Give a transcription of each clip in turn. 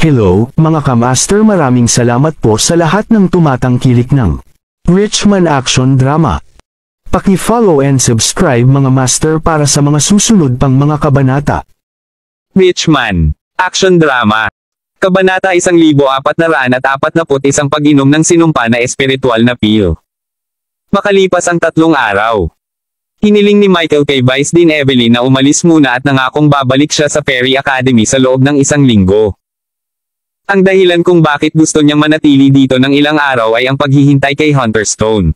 Hello, mga kamaster, maraming salamat po sa lahat ng tumatangkilik ng Richman Action Drama. Paki-follow and subscribe mga master para sa mga susunod pang mga kabanata. Richman Action Drama. Kabanata 1441 pag-inom ng sinumpa na espiritual na pil. Makalipas ang 3 araw. Hiniling ni Michael kay Vice Dean Evelyn na umalis muna at nangakong babalik siya sa Fairy Academy sa loob ng 1 linggo. Ang dahilan kung bakit gusto niyang manatili dito ng ilang araw ay ang paghihintay kay Hunter Stone.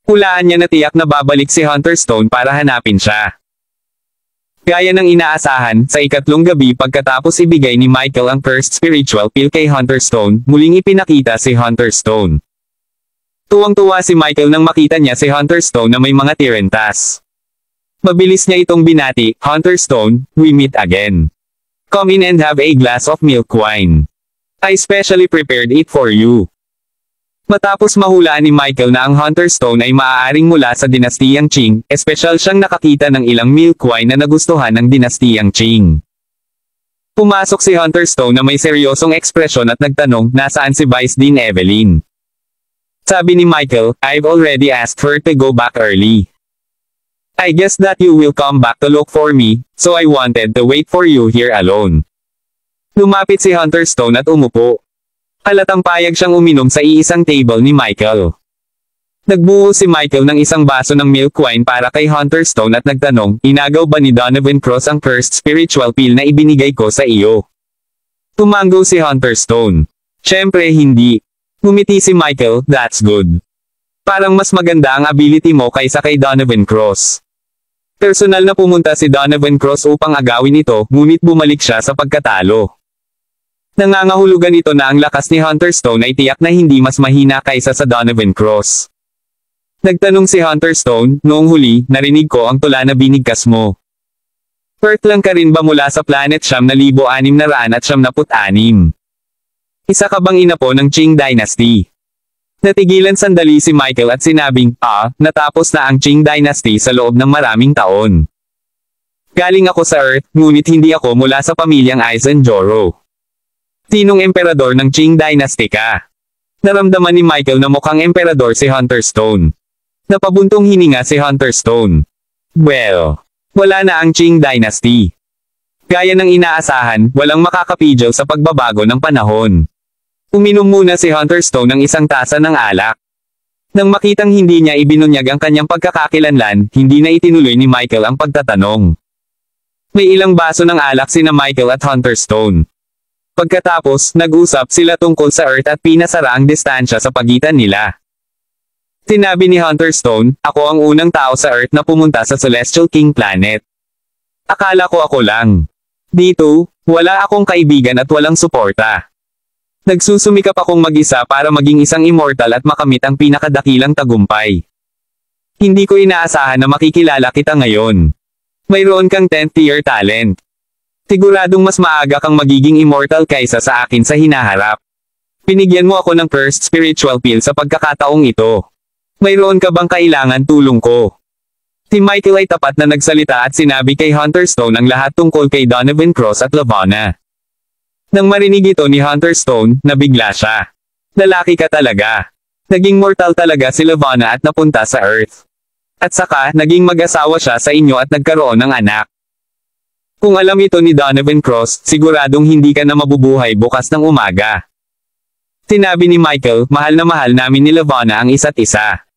Hulaan niya na tiyak na babalik si Hunter Stone para hanapin siya. Gaya ng inaasahan, sa 3 gabi pagkatapos ibigay ni Michael ang first spiritual pill kay Hunter Stone, muling ipinakita si Hunter Stone. Tuwang-tuwa si Michael nang makita niya si Hunter Stone na may mga tirentas. Mabilis niya itong binati, "Hunter Stone, we meet again. Come in and have a glass of milk wine. I specially prepared it for you." Matapos mahulaan ni Michael na ang Hunter Stone ay maaaring mula sa dinastiyang Qing, espesyal siyang nakakita ng ilang milk wine na nagustuhan ng dinastiyang Qing. Pumasok si Hunter Stone na may seryosong ekspresyon at nagtanong, "Nasaan si Vice Dean Evelyn?" Sabi ni Michael, "I've already asked her to go back early. I guess that you will come back to look for me, so I wanted to wait for you here alone." Lumapit si Hunter Stone at umupo. Halatang payag siyang uminom sa iisang table ni Michael. Nagbuo si Michael ng 1 baso ng milk wine para kay Hunter Stone at nagtanong, "Inagaw ba ni Donovan Cross ang first spiritual pill na ibinigay ko sa iyo?" Tumango si Hunter Stone. "Siyempre hindi." Ngumiti si Michael, "That's good. Parang mas maganda ang ability mo kaysa kay Donovan Cross." Personal na pumunta si Donovan Cross upang agawin ito, ngunit bumalik siya sa pagkatalo. Nangangahulugan ito na ang lakas ni Hunter Stone ay tiyak na hindi mas mahina kaysa sa Donovan Cross. Nagtanong si Hunter Stone, "Noong huli, narinig ko ang tula na binigkas mo. Earth lang ka rin ba mula sa planet 6,696? Isa ka bang inapo ng Qing Dynasty?" Natigilan sandali si Michael at sinabing, natapos na ang Qing Dynasty sa loob ng maraming taon. Galing ako sa Earth, ngunit hindi ako mula sa pamilyang Aizen-Joro." "Sinong emperador ng Qing Dynasty ka?" Naramdaman ni Michael na mukhang emperador si Hunter Stone. Napabuntong hininga si Hunter Stone. "Well, wala na ang Qing Dynasty." Gaya ng inaasahan, walang makakapidyo sa pagbabago ng panahon. Uminom muna si Hunter Stone ng 1 tasa ng alak. Nang makitang hindi niya ibinunyag ang kanyang pagkakakilanlan, hindi na itinuloy ni Michael ang pagtatanong. May ilang baso ng alak sina Michael at Hunter Stone. Pagkatapos, nag-usap sila tungkol sa Earth at pinasara ang distansya sa pagitan nila. Sinabi ni Hunter Stone, "Ako ang unang tao sa Earth na pumunta sa Celestial King Planet. Akala ko ako lang. Dito, wala akong kaibigan at walang suporta. Nagsusumikap akong mag-isa para maging isang immortal at makamit ang pinakadakilang tagumpay. Hindi ko inaasahan na makikilala kita ngayon. Mayroon kang 10th tier talent. Siguradong mas maaga kang magiging immortal kaysa sa akin sa hinaharap. Pinigyan mo ako ng first spiritual pill sa pagkakataong ito. Mayroon ka bang kailangan tulong ko?" Si Michael ay tapat na nagsalita at sinabi kay Hunter Stone ang lahat tungkol kay Donovan Cross at Lavana. Nang marinig ito ni Hunter Stone, nabigla siya. "Lalaki ka talaga. Naging mortal talaga si Lavana at napunta sa Earth. At saka, naging mag-asawa siya sa inyo at nagkaroon ng anak. Kung alam ito ni Donovan Cross, siguradong hindi ka na mabubuhay bukas ng umaga." Sinabi ni Michael, "Mahal na mahal namin ni Lavana ang isa't isa.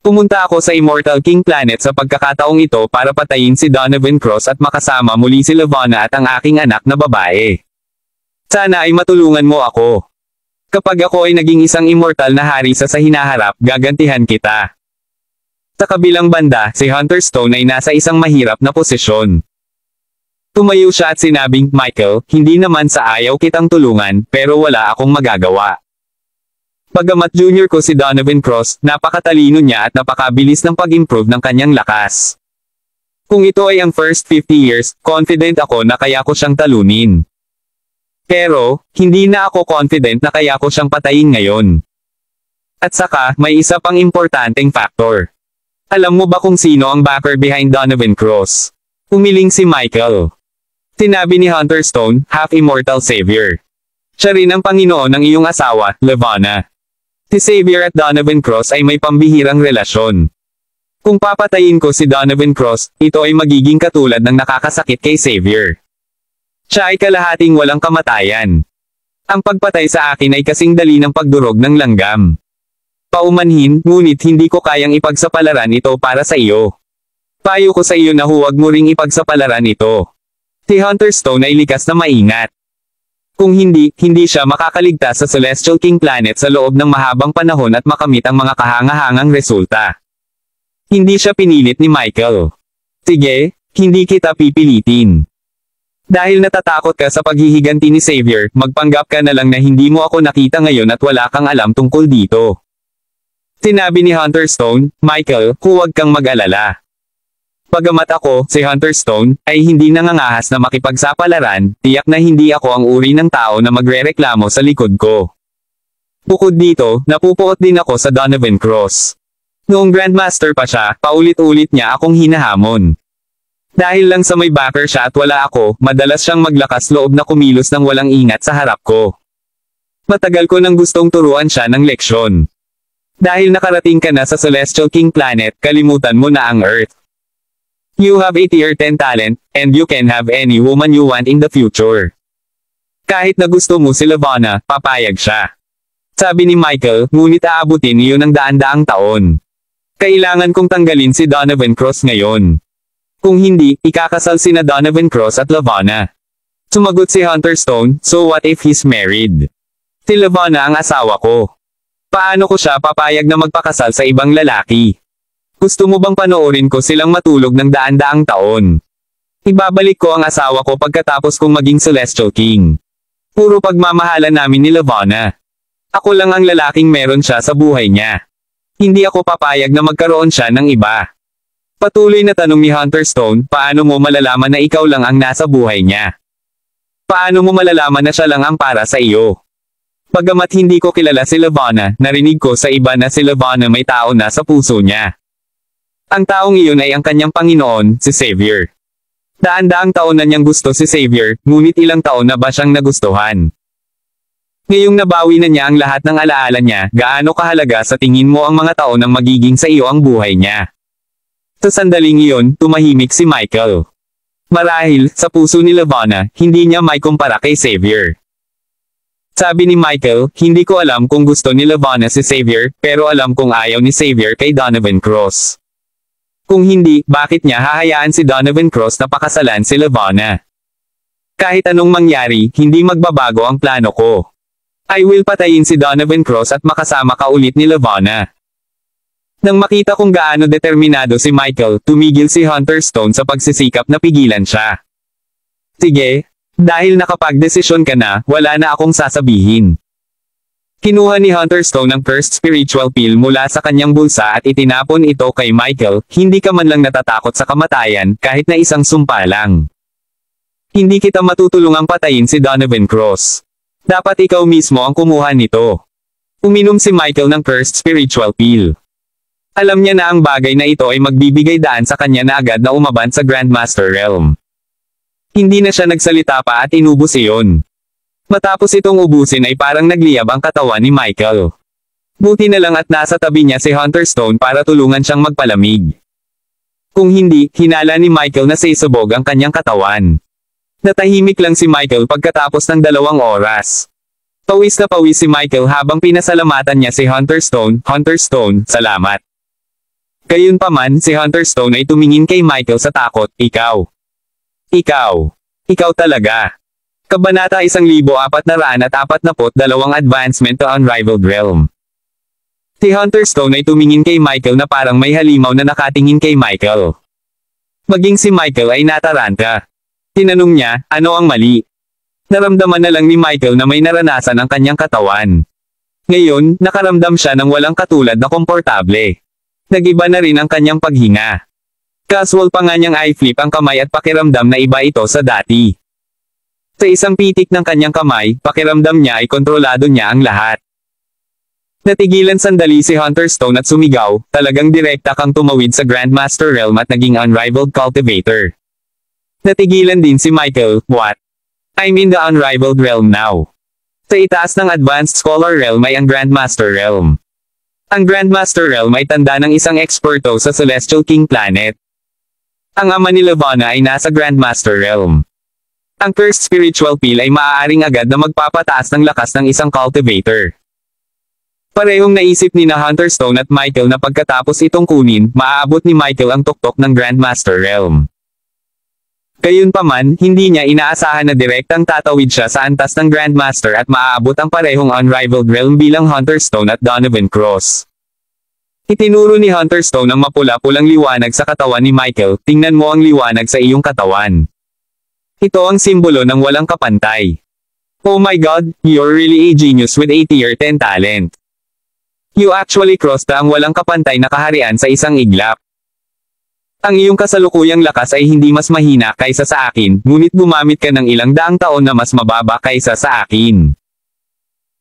Pumunta ako sa Immortal King Planet sa pagkakataong ito para patayin si Donovan Cross at makasama muli si Lavana at ang aking anak na babae. Sana ay matulungan mo ako. Kapag ako ay naging isang immortal na hari sa hinaharap, gagantihan kita." Sa kabilang banda, si Hunter Stone ay nasa isang mahirap na posisyon. Tumayo siya at sinabing, "Michael, hindi naman sa ayaw kitang tulungan, pero wala akong magagawa. Bagamat junior ko si Donovan Cross, napakatalino niya at napakabilis ng pag-improve ng kanyang lakas. Kung ito ay ang first 50 years, confident ako na kaya ko siyang talunin. Pero, hindi na ako confident na kaya ko siyang patayin ngayon. At saka, may isa pang importanteng factor. Alam mo ba kung sino ang backer behind Donovan Cross?" Umiling si Michael. Sinabi ni Hunter Stone, half-immortal savior. Siya rin ang Panginoon ng iyong asawa, Levana. Si Xavier at Donovan Cross ay may pambihirang relasyon. Kung papatayin ko si Donovan Cross, ito ay magiging katulad ng nakakasakit kay Xavier. Siya ay kalahating walang kamatayan. Ang pagpatay sa akin ay kasing dali ng pagdurog ng langgam. Paumanhin, ngunit hindi ko kayang ipagsapalaran ito para sa iyo. Payo ko sa iyo na huwag mo ring ipagsapalaran ito. Si Hunter Stone ay likas na maingat. Kung hindi siya makakaligtas sa Celestial King Planet sa loob ng mahabang panahon at makamit ang mga kahangahangang resulta. Hindi siya pinilit ni Michael. Sige, hindi kita pipilitin. Dahil natatakot ka sa paghihiganti ni Xavier, magpanggap ka na lang na hindi mo ako nakita ngayon at wala kang alam tungkol dito. Sinabi ni Hunter Stone, Michael, huwag kang mag-alala. Bagamat ako, si Hunter Stone, ay hindi nangangahas na makipagsapalaran, tiyak na hindi ako ang uri ng tao na magrereklamo sa likod ko. Bukod dito, napupuot din ako sa Donovan Cross. Noong Grandmaster pa siya, paulit-ulit niya akong hinahamon. Dahil lang sa may backer siya at wala ako, madalas siyang maglakas loob na kumilos ng walang ingat sa harap ko. Matagal ko nang gustong turuan siya ng leksyon. Dahil nakarating ka na sa Celestial King Planet, kalimutan mo na ang Earth. You have a tier 10 talent, and you can have any woman you want in the future. Kahit na gusto mo si Levana, papayag siya. Sabi ni Michael, ngunit aabutin iyon ng daan-daang taon. Kailangan kong tanggalin si Donovan Cross ngayon. Kung hindi, ikakasal sina Donovan Cross at Levana. Sumagot si Hunter Stone, so what if he's married? Si Levana ang asawa ko. Paano ko siya papayag na magpakasal sa ibang lalaki? Gusto mo bang panoorin ko silang matulog ng daan-daang taon? Ibabalik ko ang asawa ko pagkatapos kong maging Celestial King. Puro pagmamahalan namin ni Levana. Ako lang ang lalaking meron siya sa buhay niya. Hindi ako papayag na magkaroon siya ng iba. Patuloy na tanong ni Hunter Stone, paano mo malalaman na ikaw lang ang nasa buhay niya? Paano mo malalaman na siya lang ang para sa iyo? Bagamat hindi ko kilala si Levana, narinig ko sa iba na si Levana may tao na sa puso niya. Ang taong iyon ay ang kanyang Panginoon, si Xavier. Daan-daang taon na niyang gusto si Xavier, ngunit ilang taon na ba siyang nagustuhan? Ngayong nabawi na niya ang lahat ng alaala niya, gaano kahalaga sa tingin mo ang mga taon nang magiging sa iyo ang buhay niya? Sa sandaling iyon, tumahimik si Michael. Marahil, sa puso ni Levana, hindi niya may kumpara kay Xavier. Sabi ni Michael, hindi ko alam kung gusto ni Levana si Xavier, pero alam kong ayaw ni Xavier kay Donovan Cross. Kung hindi, bakit niya hahayaan si Donovan Cross na pakasalan si Levana? Kahit anong mangyari, hindi magbabago ang plano ko. I will patayin si Donovan Cross at makasama ka ulit ni Levana. Nang makita kung gaano determinado si Michael, tumigil si Hunter Stone sa pagsisikap na pigilan siya. Sige, dahil nakapagdesisyon ka na, wala na akong sasabihin. Kinuha ni Hunter Stone ang cursed spiritual pill mula sa kanyang bulsa at itinapon ito kay Michael, hindi ka man lang natatakot sa kamatayan, kahit na isang sumpa lang. Hindi kita matutulungang patayin si Donovan Cross. Dapat ikaw mismo ang kumuha nito. Uminom si Michael ng cursed spiritual pill. Alam niya na ang bagay na ito ay magbibigay daan sa kanya na agad na umaban sa Grandmaster Realm. Hindi na siya nagsalita pa at inubos iyon. Matapos itong ubusin ay parang nagliyab ang katawan ni Michael. Buti na lang at nasa tabi niya si Hunter Stone para tulungan siyang magpalamig. Kung hindi, hinala ni Michael na sisubog ang kanyang katawan. Natahimik lang si Michael pagkatapos ng 2 oras. Pawis na pawis si Michael habang pinasalamatan niya si Hunter Stone, Hunter Stone, salamat. Gayunpaman, si Hunter Stone ay tumingin kay Michael sa takot, ikaw talaga. Kabanata 1442 Advancement to Unrivaled Realm. Si Hunter Stone ay tumingin kay Michael na parang may halimaw na nakatingin kay Michael. Maging si Michael ay nataranta. Tinanong niya, ano ang mali? Naramdaman na lang ni Michael na may naranasan ang kanyang katawan. Ngayon, nakaramdam siya ng walang katulad na komportable. Nag-iba na rin ang kanyang paghinga. Casual pa nga niyang i-flip ang kamay at pakiramdam na iba ito sa dati. Sa isang pitik ng kanyang kamay, pakiramdam niya ay kontrolado niya ang lahat. Natigilan sandali si Hunter Stone at sumigaw, talagang direkta kang tumawid sa Grandmaster Realm at naging unrivaled cultivator. Natigilan din si Michael. What? I'm in the unrivaled realm now. Sa itaas ng Advanced Scholar Realm ay ang Grandmaster Realm. Ang Grandmaster Realm ay tanda ng isang eksperto sa Celestial King Planet. Ang ama ni Levana ay nasa Grandmaster Realm. Ang Cursed Spiritual Peel ay maaaring agad na magpapataas ng lakas ng isang cultivator. Parehong naisip ni na Hunterstone at Michael na pagkatapos itong kunin, maaabot ni Michael ang tuktok ng Grandmaster Realm. Gayunpaman, hindi niya inaasahan na direktang tatawid siya sa antas ng Grandmaster at maaabot ang parehong unrivaled realm bilang Hunterstone at Donovan Cross. Itinuro ni Hunterstone ang mapula-pulang liwanag sa katawan ni Michael. Tingnan mo ang liwanag sa iyong katawan. Ito ang simbolo ng walang kapantay. Oh my God, you're really a genius with 80 or 10 talent. You actually crossed ang walang kapantay na kaharian sa isang iglap. Ang iyong kasalukuyang lakas ay hindi mas mahina kaysa sa akin, ngunit gumamit ka ng ilang daang taon na mas mababa kaysa sa akin.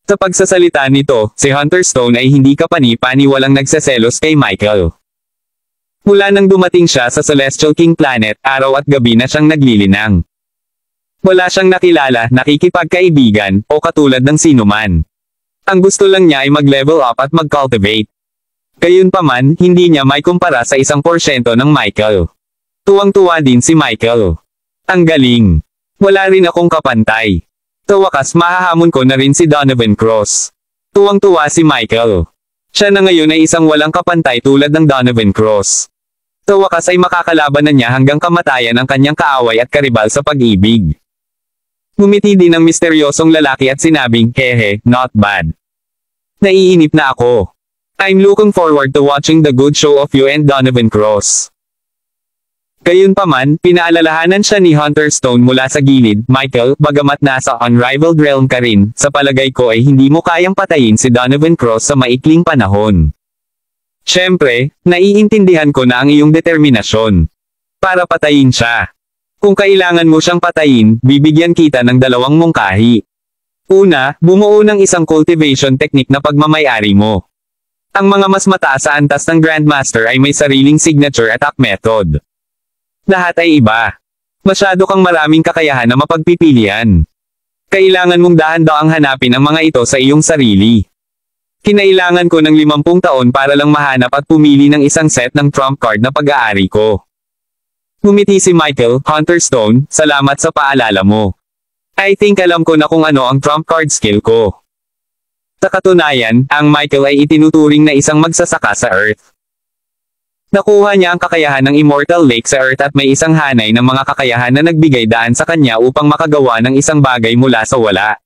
Sa pagsasalita nito, si Hunterstone ay hindi kapani-paniwalang nagseselos kay Michael. Mula nang dumating siya sa Celestial King Planet, araw at gabi na siyang naglilinang. Wala siyang nakilala, nakikipagkaibigan, o katulad ng sinuman. Ang gusto lang niya ay mag-level up at mag-cultivate. Gayunpaman, hindi niya may kumpara sa 1% ng Michael. Tuwang-tuwa din si Michael. Ang galing. Wala rin akong kapantay. Sa wakas mahahamon ko na rin si Donovan Cross. Tuwang-tuwa si Michael. Siya na ngayon ay isang walang kapantay tulad ng Donovan Cross. Sa wakas ay makakalaban na niya hanggang kamatayan ang kanyang kaaway at karibal sa pag-ibig. Ngumiti din ang misteryosong lalaki at sinabing, hehe, not bad. Naiinip na ako. I'm looking forward to watching the good show of you and Donovan Cross. Gayunpaman, pinaalalahanan siya ni Hunterstone mula sa gilid. Michael, bagamat nasa unrivaled realm ka rin, sa palagay ko ay hindi mo kayang patayin si Donovan Cross sa maikling panahon. Siyempre, naiintindihan ko na ang iyong determinasyon. Para patayin siya. Kung kailangan mo siyang patayin, bibigyan kita ng 2 mungkahi. Una, bumuo ng isang cultivation technique na pagmamayari mo. Ang mga mas mataas sa antas ng Grandmaster ay may sariling signature attack method. Lahat ay iba. Masyado kang maraming kakayahan na mapagpipilian. Kailangan mong dahan-daang hanapin ang mga ito sa iyong sarili. Kinailangan ko ng 50 taon para lang mahanap at pumili ng isang set ng trump card na pag-aari ko. Ngumiti si Michael. Hunterstone, salamat sa paalala mo. I think alam ko na kung ano ang trump card skill ko. Sa katunayan, ang Michael ay itinuturing na isang magsasaka sa Earth. Nakuha niya ang kakayahan ng Immortal Lake sa Earth at may isang hanay ng mga kakayahan na nagbigay daan sa kanya upang makagawa ng isang bagay mula sa wala.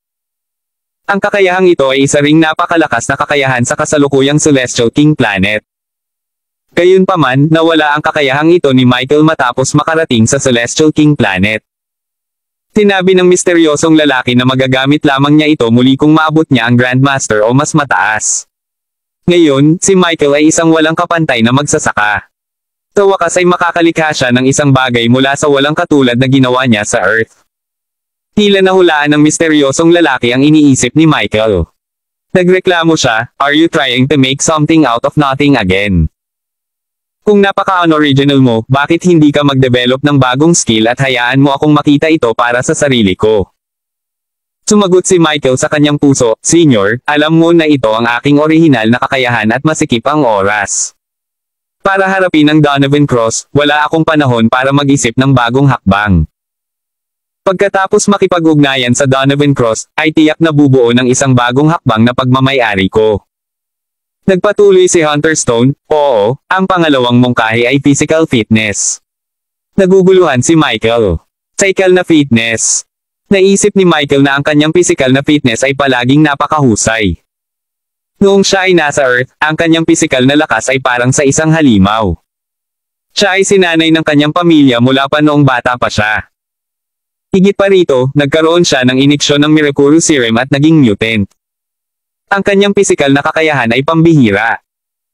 Ang kakayahang ito ay isa ring napakalakas na kakayahan sa kasalukuyang Celestial King Planet. Gayunpaman, nawala ang kakayahang ito ni Michael matapos makarating sa Celestial King Planet. Sinabi ng misteryosong lalaki na magagamit lamang niya ito muli kung maabot niya ang Grandmaster o mas mataas. Ngayon, si Michael ay isang walang kapantay na magsasaka. Sa wakas ay makakalikha siya ng isang bagay mula sa walang katulad na ginawa niya sa Earth. Tila nahulaan ng misteryosong lalaki ang iniisip ni Michael. Nagreklamo siya, "Are you trying to make something out of nothing again? Kung napaka-unoriginal mo, bakit hindi ka mag-develop ng bagong skill at hayaan mo akong makita ito para sa sarili ko?" Sumagot si Michael sa kanyang puso, "Senior, alam mo na ito ang aking orihinal na kakayahan at masikip ang oras. Para harapin ang Donovan Cross, wala akong panahon para mag-isip ng bagong hakbang." Pagkatapos makipag-ugnayan sa Donovan Cross, ay tiyak na bubuo ng isang bagong hakbang na pagmamayari ko. Nagpatuloy si Hunterstone, "Oo, ang pangalawang mungkahi ay physical fitness." Naguguluhan si Michael. Psychical na fitness. Naisip ni Michael na ang kanyang physical na fitness ay palaging napakahusay. Noong siya ay nasa Earth, ang kanyang physical na lakas ay parang sa isang halimaw. Siya ay sinanay ng kanyang pamilya mula pa noong bata pa siya. Higit pa rito, nagkaroon siya ng iniksyon ng Miraculous Serum at naging mutant. Ang kanyang pisikal na kakayahan ay pambihira.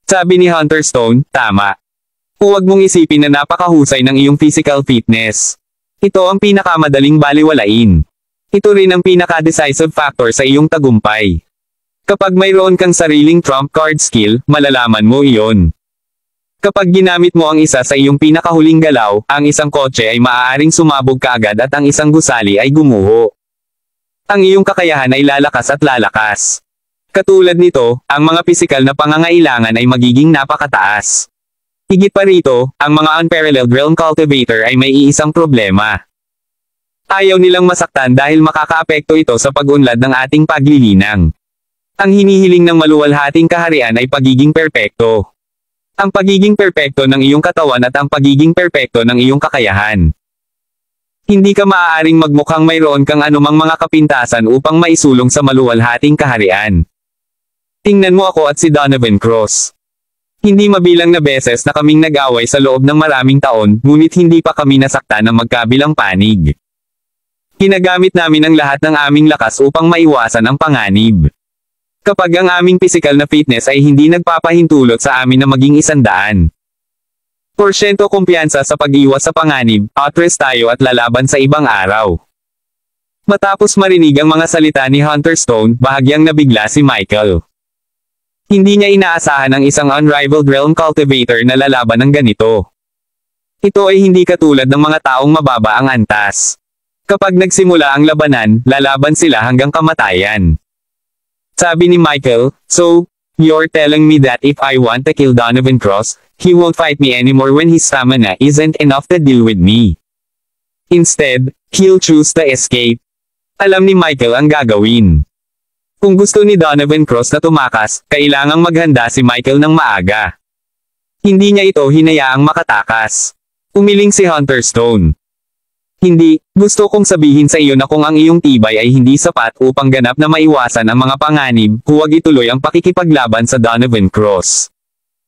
Sabi ni Hunterstone, "Tama. Huwag mong isipin na napakahusay ng iyong physical fitness. Ito ang pinakamadaling baliwalain. Ito rin ang pinaka-decisive factor sa iyong tagumpay. Kapag mayroon kang sariling trump card skill, malalaman mo iyon." Kapag ginamit mo ang isa sa iyong pinakahuling galaw, ang isang kotse ay maaaring sumabog kaagad at ang isang gusali ay gumuho. Ang iyong kakayahan ay lalakas at lalakas. Katulad nito, ang mga pisikal na pangangailangan ay magiging napakataas. Higit pa rito, ang mga unparalleled realm cultivator ay may iisang problema. Ayaw nilang masaktan dahil makakaapekto ito sa pag-unlad ng ating paglilinang. Ang hinihiling ng maluwalhating kaharian ay pagiging perpekto. Ang pagiging perpekto ng iyong katawan at ang pagiging perpekto ng iyong kakayahan. Hindi ka maaaring magmukhang mayroon kang anumang mga kapintasan upang maisulong sa maluwalhating kaharian. Tingnan mo ako at si Donovan Cross. Hindi mabilang na beses na kaming nag-away sa loob ng maraming taon, ngunit hindi pa kami nasaktan ng magkabilang panig. Ginagamit namin ang lahat ng aming lakas upang maiwasan ang panganib. Kapag ang aming pisikal na fitness ay hindi nagpapahintulot sa amin na maging 100% kumpiyansa sa pag-iwas sa panganib, atras tayo at lalaban sa ibang araw. Matapos marinig ang mga salita ni Hunter Stone, bahagyang nabigla si Michael. Hindi niya inaasahan ang isang unrivaled realm cultivator na lalaban ng ganito. Ito ay hindi katulad ng mga taong mababa ang antas. Kapag nagsimula ang labanan, lalaban sila hanggang kamatayan. Sabi ni Michael, "So, you're telling me that if I want to kill Donovan Cross, he won't fight me anymore when his stamina isn't enough to deal with me. Instead, he'll choose to escape." Alam ni Michael ang gagawin. Kung gusto ni Donovan Cross na tumakas, kailangang maghanda si Michael ng maaga. Hindi niya ito hinayaang makatakas. Umiling si Hunter Stone. Hindi, gusto kong sabihin sa iyo na kung ang iyong tibay ay hindi sapat upang ganap na maiwasan ang mga panganib, huwag ituloy ang pakikipaglaban sa Donovan Cross.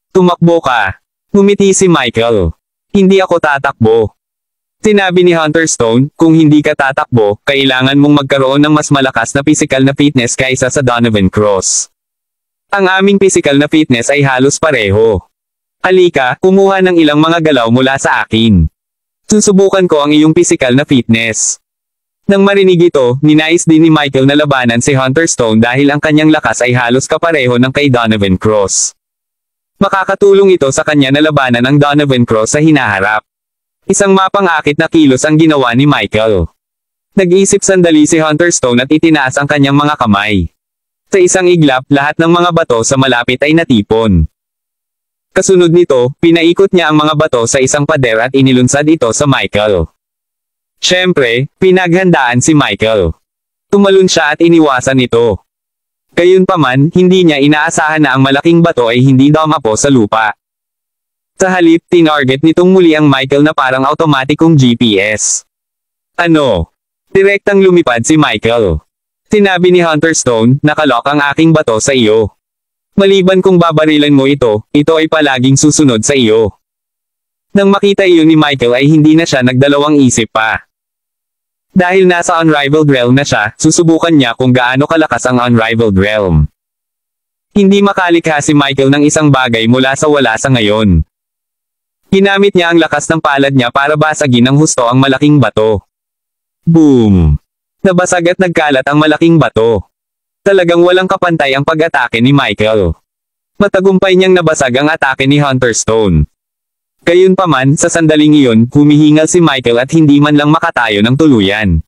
Tumakbo ka. Ngumiti si Michael. Hindi ako tatakbo. Sinabi ni Hunter Stone, kung hindi ka tatakbo, kailangan mong magkaroon ng mas malakas na pisikal na fitness kaysa sa Donovan Cross. Ang aming pisikal na fitness ay halos pareho. Halika, kumuha ng ilang mga galaw mula sa akin. Susubukan ko ang iyong pisikal na fitness. Nang marinig ito, ninais din ni Michael na labanan si Hunter Stone dahil ang kanyang lakas ay halos kapareho ng kay Donovan Cross. Makakatulong ito sa kanya na labanan ang Donovan Cross sa hinaharap. Isang mapang-akit na kilos ang ginawa ni Michael. Nag-isip sandali si Hunter Stone at itinaas ang kanyang mga kamay. Sa isang iglap, lahat ng mga bato sa malapit ay natipon. Kasunod nito, pinaikot niya ang mga bato sa isang pader at inilunsad ito sa Michael. Siyempre, pinaghandaan si Michael. Tumalon siya at iniwasan ito. Gayunpaman, hindi niya inaasahan na ang malaking bato ay hindi dumapo sa lupa. Sa halip, tinarget nitong muli ang Michael na parang automatikong GPS. Ano? Direktang lumipad si Michael. Sinabi ni Hunter Stone, nakalock ang aking bato sa iyo. Maliban kung babarilan mo ito ay palaging susunod sa iyo. Nang makita iyon ni Michael ay hindi na siya nagdalawang isip pa. Dahil nasa unrivaled realm na siya, susubukan niya kung gaano kalakas ang unrivaled realm. Hindi makalikha si Michael ng isang bagay mula sa wala sa ngayon. Ginamit niya ang lakas ng palad niya para basagin ng husto ang malaking bato. Boom! Nabasag at nagkalat ang malaking bato. Talagang walang kapantay ang pag-atake ni Michael. Matagumpay niyang nabasag ang atake ni Hunter Stone. Gayunpaman, sa sandaling iyon, humihingal si Michael at hindi man lang makatayo ng tuluyan.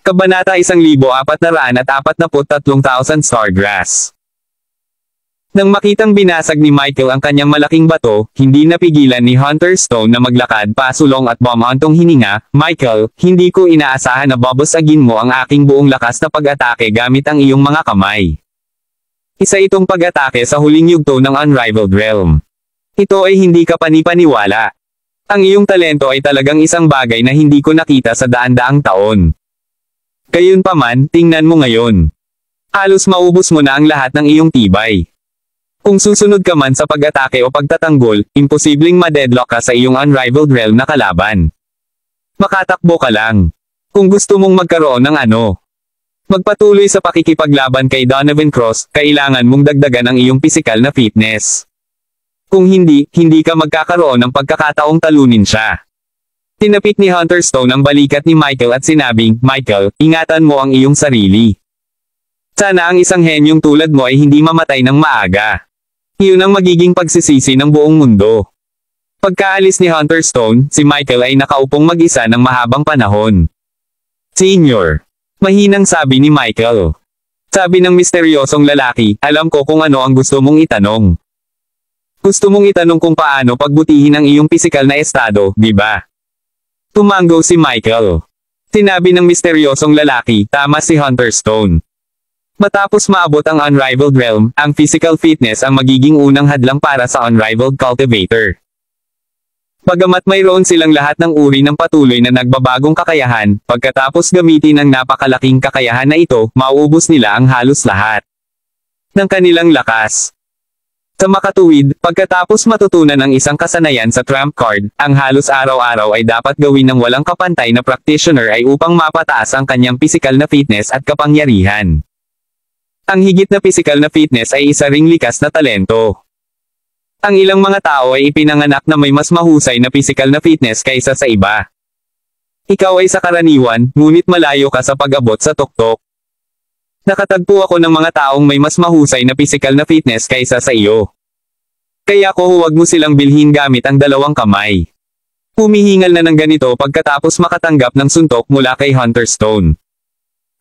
Kabanata 1443,000 Stargrass. Nang makitang binasag ni Michael ang kanyang malaking bato, hindi napigilan ni Hunter Stone na maglakad pasulong at bumantong hininga. Michael, hindi ko inaasahan na babasagin mo ang aking buong lakas na pag-atake gamit ang iyong mga kamay. Isa itong pag-atake sa huling yugto ng Unrivaled Realm. Ito ay hindi ka panipaniwala. Ang iyong talento ay talagang isang bagay na hindi ko nakita sa daan-daang taon. Gayunpaman, tingnan mo ngayon. Halos maubos mo na ang lahat ng iyong tibay. Kung susunod ka man sa pag-atake o pagtatanggol, imposibleng ma-deadlock ka sa iyong unrivaled realm na kalaban. Makatakbo ka lang. Kung gusto mong magkaroon ng magpatuloy sa pakikipaglaban kay Donovan Cross, kailangan mong dagdagan ang iyong pisikal na fitness. Kung hindi, hindi ka magkakaroon ng pagkakataong talunin siya. Tinapik ni Hunter Stone ang balikat ni Michael at sinabing, Michael, ingatan mo ang iyong sarili. Sana ang isang henyong tulad mo ay hindi mamatay ng maaga. Iyon ang magiging pagsisisi ng buong mundo. Pagkaalis ni Hunter Stone, si Michael ay nakaupong mag-isa ng mahabang panahon. Senior. Mahinang sabi ni Michael. Sabi ng misteryosong lalaki, alam ko kung ano ang gusto mong itanong. Gusto mong itanong kung paano pagbutihin ang iyong pisikal na estado, di ba? Tumango si Michael. Sinabi ng misteryosong lalaki, tama si Hunter Stone. Matapos maabot ang Unrivaled Realm, ang physical fitness ang magiging unang hadlang para sa Unrivaled Cultivator. Bagamat mayroon silang lahat ng uri ng patuloy na nagbabagong kakayahan, pagkatapos gamitin ang napakalaking kakayahan na ito, mauubos nila ang halos lahat ng kanilang lakas. Sa makatuwid, pagkatapos matutunan ng isang kasanayan sa trump card, ang halos araw-araw ay dapat gawin ng walang kapantay na practitioner ay upang mapataas ang kanyang pisikal na fitness at kapangyarihan. Ang higit na pisikal na fitness ay isa ring likas na talento. Ang ilang mga tao ay ipinanganak na may mas mahusay na pisikal na fitness kaysa sa iba. Ikaw ay sa karaniwan, ngunit malayo ka sa pag-abot sa tuktok. Nakatagpo ako ng mga taong may mas mahusay na pisikal na fitness kaysa sa iyo. Kaya ko huwag mo silang bilhin gamit ang dalawang kamay. Humihingal na ng ganito pagkatapos makatanggap ng suntok mula kay Hunter Stone.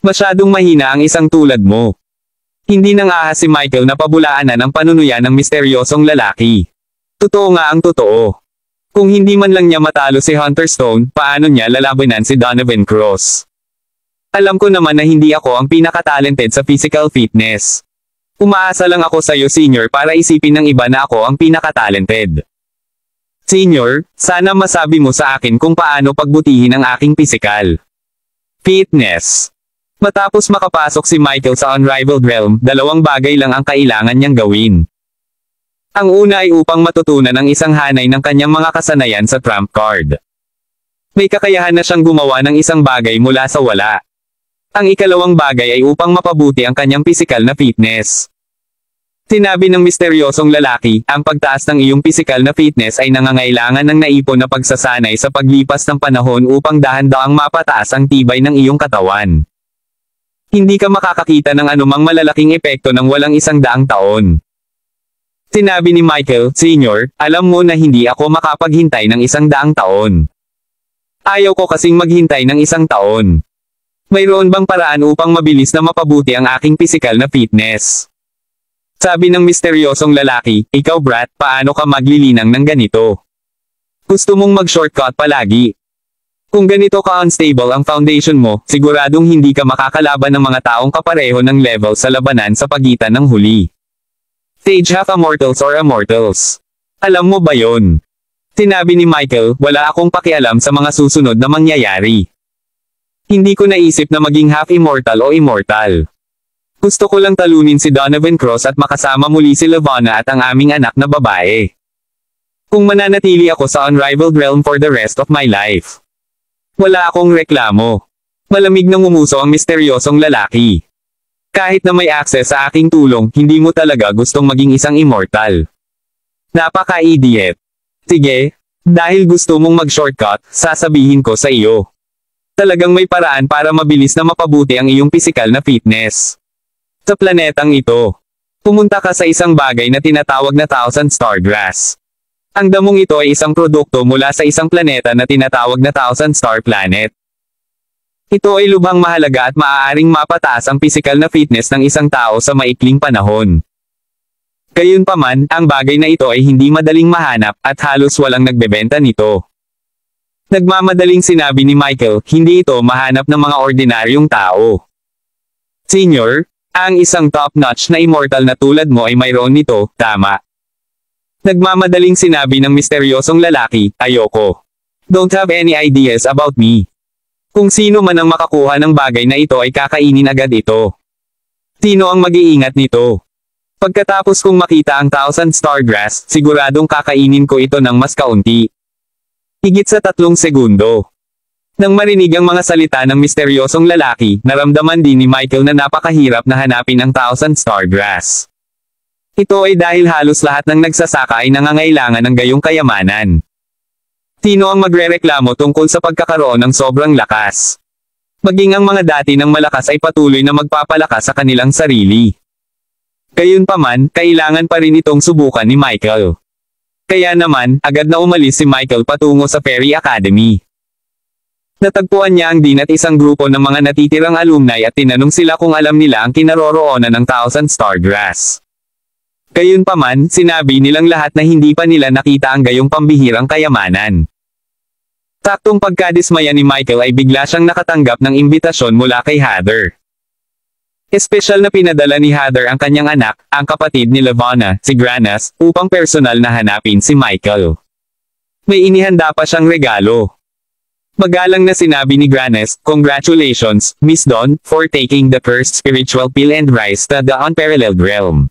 Masyadong mahina ang isang tulad mo. Hindi nang ahas si Michael na pabulaanan ang panunuyan ng misteryosong lalaki. Totoo nga ang totoo. Kung hindi man lang niya matalo si Hunter Stone, paano niya lalabanan si Donovan Cross? Alam ko naman na hindi ako ang pinaka-talented sa physical fitness. Umaasa lang ako sa iyo, Senior, para isipin ng iba na ako ang pinaka-talented. Senior, sana masabi mo sa akin kung paano pagbutihin ang aking pisikal fitness. Matapos makapasok si Michael sa Unrivaled Realm, dalawang bagay lang ang kailangan niyang gawin. Ang una ay upang matutunan ang isang hanay ng kanyang mga kasanayan sa trump card. May kakayahan na siyang gumawa ng isang bagay mula sa wala. Ang ikalawang bagay ay upang mapabuti ang kanyang pisikal na fitness. Sinabi ng misteryosong lalaki, ang pagtaas ng iyong pisikal na fitness ay nangangailangan ng naipon na pagsasanay sa paglipas ng panahon upang dahan-daang mapataas ang tibay ng iyong katawan. Hindi ka makakakita ng anumang malalaking epekto ng walang 100 taon. Sinabi ni Michael, Senior, alam mo na hindi ako makapaghintay ng 100 taon. Ayaw ko kasing maghintay ng 1 taon. Mayroon bang paraan upang mabilis na mapabuti ang aking pisikal na fitness? Sabi ng misteryosong lalaki, ikaw brat, paano ka maglilinang ng ganito? Gusto mong mag-shortcut palagi. Kung ganito ka-unstable ang foundation mo, siguradong hindi ka makakalaban ng mga taong kapareho ng level sa labanan sa pagitan ng huli. Stage half immortals or immortals. Alam mo ba yon? Sinabi ni Michael, wala akong pakialam sa mga susunod na mangyayari. Hindi ko naisip na maging half immortal o immortal. Gusto ko lang talunin si Donovan Cross at makasama muli si Lavonna at ang aming anak na babae. Kung mananatili ako sa Unrivaled Realm for the rest of my life. Wala akong reklamo. Malamig na ngumuso ang misteryosong lalaki. Kahit na may access sa aking tulong, hindi mo talaga gustong maging isang immortal. Napaka-idiot. Sige, dahil gusto mong mag-shortcut, sasabihin ko sa iyo. Talagang may paraan para mabilis na mapabuti ang iyong pisikal na fitness. Sa planetang ito, pumunta ka sa isang bagay na tinatawag na Thousand Star Grass. Ang damong ito ay isang produkto mula sa isang planeta na tinatawag na Thousand Star Planet. Ito ay lubhang mahalaga at maaaring mapataas ang pisikal na fitness ng isang tao sa maikling panahon. Gayunpaman, ang bagay na ito ay hindi madaling mahanap at halos walang nagbebenta nito. Nagmamadaling sinabi ni Michael, hindi ito mahanap ng mga ordinaryong tao. Senior, ang isang top-notch na immortal na tulad mo ay mayroon nito, tama. Nagmamadaling sinabi ng misteryosong lalaki, ayoko. Don't have any ideas about me. Kung sino man ang makakuha ng bagay na ito ay kakainin agad ito. Sino ang mag-iingat nito? Pagkatapos kong makita ang Thousand Star Grass, siguradong kakainin ko ito ng mas kaunti. Higit sa 3 segundo. Nang marinig ang mga salita ng misteryosong lalaki, naramdaman din ni Michael na napakahirap na hanapin ang Thousand Star Grass. Ito ay dahil halos lahat ng nagsasaka ay nangangailangan ng gayong kayamanan. Sino ang magrereklamo tungkol sa pagkakaroon ng sobrang lakas? Maging ang mga dati ng malakas ay patuloy na magpapalakas sa kanilang sarili. Gayunpaman, kailangan pa rin itong subukan ni Michael. Kaya naman, agad na umalis si Michael patungo sa Fairy Academy. Natagpuan niya ang dean at isang grupo ng mga natitirang alumni at tinanong sila kung alam nila ang kinaroroonan ng Thousand Star Grass. Gayunpaman, sinabi nilang lahat na hindi pa nila nakita ang gayong pambihirang kayamanan. Taktong pagkadismaya ni Michael ay bigla siyang nakatanggap ng imbitasyon mula kay Heather. Espesyal na pinadala ni Heather ang kanyang anak, ang kapatid ni Levana, si Granas, upang personal na hanapin si Michael. May inihanda pa siyang regalo. Magalang na sinabi ni Granas, "Congratulations, Miss Dawn, for taking the cursed spiritual pill and rise to the unparalleled realm."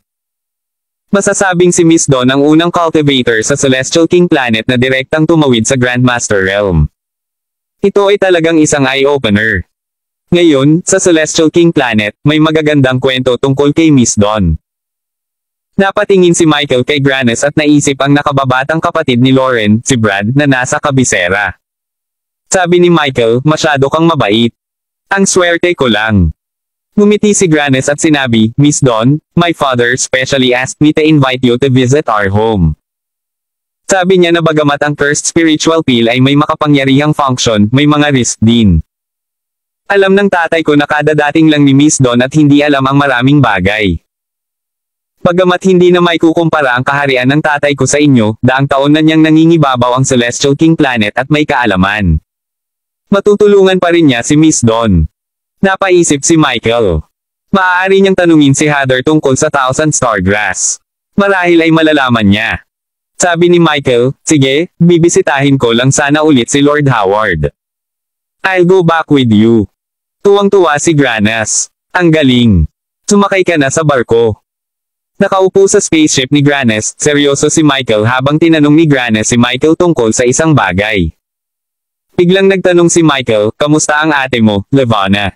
Masasabing si Miss Dawn ang unang cultivator sa Celestial King Planet na direktang tumawid sa Grandmaster Realm. Ito ay talagang isang eye-opener. Ngayon, sa Celestial King Planet, may magagandang kwento tungkol kay Miss Dawn. Napatingin si Michael kay Granas at naisip ang nakababatang kapatid ni Lauren, si Brad, na nasa kabisera. Sabi ni Michael, "Masyado kang mabait. Ang swerte ko lang." Ngumiti si Granas at sinabi, "Miss Dawn, my father specially asked me to invite you to visit our home." Sabi niya na bagamat ang cursed spiritual pill ay may makapangyarihang function, may mga risk din. Alam ng tatay ko na kadadating lang ni Miss Dawn at hindi alam ang maraming bagay. Bagamat hindi na may kukumpara ang kaharian ng tatay ko sa inyo, daang taon na niyang nangingibabaw ang Celestial King Planet at may kaalaman. Matutulungan pa rin niya si Miss Dawn. Napaisip si Michael. Maaari niyang tanungin si Heather tungkol sa Thousand Star Grass. Marahil ay malalaman niya. Sabi ni Michael, "Sige, bibisitahin ko lang sana ulit si Lord Howard. I'll go back with you." Tuwang-tuwa si Granas. "Ang galing. Sumakay ka na sa barko." Nakaupo sa spaceship ni Granas, seryoso si Michael habang tinanong ni Granas si Michael tungkol sa isang bagay. Biglang nagtanong si Michael, "Kamusta ang ate mo, Levana?"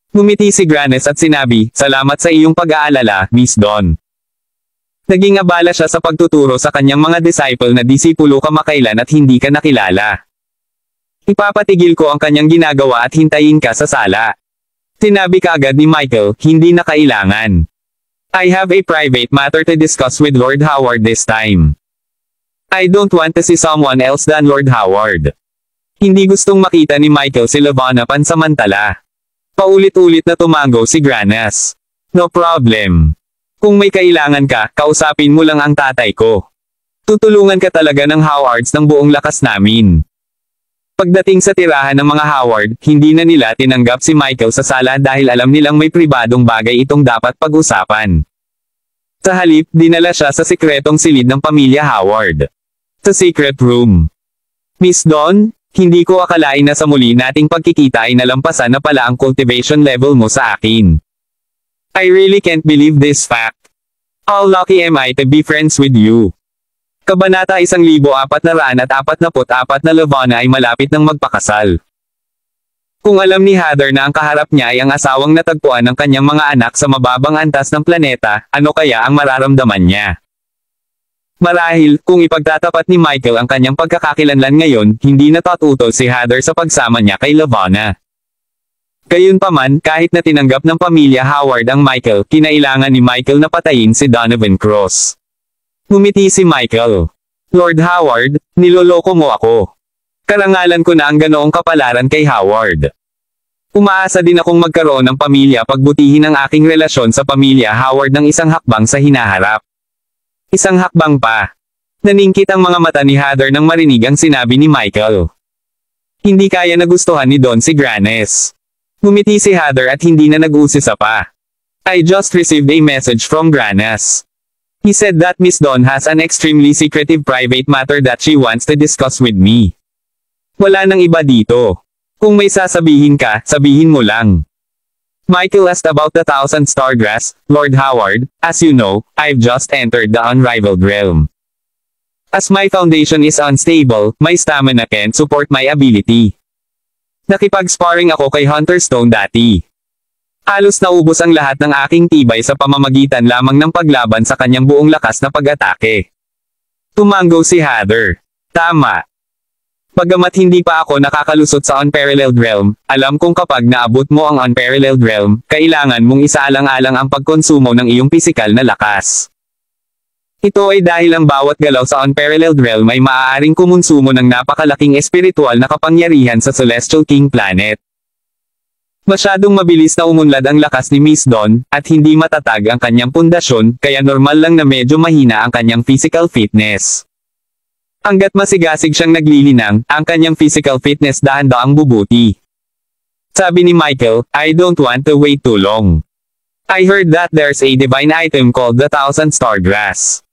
Ngumiti si Granas at sinabi, "Salamat sa iyong pag-aalala, Miss Dawn." Naging abala siya sa pagtuturo sa kanyang mga disciple na disipulo kamakailan at hindi ka nakilala. "Ipapatigil ko ang kanyang ginagawa at hintayin ka sa sala." Sinabi kaagad ni Michael, "Hindi na kailangan. I have a private matter to discuss with Lord Howard this time. I don't want to see someone else than Lord Howard." Hindi gustong makita ni Michael si Levana pansamantala. Paulit-ulit na tumango si Granas. "No problem. Kung may kailangan ka, kausapin mo lang ang tatay ko. Tutulungan ka talaga ng Howards ng buong lakas namin." Pagdating sa tirahan ng mga Howard, hindi na nila tinanggap si Michael sa sala dahil alam nilang may pribadong bagay itong dapat pag-usapan. Sa halip, dinala siya sa sikretong silid ng pamilya Howard. Sa secret room. "Miss Dawn, hindi ko akalain na sa muli nating pagkikita ay nalampasan na pala ang cultivation level mo sa akin. I really can't believe this fact. How lucky am I to be friends with you." Kabanata 1444 na Levana ay malapit ng magpakasal. Kung alam ni Heather na ang kaharap niya ay ang asawang natagpuan ng kanyang mga anak sa mababang antas ng planeta, ano kaya ang mararamdaman niya? Marahil, kung ipagtatapat ni Michael ang kanyang pagkakakilanlan ngayon, hindi natututol si Heather sa pagsama niya kay Levana. Gayunpaman, kahit na tinanggap ng pamilya Howard ang Michael, kinailangan ni Michael na patayin si Donovan Cross. Ngumiti si Michael. "Lord Howard, niloloko mo ako. Karangalan ko na ang ganoong kapalaran kay Howard. Umaasa din akong magkaroon ng pamilya pagbutihin ang aking relasyon sa pamilya Howard ng isang hakbang sa hinaharap." Isang hakbang pa. Naningkit ang mga mata ni Heather nang marinig ang sinabi ni Michael. Hindi kaya nagustuhan ni Don si Granes. Ngumiti si Heather at hindi na nag-usisa pa. "I just received a message from Granes. He said that Miss Dawn has an extremely secretive private matter that she wants to discuss with me. Wala nang iba dito. Kung may sasabihin ka, sabihin mo lang." Michael asked about the Thousand Star Grass. "Lord Howard, as you know, I've just entered the unrivaled realm. As my foundation is unstable, my stamina can't support my ability. Nakipag-sparring ako kay Hunter Stone dati. Halos naubos ang lahat ng aking tibay sa pamamagitan lamang ng paglaban sa kanyang buong lakas na pag-atake." Tumango si Heather. "Tama. Bagamat hindi pa ako nakakalusot sa Unparalleled Realm, alam kong kapag naabot mo ang Unparalleled Realm, kailangan mong isaalang-alang ang pagkonsumo ng iyong pisikal na lakas. Ito ay dahil ang bawat galaw sa Unparalleled Realm ay maaaring kumonsumo ng napakalaking espiritual na kapangyarihan sa Celestial King Planet. Masyadong mabilis na umunlad ang lakas ni Miss Dawn, at hindi matatag ang kanyang pundasyon, kaya normal lang na medyo mahina ang kanyang physical fitness. Hanggat masigasig siyang naglilinang, ang kanyang physical fitness dahan-daang bubuti. Sabi ni Michael, I don't want to wait too long. I heard that there's a divine item called the Thousand Star Grass.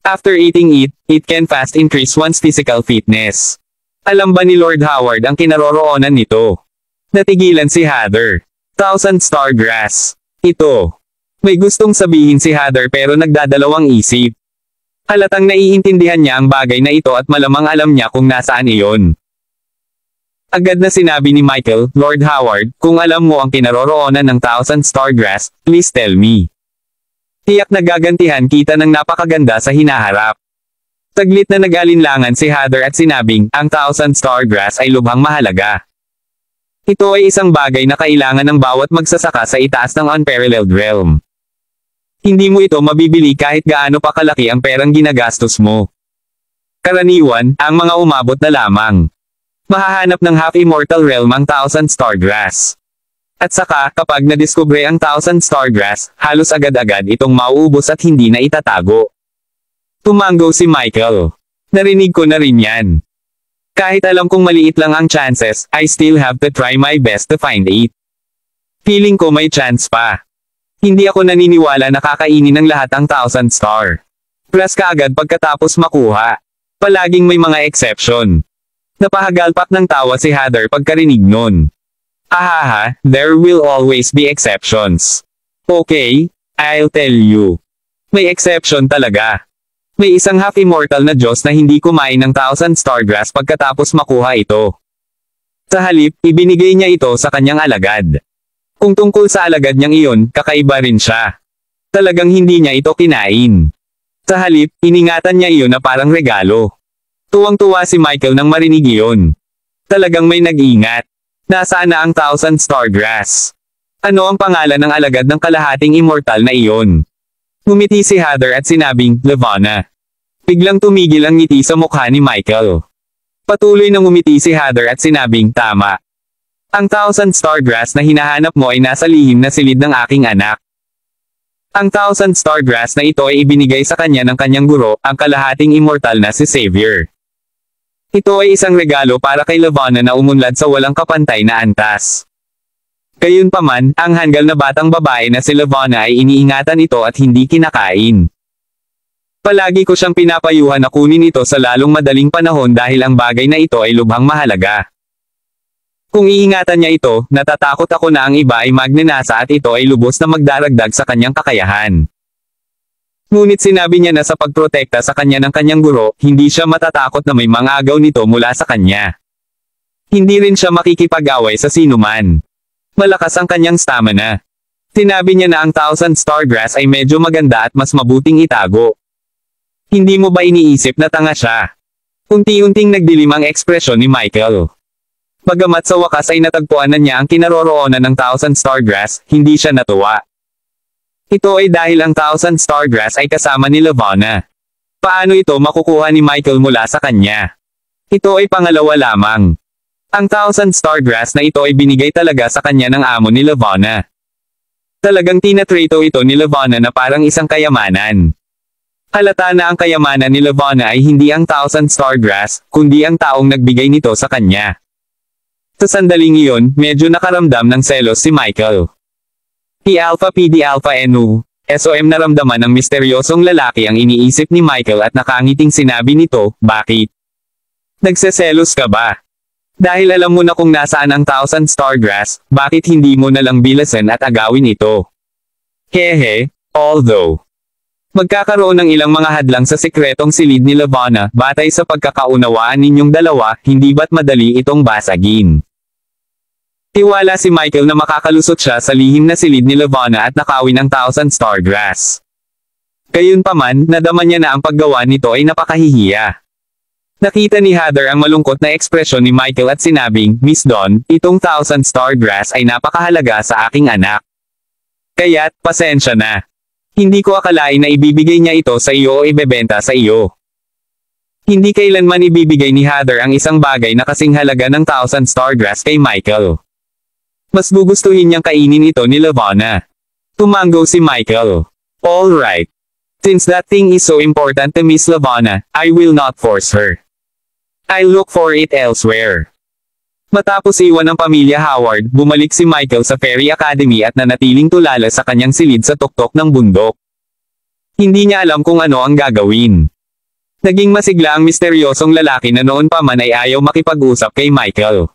After eating it, it can fast increase one's physical fitness. Alam ba ni Lord Howard ang kinaroroonan nito? Natigilan si Heather. Thousand Star Grass. Ito. May gustong sabihin si Heather pero nagdadalawang isip. Halatang naiintindihan niya ang bagay na ito at malamang alam niya kung nasaan iyon. Agad na sinabi ni Michael, Lord Howard, kung alam mo ang kinaroroonan ng Thousand Star Grass, please tell me. Tiyak na gagantihan kita ng napakaganda sa hinaharap. Saglit na nag-alinlangan si Heather at sinabing, ang Thousand Star Grass ay lubhang mahalaga. Ito ay isang bagay na kailangan ng bawat magsasaka sa itaas ng Unparalleled Realm. Hindi mo ito mabibili kahit gaano pa kalaki ang perang ginagastos mo. Karaniwan, ang mga umabot na lamang. Mahahanap ng half-immortal realm ang Thousand Star Grass. At saka, kapag nadiskubre ang Thousand Star Grass, halos agad-agad itong mauubos at hindi na itatago. Tumango si Michael. Narinig ko na rin yan. Kahit alam kong maliit lang ang chances, I still have to try my best to find it. Feeling ko may chance pa. Hindi ako naniniwala na kakainin ng lahat ang Thousand Star. Plus kaagad pagkatapos makuha. Palaging may mga exception. Napahagalpak ng tawa si Heather pagkarinig nun. Ahaha, there will always be exceptions. Okay, I'll tell you. May exception talaga. May isang half-immortal na Diyos na hindi kumain ng Thousand Star Grass pagkatapos makuha ito. Sa halip, ibinigay niya ito sa kanyang alagad. Kung tungkol sa alagad niyang iyon, kakaiba rin siya. Talagang hindi niya ito kinain. Sa halip, iningatan niya iyon na parang regalo. Tuwang-tuwa si Michael nang marinig iyon. Talagang may nag-ingat. Nasaan na ang Thousand Star Grass? Ano ang pangalan ng alagad ng kalahating immortal na iyon? Ngumiti si Heather at sinabing, Levana. Biglang tumigil ang ngiti sa mukha ni Michael. Patuloy na ngumiti si Heather at sinabing, tama. Ang Thousand Star Grass na hinahanap mo ay nasa lihim na silid ng aking anak. Ang Thousand Star Grass na ito ay ibinigay sa kanya ng kanyang guro, ang kalahating immortal na si Xavier. Ito ay isang regalo para kay Levana na umunlad sa walang kapantay na antas. Gayunpaman, ang hanggal na batang babae na si Levana ay iniingatan ito at hindi kinakain. Palagi ko siyang pinapayuhan na kunin ito sa lalong madaling panahon dahil ang bagay na ito ay lubhang mahalaga. Kung iingatan niya ito, natatakot ako na ang iba ay magnanasa at ito ay lubos na magdaragdag sa kanyang kakayahan. Ngunit sinabi niya na sa pagprotekta sa kanya ng kanyang guro, hindi siya matatakot na may mangagaw nito mula sa kanya. Hindi rin siya makikipag-away sa sinuman. Malakas ang kanyang stamina. Sinabi niya na ang Thousand Star Grass ay medyo maganda at mas mabuting itago. Hindi mo ba iniisip na tanga siya? Unti-unting nagdilim ang ekspresyon ni Michael. Bagamat sa wakas ay natagpuan na niya ang kinaroroonan ng Thousand Star Grass, hindi siya natuwa. Ito ay dahil ang Thousand Star Grass ay kasama ni Levana. Paano ito makukuha ni Michael mula sa kanya? Ito ay pangalawa lamang. Ang Thousand Star Grass na ito ay binigay talaga sa kanya ng amo ni Levana. Talagang tinatrato ito ni Levana na parang isang kayamanan. Halata na ang kayamanan ni Levana ay hindi ang Thousand Star Grass, kundi ang taong nagbigay nito sa kanya. Sa sandaling iyon, medyo nakaramdam ng selos si Michael. P-Alpha PD Alpha NU, SOM naramdaman ng misteryosong lalaki ang iniisip ni Michael at nakangiting sinabi nito, bakit? Nagseselos ka ba? Dahil alam mo na kung nasaan ang Thousand Star Grass, bakit hindi mo na lang bilasan at agawin ito? Hehe, although magkakaroon ng ilang mga hadlang sa sikretong silid ni Levana, batay sa pagkakaunawaan ninyong dalawa, hindi ba't madali itong basagin? Tiwala si Michael na makakalusot siya sa lihim na silid ni Levana at nakawin ang Thousand Star Grass. Gayunpaman, nadama niya na ang paggawa nito ay napakahihiya. Nakita ni Heather ang malungkot na ekspresyon ni Michael at sinabing, Miss Dawn, itong 1,000 star grass ay napakahalaga sa aking anak. Kaya't, pasensya na. Hindi ko akalain na ibibigay niya ito sa iyo o ibebenta sa iyo. Hindi kailanman ibibigay ni Heather ang isang bagay na kasing halaga ng 1,000 star grass kay Michael. Mas gugustuhin niyang kainin ito ni Lavonna. Tumango si Michael. Alright. Since that thing is so important to Miss Lavonna, I will not force her. I'll look for it elsewhere. Matapos iwan ng pamilya Howard, bumalik si Michael sa Fairy Academy at nanatiling tulala sa kanyang silid sa tuktok ng bundok. Hindi niya alam kung ano ang gagawin. Naging masigla ang misteryosong lalaki na noon pa man ay ayaw makipag-usap kay Michael.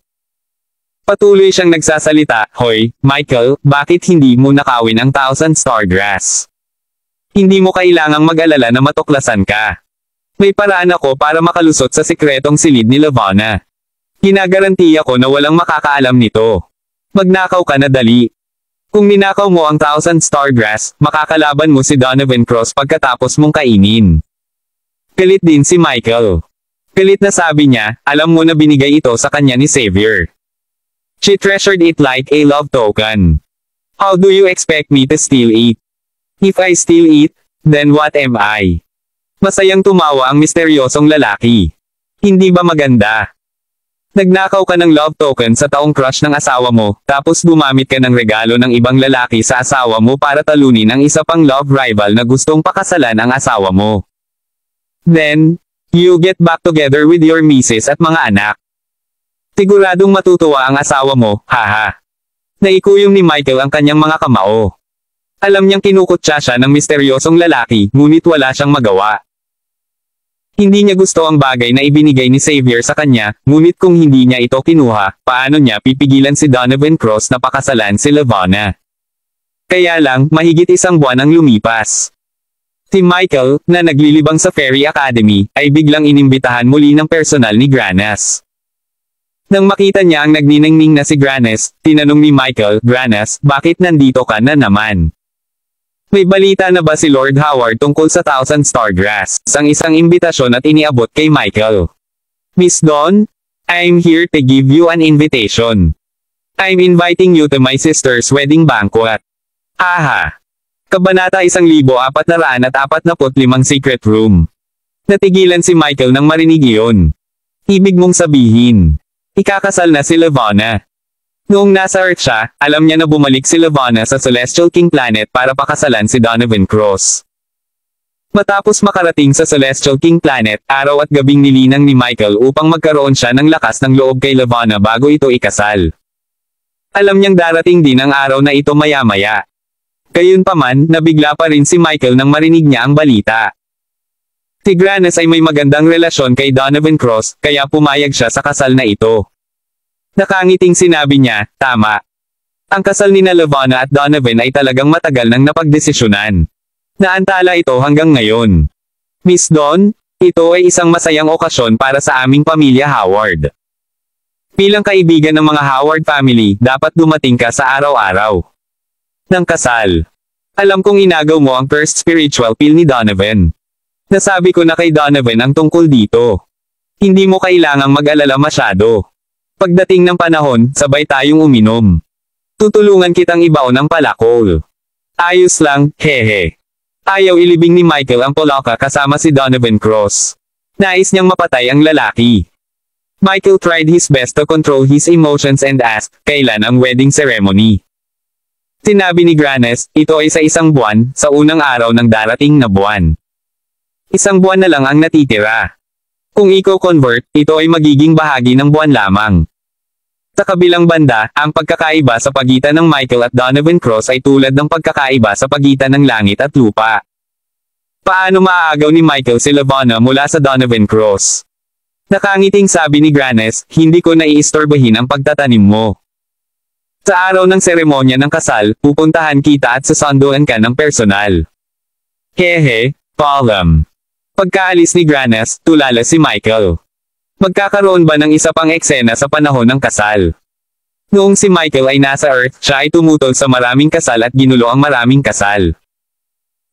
Patuloy siyang nagsasalita, Hoy, Michael, bakit hindi mo nakawin ang 1,000 star grass? Hindi mo kailangang mag-alala na matuklasan ka. May paraan ako para makalusot sa sikretong silid ni Lavonna. Ginagarantiya ko na walang makakaalam nito. Magnakaw ka na dali. Kung ninakaw mo ang 1,000 star grass, makakalaban mo si Donovan Cross pagkatapos mong kainin. Galit din si Michael. Galit na sabi niya, alam mo na binigay ito sa kanya ni Xavier. She treasured it like a love token. How do you expect me to steal it? If I steal it, then what am I? Masayang tumawa ang misteryosong lalaki. Hindi ba maganda? Nagnakaw ka ng love token sa taong crush ng asawa mo, tapos gumamit ka ng regalo ng ibang lalaki sa asawa mo para talunin ang isa pang love rival na gustong pakasalan ang asawa mo. Then, you get back together with your misis at mga anak. Siguradong matutuwa ang asawa mo, haha. Naikuyong ni Michael ang kanyang mga kamao. Alam niyang kinukutya siya ng misteryosong lalaki, ngunit wala siyang magawa. Hindi niya gusto ang bagay na ibinigay ni Xavier sa kanya, ngunit kung hindi niya ito kinuha, paano niya pipigilan si Donovan Cross na pakasalan si Lavonna? Kaya lang, mahigit isang buwan ang lumipas. Si Michael, na naglilibang sa Fairy Academy, ay biglang inimbitahan muli ng personal ni Granas. Nang makita niya ang nagniningning na si Granas, tinanong ni Michael, Granas, bakit nandito ka na naman? May balita na ba si Lord Howard tungkol sa 1,000 star grass? Ang isang imbitasyon at iniabot kay Michael. Miss Dawn, I'm here to give you an invitation. I'm inviting you to my sister's wedding banquet. Aha! Kabanata 1445 Secret Room. Natigilan si Michael nang marinig iyon. Ibig mong sabihin, ikakasal na si Lavonna. Noong nasa Earth siya, alam niya na bumalik si Lavonna sa Celestial King Planet para pakasalan si Donovan Cross. Matapos makarating sa Celestial King Planet, araw at gabing nilinang ni Michael upang magkaroon siya ng lakas ng loob kay Lavonna bago ito ikasal. Alam niyang darating din ang araw na ito maya-maya. Gayunpaman, nabigla pa rin si Michael nang marinig niya ang balita. Si Granas ay may magandang relasyon kay Donovan Cross, kaya pumayag siya sa kasal na ito. Nakangiting sinabi niya, tama. Ang kasal ni Lavonna at Donovan ay talagang matagal nang napagdesisyonan. Naantala ito hanggang ngayon. Miss Dawn, ito ay isang masayang okasyon para sa aming pamilya Howard. Bilang kaibigan ng mga Howard family, dapat dumating ka sa araw-araw ng kasal. Alam kong inagaw mo ang first spiritual pill ni Donovan. Nasabi ko na kay Donovan ang tungkol dito. Hindi mo kailangang mag-alala masyado. Pagdating ng panahon, sabay tayong uminom. Tutulungan kitang ibaon ng palakol. Ayos lang, hehe. Ayaw ilibing ni Michael ang Polaka kasama si Donovan Cross. Nais niyang mapatay ang lalaki. Michael tried his best to control his emotions and asked, kailan ang wedding ceremony? Sinabi ni Granas, ito ay sa isang buwan, sa unang araw ng darating na buwan. Isang buwan na lang ang natitira. Kung i-convert, ito ay magiging bahagi ng buwan lamang. Sa kabilang banda, ang pagkakaiba sa pagitan ng Michael at Donovan Cross ay tulad ng pagkakaiba sa pagitan ng langit at lupa. Paano maaagaw ni Michael si Lavonna mula sa Donovan Cross? Nakangiting sabi ni Granas, hindi ko naiistorbahin ang pagtatanim mo. Sa araw ng seremonya ng kasal, pupuntahan kita at sasanduan ka ng personal. Hehe, paalam. Pagkaalis ni Granas, tulala si Michael. Magkakaroon ba ng isa pang eksena sa panahon ng kasal? Noong si Michael ay nasa Earth, siya ay tumutol sa maraming kasal at ginulo ang maraming kasal.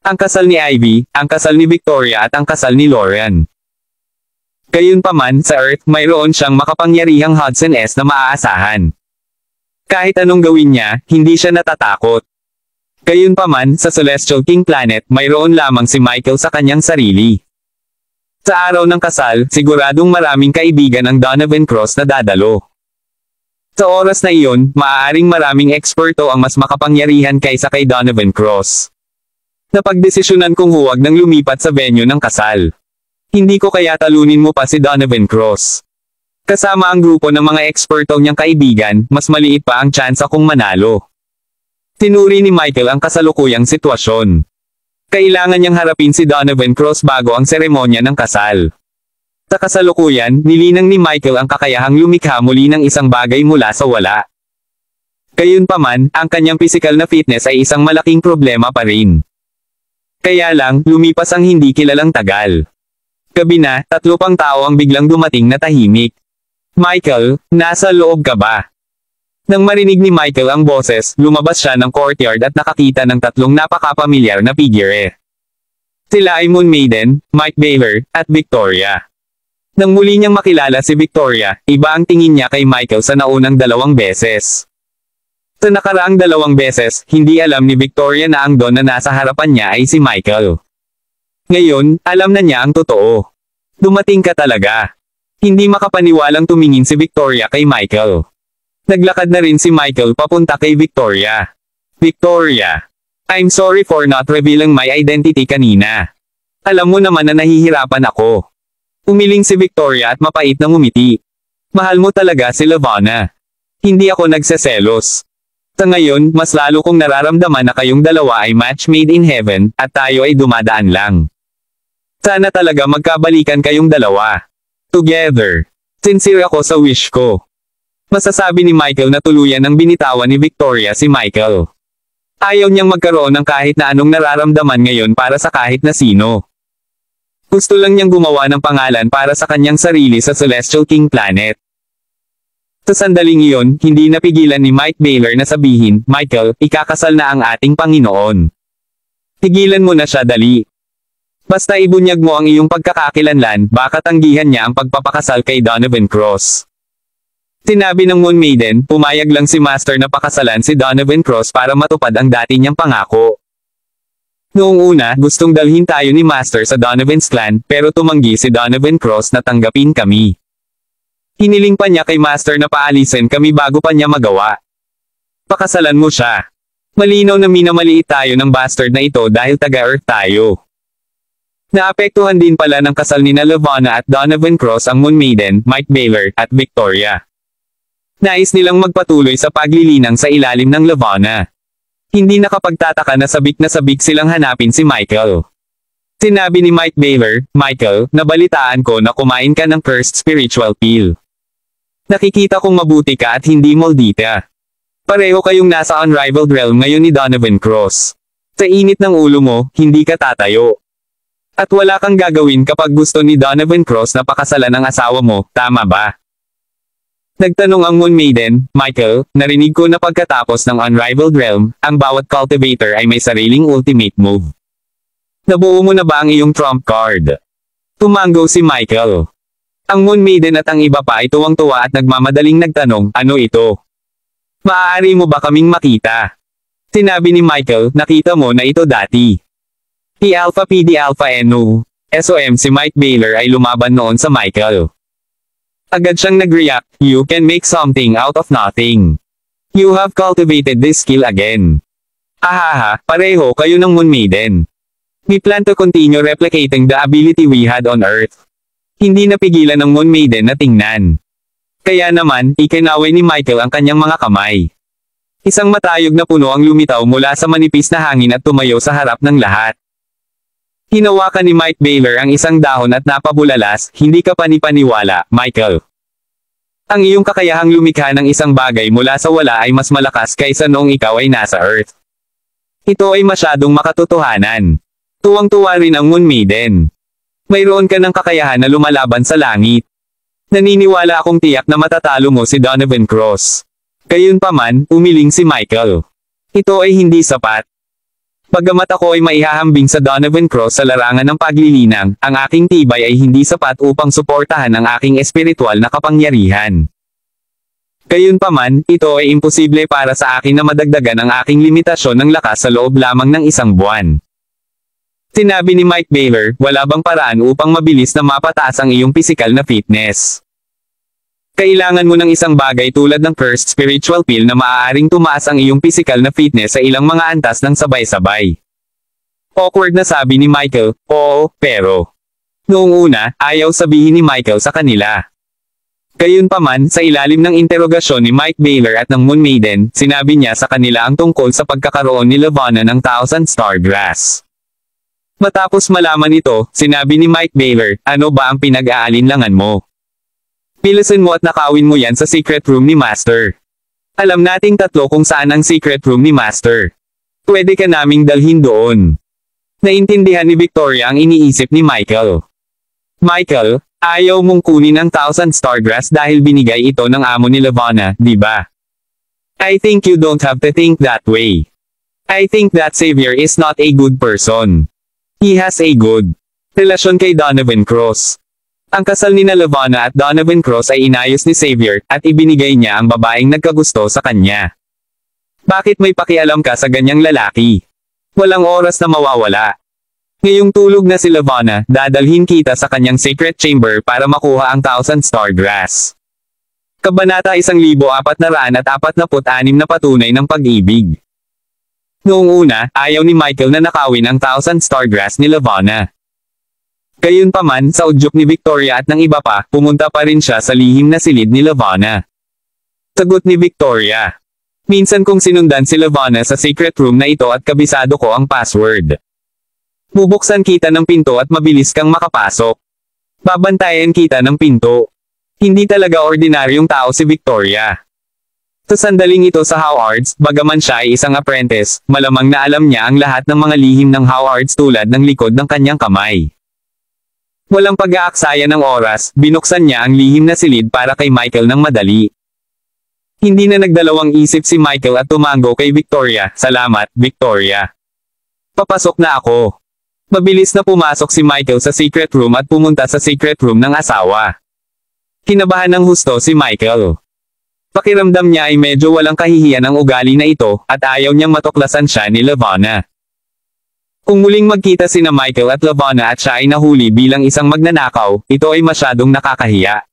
Ang kasal ni Ivy, ang kasal ni Victoria at ang kasal ni Lauren. Gayunpaman, sa Earth, mayroon siyang makapangyarihang Hudson S na maaasahan. Kahit anong gawin niya, hindi siya natatakot. Gayunpaman, sa Celestial King Planet, mayroon lamang si Michael sa kanyang sarili. Sa araw ng kasal, siguradong maraming kaibigan ang Donovan Cross na dadalo. Sa oras na iyon, maaaring maraming eksperto ang mas makapangyarihan kaysa kay Donovan Cross. Napagdesisyonan kong huwag nang lumipat sa venue ng kasal. Hindi ko kaya talunin mo pa si Donovan Cross. Kasama ang grupo ng mga eksperto niyang kaibigan, mas maliit pa ang tsansa kong manalo. Tinuri ni Michael ang kasalukuyang sitwasyon. Kailangan niyang harapin si Donovan Cross bago ang seremonya ng kasal. Sa kasalukuyan, nilinang ni Michael ang kakayahang lumikha muli ng isang bagay mula sa wala. Gayunpaman, ang kanyang pisikal na fitness ay isang malaking problema pa rin. Kaya lang, lumipas ang hindi kilalang tagal. Gabi na, 3 pang tao ang biglang dumating na tahimik. Michael, nasa loob ka ba? Nang marinig ni Michael ang boses, lumabas siya ng courtyard at nakakita ng 3 napakapamilyar na figure. Sila ay Moon Maiden, Mike Baylor, at Victoria. Nang muli niyang makilala si Victoria, iba ang tingin niya kay Michael sa naunang 2 beses. Sa nakaraang 2 beses, hindi alam ni Victoria na ang don na nasa harapan niya ay si Michael. Ngayon, alam na niya ang totoo. Dumating ka talaga. Hindi makapaniwalang tumingin si Victoria kay Michael. Naglakad na rin si Michael papunta kay Victoria. Victoria, I'm sorry for not revealing my identity kanina. Alam mo naman na nahihirapan ako. Umiling si Victoria at mapait na ngumiti. Mahal mo talaga si Lavana. Hindi ako nagseselos. Sa ngayon, mas lalo kong nararamdaman na kayong dalawa ay match made in heaven, at tayo ay dumadaan lang. Sana talaga magkabalikan kayong dalawa. Together. Sincere ako sa wish ko. Masasabi ni Michael na tuluyan ng binitawan ni Victoria si Michael. Ayaw niyang magkaroon ng kahit na anong nararamdaman ngayon para sa kahit na sino. Gusto lang niyang gumawa ng pangalan para sa kanyang sarili sa Celestial King Planet. Sa sandaling iyon, hindi napigilan ni Mike Baylor na sabihin, Michael, ikakasal na ang ating Panginoon. Tigilan mo na siya dali. Basta ibunyag mo ang iyong pagkakakilanlan, baka tanggihan niya ang pagpapakasal kay Donovan Cross. Sinabi ng Moon Maiden, pumayag lang si Master na pakasalan si Donovan Cross para matupad ang dati niyang pangako. Noong una, gustong dalhin tayo ni Master sa Donovan's clan, pero tumanggi si Donovan Cross na tanggapin kami. Hiniling pa niya kay Master na paalisin kami bago pa niya magawa. Pakasalan mo siya. Malinaw na minamaliit tayo ng bastard na ito dahil taga-Earth tayo. Naapektuhan din pala ng kasal ni Lavana at Donovan Cross ang Moon Maiden, Mike Baylor, at Victoria. Nais nilang magpatuloy sa paglilinang sa ilalim ng Lavana. Hindi nakapagtataka na sabik silang hanapin si Michael. Sinabi ni Mike Baylor, Michael, nabalitaan ko na kumain ka ng cursed spiritual pill. Nakikita kong mabuti ka at hindi maldita. Pareho kayong nasa unrivaled realm ngayon ni Donovan Cross. Sa init ng ulo mo, hindi ka tatayo. At wala kang gagawin kapag gusto ni Donovan Cross na pakasalan ang asawa mo, tama ba? Nagtanong ang Moon Maiden, Michael, narinig ko na pagkatapos ng Unrivaled Realm, ang bawat cultivator ay may sariling ultimate move. Nabuo mo na ba ang iyong trump card? Tumango si Michael. Ang Moon Maiden at ang iba pa ay tuwang-tuwa at nagmamadaling nagtanong, ano ito? Maaari mo ba kaming makita? Sinabi ni Michael, nakita mo na ito dati. P-Alpha PD Alpha NO. SOM si Mike Baylor ay lumaban noon sa Michael. Agad siyang nag-react, you can make something out of nothing. You have cultivated this skill again. Ahaha, pareho kayo ng Moon Maiden. We plan to continue replicating the ability we had on Earth. Hindi napigilan ng Moon Maiden na tingnan. Kaya naman, ikinaway ni Michael ang kanyang mga kamay. Isang matayog na puno ang lumitaw mula sa manipis na hangin at tumayo sa harap ng lahat. Hinawakan ni Mike Baylor ang isang dahon at napabulalas, hindi ka panipaniwala, Michael. Ang iyong kakayahang lumikha ng isang bagay mula sa wala ay mas malakas kaysa noong ikaw ay nasa Earth. Ito ay masyadong makatotohanan. Tuwang-tuwa rin ang Moon Maiden. Mayroon ka ng kakayahan na lumalaban sa langit. Naniniwala akong tiyak na matatalo mo si Donovan Cross. Gayunpaman, umiling si Michael. Ito ay hindi sapat. Bagamat ako ay maihahambing sa Donovan Cross sa larangan ng paglilinang, ang aking tibay ay hindi sapat upang suportahan ang aking espiritual na kapangyarihan. Gayunpaman, ito ay imposible para sa akin na madagdagan ang aking limitasyon ng lakas sa loob lamang ng isang buwan. Sinabi ni Mike Baylor, wala bang paraan upang mabilis na mapataas ang iyong pisikal na fitness? Kailangan mo ng isang bagay tulad ng cursed spiritual pill na maaaring tumaas ang iyong pisikal na fitness sa ilang mga antas ng sabay-sabay. Awkward na sabi ni Michael, oo, pero. Noong una, ayaw sabihin ni Michael sa kanila. Gayunpaman, sa ilalim ng interogasyon ni Mike Baylor at ng Moon Maiden, sinabi niya sa kanila ang tungkol sa pagkakaroon ni Levana ng Thousand Star Grass. Matapos malaman ito, sinabi ni Mike Baylor, ano ba ang pinag-aalinlangan mo? Pilasin mo at nakawin mo yan sa secret room ni Master. Alam nating tatlo kung saan ang secret room ni Master. Pwede ka naming dalhin doon. Naintindihan ni Victoria ang iniisip ni Michael. Michael, ayaw mong kunin ang Thousand Star Grass dahil binigay ito ng amo ni Levana, di ba? I think you don't have to think that way. I think that Xavier is not a good person. He has a good relasyon kay Donovan Cross. Ang kasal ni Levana at Donovan Cross ay inayos ni Xavier, at ibinigay niya ang babaeng nagkagusto sa kanya. Bakit may pakialam ka sa ganyang lalaki? Walang oras na mawawala. Ngayong tulog na si Levana, dadalhin kita sa kanyang secret chamber para makuha ang Thousand Star Grass. Kabanata 1446 na patunay ng pag-ibig. Noong una, ayaw ni Michael na nakawin ang Thousand Star Grass ni Levana. Gayunpaman, sa udyok ni Victoria at ng iba pa, pumunta pa rin siya sa lihim na silid ni Levana. Sagot ni Victoria. Minsan kong sinundan si Levana sa secret room na ito at kabisado ko ang password. Bubuksan kita ng pinto at mabilis kang makapasok. Babantayan kita ng pinto. Hindi talaga ordinaryong tao si Victoria. Sa sandaling ito sa Howards, bagaman siya ay isang apprentice, malamang na alam niya ang lahat ng mga lihim ng Howards tulad ng likod ng kanyang kamay. Walang pag-aaksaya ng oras, binuksan niya ang lihim na silid para kay Michael ng madali. Hindi na nagdalawang isip si Michael at tumango kay Victoria, salamat, Victoria. Papasok na ako. Mabilis na pumasok si Michael sa secret room at pumunta sa secret room ng asawa. Kinabahan ng husto si Michael. Pakiramdam niya ay medyo walang kahihiyan ang ugali na ito, at ayaw niyang matuklasan siya ni Levana. Kung muling magkita sina Michael at Levana at siya ay nahuli bilang isang magnanakaw, ito ay masyadong nakakahiya.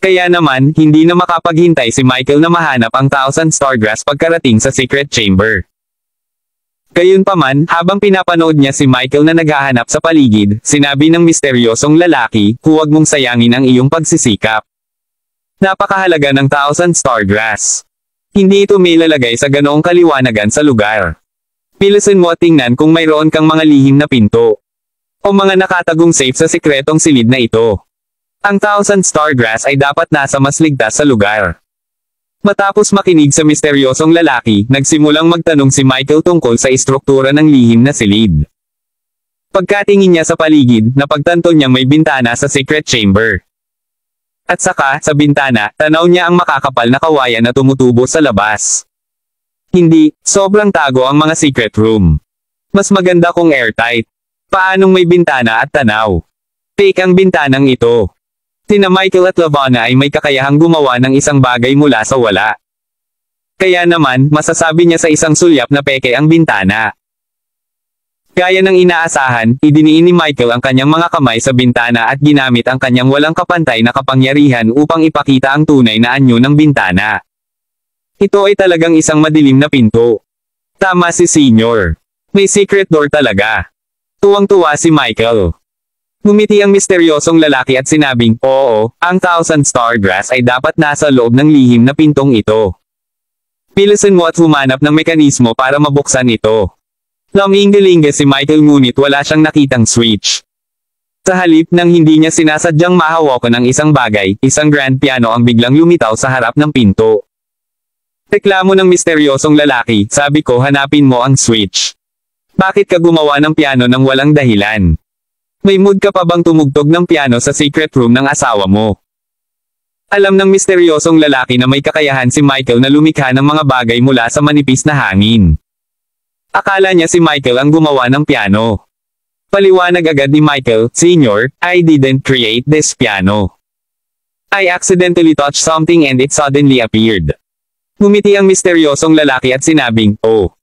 Kaya naman, hindi na makapaghintay si Michael na mahanap ang Thousand Star Grass pagkarating sa secret chamber. Gayunpaman, habang pinapanood niya si Michael na naghahanap sa paligid, sinabi ng misteryosong lalaki, huwag mong sayangin ang iyong pagsisikap. Napakahalaga ng Thousand Star Grass. Hindi ito may lalagay sa ganoong kaliwanagan sa lugar. Pilasin mo at tingnan kung mayroon kang mga lihim na pinto o mga nakatagong safe sa sikretong silid na ito. Ang Thousand Star Grass ay dapat nasa mas ligtas sa lugar. Matapos makinig sa misteryosong lalaki, nagsimulang magtanong si Michael tungkol sa istruktura ng lihim na silid. Pagkatingin niya sa paligid, napagtanto niyang may bintana sa secret chamber. At saka, sa bintana, tanaw niya ang makakapal na kawayan na tumutubo sa labas. Hindi, sobrang tago ang mga secret room. Mas maganda kung airtight. Paanong may bintana at tanaw? Fake ang bintanang ito. Sina Michael at Levana ay may kakayahang gumawa ng isang bagay mula sa wala. Kaya naman, masasabi niya sa isang sulyap na peke ang bintana. Gaya ng inaasahan, idiniin ni Michael ang kanyang mga kamay sa bintana at ginamit ang kanyang walang kapantay na kapangyarihan upang ipakita ang tunay na anyo ng bintana. Ito ay talagang isang madilim na pinto. Tama si Senior. May secret door talaga. Tuwang-tuwa si Michael. Ngumiti ang misteryosong lalaki at sinabing, oo, ang Thousand Star Grass ay dapat nasa loob ng lihim na pintong ito. Pilasin mo at humanap ng mekanismo para mabuksan ito. Laminggalinga si Michael ngunit wala siyang nakitang switch. Sa halip nang hindi niya sinasadyang mahawakan ng isang bagay, isang grand piano ang biglang lumitaw sa harap ng pinto. Reklamo ng misteryosong lalaki, sabi ko hanapin mo ang switch. Bakit ka gumawa ng piano nang walang dahilan? May mood ka pa bang tumugtog ng piano sa secret room ng asawa mo? Alam ng misteryosong lalaki na may kakayahan si Michael na lumikha ng mga bagay mula sa manipis na hangin. Akala niya si Michael ang gumawa ng piano. Paliwanag agad ni Michael, Senior, I didn't create this piano. I accidentally touched something and it suddenly appeared. Ngumiti ang misteryosong lalaki at sinabing, oh.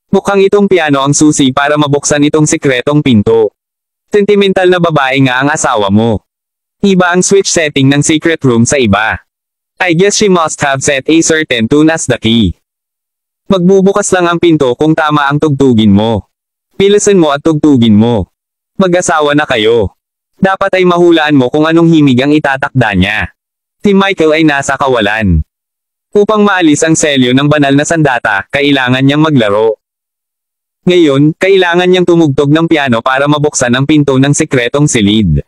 Mukhang itong piano ang susi para mabuksan itong sikretong pinto. Sentimental na babae nga ang asawa mo. Iba ang switch setting ng secret room sa iba. I guess she must have set a certain tune as the key. Magbubukas lang ang pinto kung tama ang tugtugin mo. Bilisan mo at tugtugin mo. Mag-asawa na kayo. Dapat ay mahulaan mo kung anong himig ang itatakda niya. Si Michael ay nasa kawalan. Upang maalis ang selyo ng banal na sandata, kailangan niyang maglaro. Ngayon, kailangan niyang tumugtog ng piano para mabuksan ang pinto ng sikretong silid.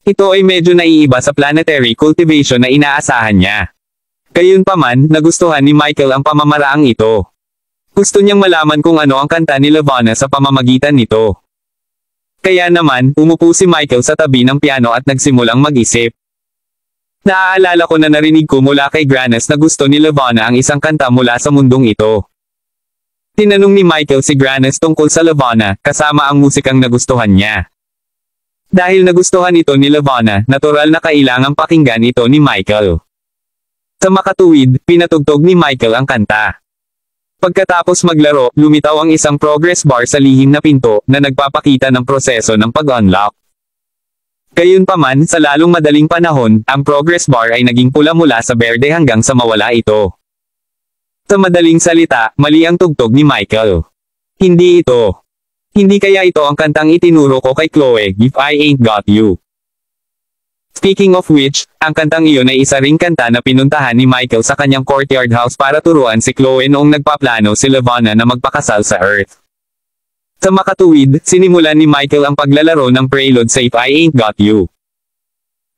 Ito ay medyo naiiba sa planetary cultivation na inaasahan niya. Gayunpaman, nagustuhan ni Michael ang pamamaraang ito. Gusto niyang malaman kung ano ang kanta ni Levana sa pamamagitan nito. Kaya naman, umupo si Michael sa tabi ng piano at nagsimulang mag-isip. Naaalala ko na narinig ko mula kay Granes na gusto ni Levana ang isang kanta mula sa mundong ito. Tinanong ni Michael si Granes tungkol sa Levana, kasama ang musikang nagustuhan niya. Dahil nagustuhan ito ni Levana, natural na kailangang pakinggan ito ni Michael. Sa makatuwid, pinatugtog ni Michael ang kanta. Pagkatapos maglaro, lumitaw ang isang progress bar sa lihim na pinto, na nagpapakita ng proseso ng pag-unlock. Gayunpaman, sa lalong madaling panahon, ang progress bar ay naging pula mula sa berde hanggang sa mawala ito. Sa madaling salita, mali ang tugtog ni Michael. Hindi ito. Hindi kaya ito ang kantang itinuro ko kay Chloe, If I Ain't Got You. Speaking of which, ang kantang iyon ay isa ring kanta na pinuntahan ni Michael sa kanyang courtyard house para turuan si Chloe noong nagpaplano si Levana na magpakasal sa Earth. Sa makatuwid, sinimulan ni Michael ang paglalaro ng prelude sa If I Ain't Got You.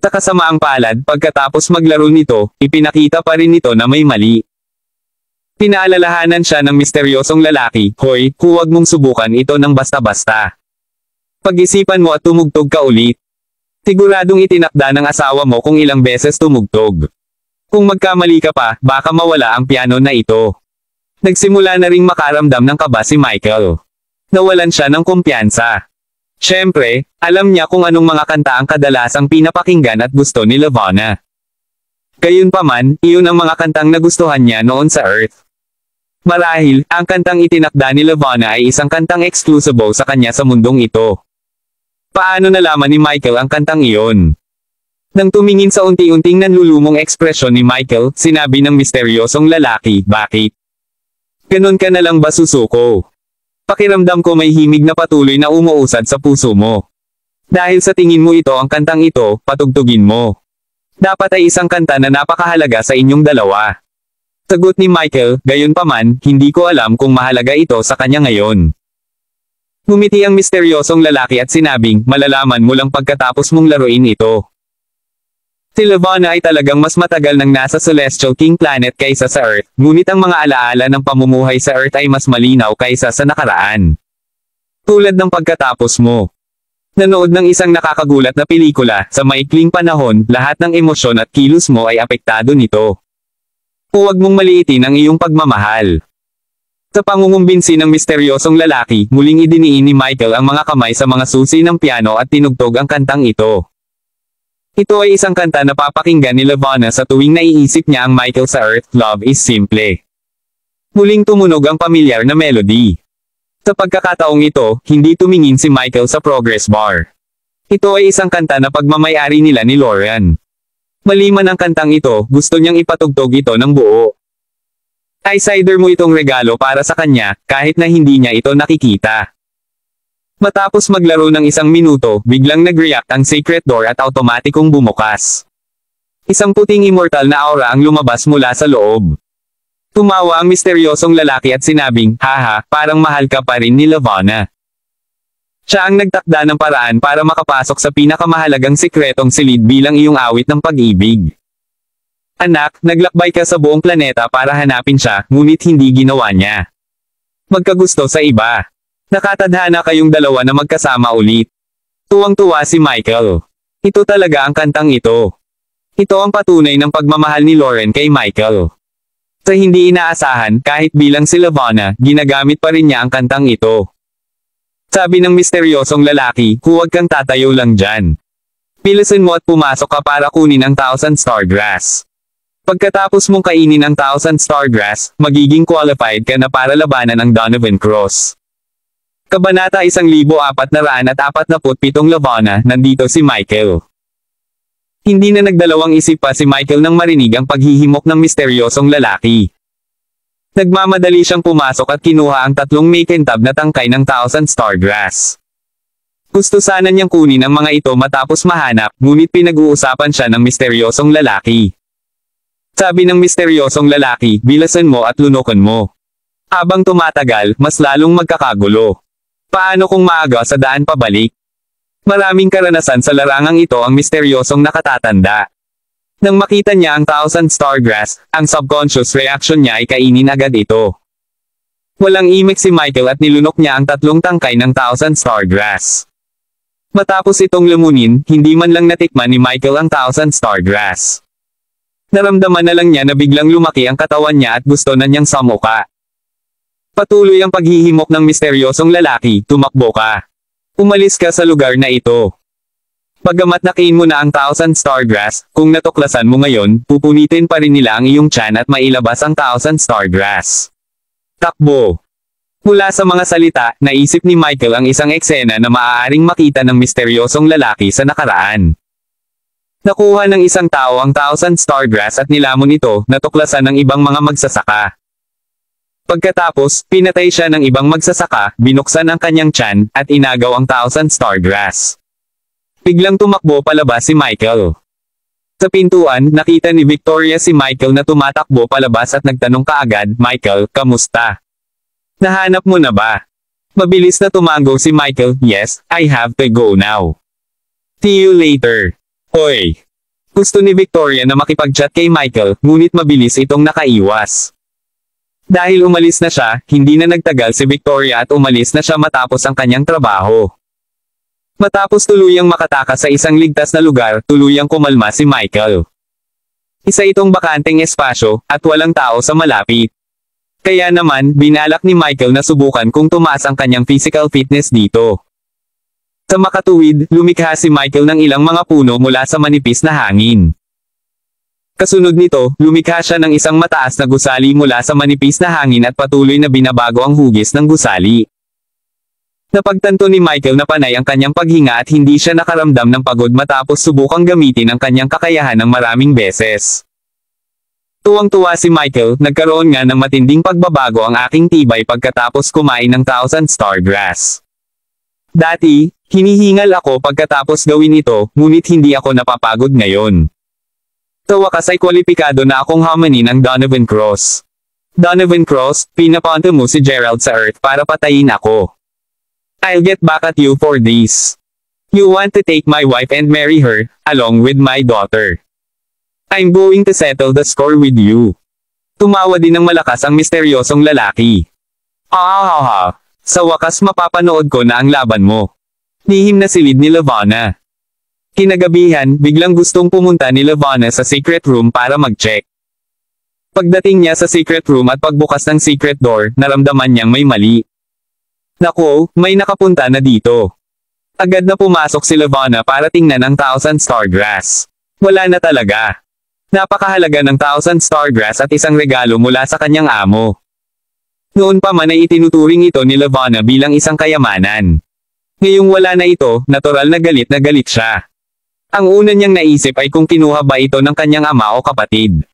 Sa kasamaang palad, pagkatapos maglaro nito, ipinakita pa rin nito na may mali. Pinaalalahanan siya ng misteryosong lalaki, Hoy, huwag mong subukan ito ng basta-basta. Pag-isipan mo at tumugtog ka ulit. Siguradong itinakda ng asawa mo kung ilang beses tumugtog. Kung magkamali ka pa, baka mawala ang piano na ito. Nagsimula na ring makaramdam ng kaba si Michael. Nawalan siya ng kumpiyansa. Siyempre, alam niya kung anong mga kanta ang kadalasang pinapakinggan at gusto ni Levana. Gayunpaman, iyon ang mga kantang nagustuhan niya noon sa Earth. Marahil, ang kantang itinakda ni Levana ay isang kantang exclusive sa kanya sa mundong ito. Paano nalaman ni Michael ang kantang iyon? Nang tumingin sa unti-unting nanlulumong ekspresyon ni Michael, sinabi ng misteryosong lalaki, bakit? Ganon ka na lang ba susuko? Pakiramdam ko may himig na patuloy na umuusad sa puso mo. Dahil sa tingin mo ito ang kantang ito, patugtugin mo. Dapat ay isang kanta na napakahalaga sa inyong dalawa. Sagot ni Michael, gayunpaman, hindi ko alam kung mahalaga ito sa kanya ngayon. Ngumiti ang misteryosong lalaki at sinabing, malalaman mo lang pagkatapos mong laruin ito. Si Levana ay talagang mas matagal nang nasa Celestial King Planet kaysa sa Earth, ngunit ang mga alaala ng pamumuhay sa Earth ay mas malinaw kaysa sa nakaraan. Tulad ng pagkatapos mo. Nanood ng isang nakakagulat na pelikula, sa maikling panahon, lahat ng emosyon at kilos mo ay apektado nito. Huwag mong maliitin ang iyong pagmamahal. Sa pangungumbinsi ng misteryosong lalaki, muling idiniin ni Michael ang mga kamay sa mga susi ng piano at tinugtog ang kantang ito. Ito ay isang kanta na papakinggan ni Levana sa tuwing naiisip niya ang Michael sa Earth, Love is Simple. Muling tumunog ang pamilyar na melody. Sa pagkakataong ito, hindi tumingin si Michael sa progress bar. Ito ay isang kanta na pagmamayari nila ni Lauren. Maliman ang kantang ito, gusto niyang ipatugtog ito ng buo. Isider mo itong regalo para sa kanya, kahit na hindi niya ito nakikita. Matapos maglaro ng 1 minuto, biglang nag-react ang secret door at automatikong bumukas. Isang puting immortal na aura ang lumabas mula sa loob. Tumawa ang misteryosong lalaki at sinabing, haha, parang mahal ka pa rin ni Levana. Siya ang nagtakda ng paraan para makapasok sa pinakamahalagang sikretong silid bilang iyong awit ng pag-ibig. Anak, naglakbay ka sa buong planeta para hanapin siya, ngunit hindi ginawa niya. Magkagusto sa iba. Nakatadhana kayong dalawa na magkasama ulit. Tuwang-tuwa si Michael. Ito talaga ang kantang ito. Ito ang patunay ng pagmamahal ni Lauren kay Michael. Sa hindi inaasahan, kahit bilang si Lavana, ginagamit pa rin niya ang kantang ito. Sabi ng misteryosong lalaki, huwag kang tatayo lang dyan. Bilisan mo at pumasok ka para kunin ang Thousand Star Grass. Pagkatapos mong kainin ang Thousand Star Grass, magiging qualified ka na para labanan ang Donovan Cross. Kabanata 1447 Lavana, nandito si Michael. Hindi na nagdalawang isip pa si Michael nang marinig ang paghihimok ng misteryosong lalaki. Nagmamadali siyang pumasok at kinuha ang 3 makintab na tangkay ng Thousand Star Grass. Gusto sana niyang kunin ang mga ito matapos mahanap, ngunit pinag-uusapan siya ng misteryosong lalaki. Sabi ng misteryosong lalaki, bilasan mo at lunukan mo. Habang tumatagal, mas lalong magkakagulo. Paano kung maaga sa daan pabalik? Maraming karanasan sa larangang ito ang misteryosong nakatatanda. Nang makita niya ang Thousand Star Grass, ang subconscious reaction niya ay kainin agad ito. Walang imik si Michael at nilunok niya ang 3 tangkay ng Thousand Star Grass. Matapos itong lumunin, hindi man lang natikman ni Michael ang Thousand Star Grass. Naramdaman na lang niya na biglang lumaki ang katawan niya at gusto na niyang samuka. Patuloy ang paghihimok ng misteryosong lalaki, tumakbo ka. Umalis ka sa lugar na ito. Bagamat nakain mo na ang Thousand Star Grass, kung natuklasan mo ngayon, pupunitin pa rin nila ang iyong tiyan at mailabas ang Thousand Star Grass. Takbo. Mula sa mga salita, naisip ni Michael ang isang eksena na maaaring makita ng misteryosong lalaki sa nakaraan. Nakuha ng isang tao ang Thousand Star Grass at nilamon ito, natuklasan ng ibang mga magsasaka. Pagkatapos, pinatay siya ng ibang magsasaka, binuksan ang kanyang tiyan, at inagaw ang Thousand Star Grass. Biglang tumakbo palabas si Michael. Sa pintuan, nakita ni Victoria si Michael na tumatakbo palabas at nagtanong kaagad, Michael, kamusta? Nahanap mo na ba? Mabilis na tumango si Michael, yes, I have to go now. See you later. Hoy! Gusto ni Victoria na makipag-chat kay Michael, ngunit mabilis itong nakaiwas. Dahil umalis na siya, hindi na nagtagal si Victoria at umalis na siya matapos ang kanyang trabaho. Matapos tuluyang makatakas sa isang ligtas na lugar, tuluyang kumalma si Michael. Isa itong bakanteng espasyo, at walang tao sa malapit. Kaya naman, binalak ni Michael na subukan kung tumaas ang kanyang physical fitness dito. Sa makatuwid, lumikha si Michael ng ilang mga puno mula sa manipis na hangin. Kasunod nito, lumikha siya ng isang mataas na gusali mula sa manipis na hangin at patuloy na binabago ang hugis ng gusali. Napagtanto ni Michael na panay ang kanyang paghinga at hindi siya nakaramdam ng pagod matapos subukang gamitin ang kanyang kakayahan ng maraming beses. Tuwang-tuwa si Michael, nagkaroon nga ng matinding pagbabago ang aking tibay pagkatapos kumain ng Thousand Star Grass. Dati, hinihingal ako pagkatapos gawin ito, ngunit hindi ako napapagod ngayon. Sa wakas ay kwalipikado na akong hamanin ang Donovan Cross. Donovan Cross, pinapunta mo si Gerald sa Earth para patayin ako. I'll get back at you for this. You want to take my wife and marry her, along with my daughter. I'm going to settle the score with you. Tumawa din ng malakas ang misteryosong lalaki. Sa wakas mapapanood ko na ang laban mo. Lihim na silid ni Lavana. Kinagabihan, biglang gustong pumunta ni Lavana sa secret room para mag-check. Pagdating niya sa secret room at pagbukas ng secret door, naramdaman niyang may mali. Naku, may nakapunta na dito. Agad na pumasok si Lavana para tingnan ang Thousand Star Grass. Wala na talaga. Napakahalaga ng Thousand Star Grass at isang regalo mula sa kanyang amo. Noon pa man ay itinuturing ito ni Lavana bilang isang kayamanan. Ngayong wala na ito, natural na galit siya. Ang una niyang naisip ay kung kinuha ba ito ng kanyang ama o kapatid.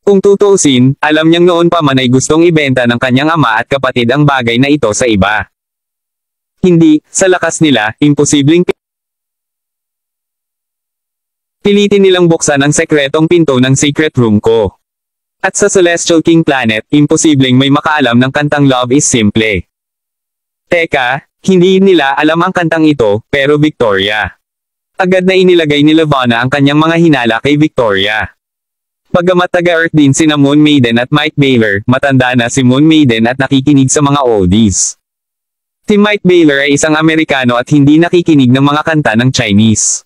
Kung tutuusin, alam niyang noon pa man ay gustong ibenta ng kanyang ama at kapatid ang bagay na ito sa iba. Hindi, sa lakas nila, imposibleng pilitin nilang buksan ang sekretong pinto ng secret room ko. At sa Celestial King Planet, imposibleng may makaalam ng kantang Love is Simple. Teka, hindi nila alam ang kantang ito, pero Victoria. Agad na inilagay ni Lavana ang kanyang mga hinala kay Victoria. Bagamat taga-Earth din sina Moon Maiden at Mike Baylor, matanda na si Moon Maiden at nakikinig sa mga oldies. Si Mike Baylor ay isang Amerikano at hindi nakikinig ng mga kanta ng Chinese.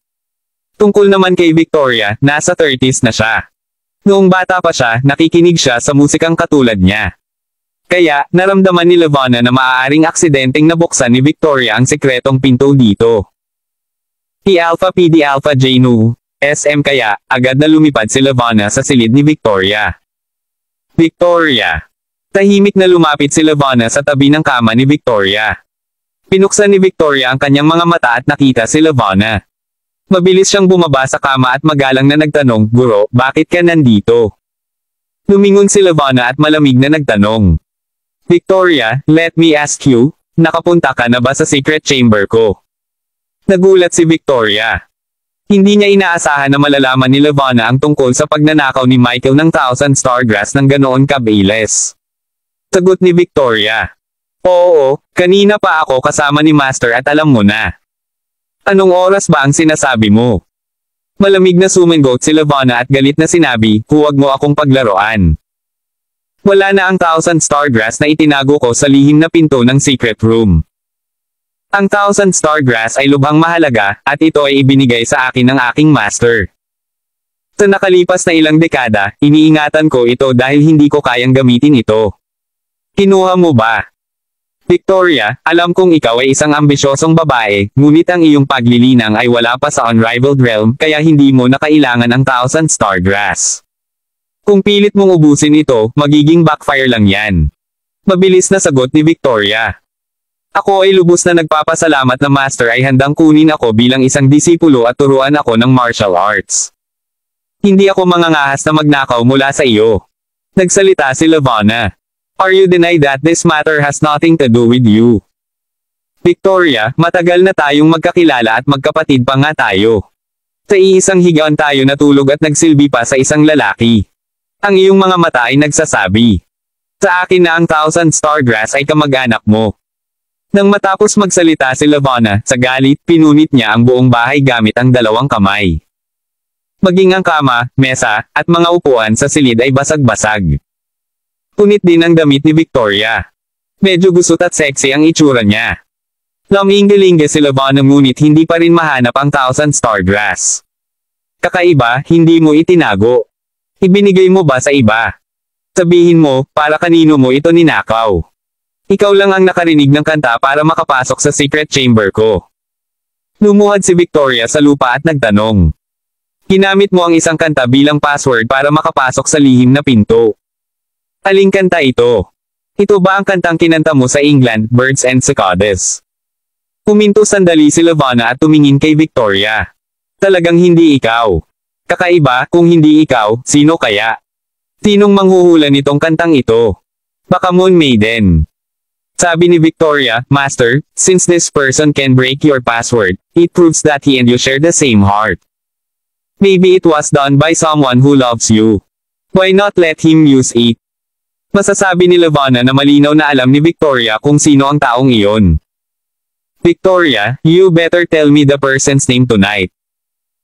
Tungkol naman kay Victoria, nasa 30s na siya. Noong bata pa siya, nakikinig siya sa musikang katulad niya. Kaya, naramdaman ni Levana na maaaring aksidenteng nabuksan ni Victoria ang sekretong pinto dito. P-Alpha PD Alpha J Nu, SM kaya, agad na lumipad si Levana sa silid ni Victoria. Victoria. Tahimik na lumapit si Levana sa tabi ng kama ni Victoria. Pinuksan ni Victoria ang kanyang mga mata at nakita si Levana. Mabilis siyang bumaba sa kama at magalang na nagtanong, "Guro, bakit ka nandito?" Lumingon si Levana at malamig na nagtanong. "Victoria, let me ask you, nakapunta ka na ba sa secret chamber ko?" Nagulat si Victoria. Hindi niya inaasahan na malalaman ni Levana ang tungkol sa pagnanakaw ni Michael ng Thousand Stargrass ng ganoon kabilis. Sagot ni Victoria. "Oo, kanina pa ako kasama ni Master at alam mo na." "Anong oras ba ang sinasabi mo?" Malamig na sumingot si Levana at galit na sinabi, "Huwag mo akong paglaruan. Wala na ang Thousand Stargrass na itinago ko sa lihim na pinto ng secret room. Ang Thousand Stargrass ay lubhang mahalaga, at ito ay ibinigay sa akin ng aking master. Sa nakalipas na ilang dekada, iniingatan ko ito dahil hindi ko kayang gamitin ito. Kinuha mo ba?" "Victoria, alam kong ikaw ay isang ambisyosong babae, ngunit ang iyong paglilinang ay wala pa sa unrivaled realm, kaya hindi mo na kailangan ang Thousand Stargrass. Kung pilit mong ubusin ito, magiging backfire lang yan." Mabilis na sagot ni Victoria. "Ako ay lubos na nagpapasalamat na Master ay handang kunin ako bilang isang disipulo at turuan ako ng martial arts. Hindi ako mangangahas na magnakaw mula sa iyo." Nagsalita si Levana. "Are you deny that this matter has nothing to do with you?" "Victoria, matagal na tayong magkakilala at magkapatid pa nga tayo. Sa iisang higaan tayo natulog at nagsilbi pa sa isang lalaki. Ang iyong mga mata ay nagsasabi sa akin na ang Thousand Stargrass ay kamag-anak mo." Nang matapos magsalita si Levana, sa galit, pinunit niya ang buong bahay gamit ang dalawang kamay. Maging ang kama, mesa, at mga upuan sa silid ay basag-basag. Punit din ang damit ni Victoria. Medyo gusot at sexy ang itsura niya. Lamingge-lingge si Levana ngunit hindi pa rin mahanap ang Thousand Stargrass. "Kakaiba, hindi mo itinago. Ibinigay mo ba sa iba? Sabihin mo, para kanino mo ito ninakaw? Ikaw lang ang nakarinig ng kanta para makapasok sa secret chamber ko." Lumuhad si Victoria sa lupa at nagtanong. "Ginamit mo ang isang kanta bilang password para makapasok sa lihim na pinto. Aling kanta ito? Ito ba ang kantang kinanta mo sa England, Birds and Cicadas?" Huminto sandali si Levana at tumingin kay Victoria. "Talagang hindi ikaw. Kakaiba, kung hindi ikaw, sino kaya? Sinong manghuhula nitong kantang ito? Baka Moon Maiden." Sabi ni Victoria, "Master, since this person can break your password, it proves that he and you share the same heart. Maybe it was done by someone who loves you. Why not let him use it?" Masasabi ni Levana na malinaw na alam ni Victoria kung sino ang taong iyon. "Victoria, you better tell me the person's name tonight.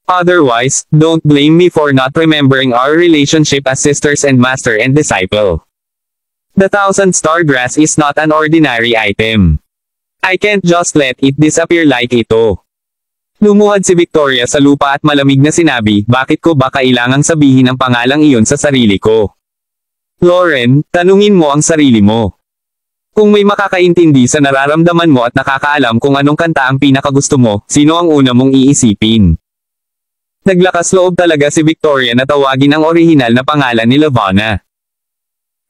Otherwise, don't blame me for not remembering our relationship as sisters and master and disciple. The Thousand Stargrass is not an ordinary item. I can't just let it disappear like ito." Lumuhad si Victoria sa lupa at malamig na sinabi, "Bakit ko ba kailangang sabihin ang pangalang iyon sa sarili ko? Lauren, tanungin mo ang sarili mo. Kung may makakaintindi sa nararamdaman mo at nakakaalam kung anong kanta ang pinakagusto mo, sino ang una mong iisipin?" Naglakas loob talaga si Victoria na tawagin ang orihinal na pangalan ni Levana.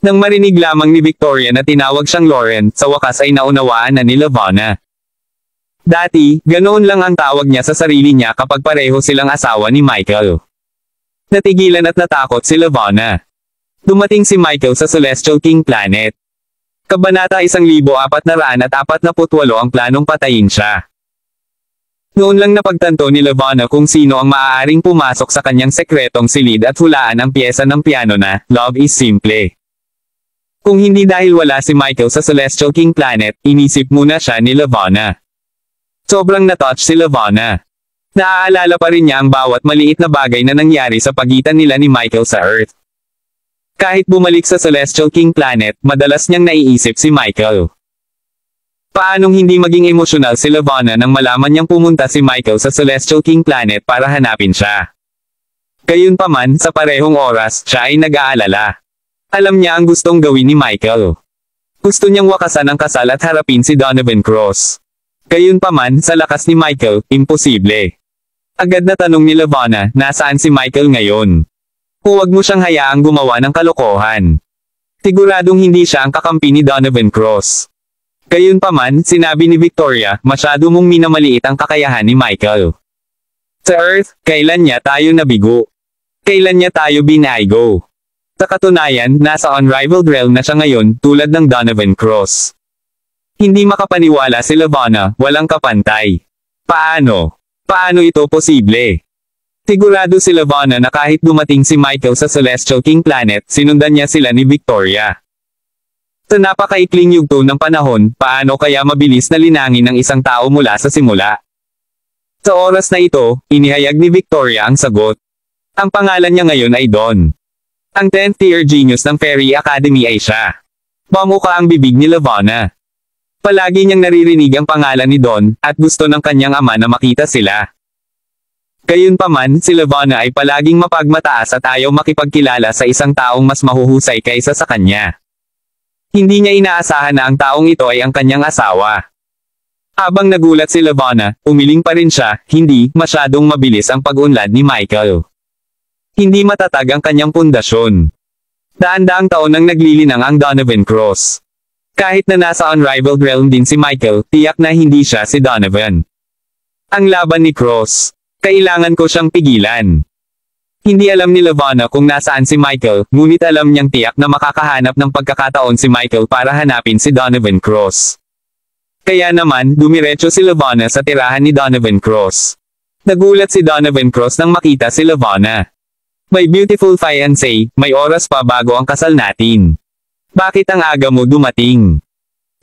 Nang marinig lamang ni Victoria na tinawag siyang Lauren, sa wakas ay naunawaan na ni Levana. Dati, ganoon lang ang tawag niya sa sarili niya kapag pareho silang asawa ni Michael. Natigilan at natakot si Levana. Dumating si Michael sa Celestial King Planet. Kabanata 1448 ang planong patayin siya. Noon lang napagtanto ni Levana kung sino ang maaaring pumasok sa kanyang sekretong silid at hulaan ang piyesa ng piano na, Love is Simple. Kung hindi dahil wala si Michael sa Celestial King Planet, inisip muna siya ni Levana. Sobrang na-touch si Levana. Naaalala pa rin niya ang bawat maliit na bagay na nangyari sa pagitan nila ni Michael sa Earth. Kahit bumalik sa Celestial King Planet, madalas niyang naiisip si Michael. Paanong hindi maging emosyonal si Levana nang malaman niyang pumunta si Michael sa Celestial King Planet para hanapin siya? Gayunpaman, sa parehong oras, siya ay nag-aalala. Alam niya ang gustong gawin ni Michael. Gusto niyang wakasan ang kasal at harapin si Donovan Cross. Gayunpaman, sa lakas ni Michael, imposible. Agad na tanong ni Levana, nasaan si Michael ngayon? Huwag mo siyang hayaang gumawa ng kalokohan. Siguradong hindi siya ang kakampi ni Donovan Cross. Gayunpaman, sinabi ni Victoria, masyado mong minamaliit ang kakayahan ni Michael. Sa Earth, kailan niya tayo nabigo? Kailan niya tayo binaigo? Sa katunayan, nasa unrivaled realm na siya ngayon, tulad ng Donovan Cross. Hindi makapaniwala si Levana, walang kapantay. Paano? Paano ito posible? Sigurado si Levana na kahit dumating si Michael sa Celestial King Planet, sinundan niya sila ni Victoria. Sa napakaikling yugto ng panahon, paano kaya mabilis na linangin ng isang tao mula sa simula? Sa oras na ito, inihayag ni Victoria ang sagot. Ang pangalan niya ngayon ay Don. Ang 10th year genius ng Fairy Academy ay siya. Bumuka ang bibig ni Levana. Palagi niyang naririnig ang pangalan ni Don, at gusto ng kanyang ama na makita sila. Gayunpaman, si Levana ay palaging mapagmataas at ayaw makipagkilala sa isang taong mas mahuhusay kaysa sa kanya. Hindi niya inaasahan na ang taong ito ay ang kanyang asawa. Habang nagulat si Levana, umiling pa rin siya, hindi masyadong mabilis ang pag-unlad ni Michael. Hindi matatag ang kanyang pundasyon. Daan-daang taon nang naglilinang ang Donovan Cross. Kahit na nasa unrivaled realm din si Michael, tiyak na hindi siya si Donovan. Ang laban ni Cross. Kailangan ko siyang pigilan. Hindi alam ni Levana kung nasaan si Michael, ngunit alam niyang tiyak na makakahanap ng pagkakataon si Michael para hanapin si Donovan Cross. Kaya naman, dumiretso si Levana sa tirahan ni Donovan Cross. Nagulat si Donovan Cross nang makita si Levana. My beautiful fiancé, may oras pa bago ang kasal natin. Bakit ang aga mo dumating?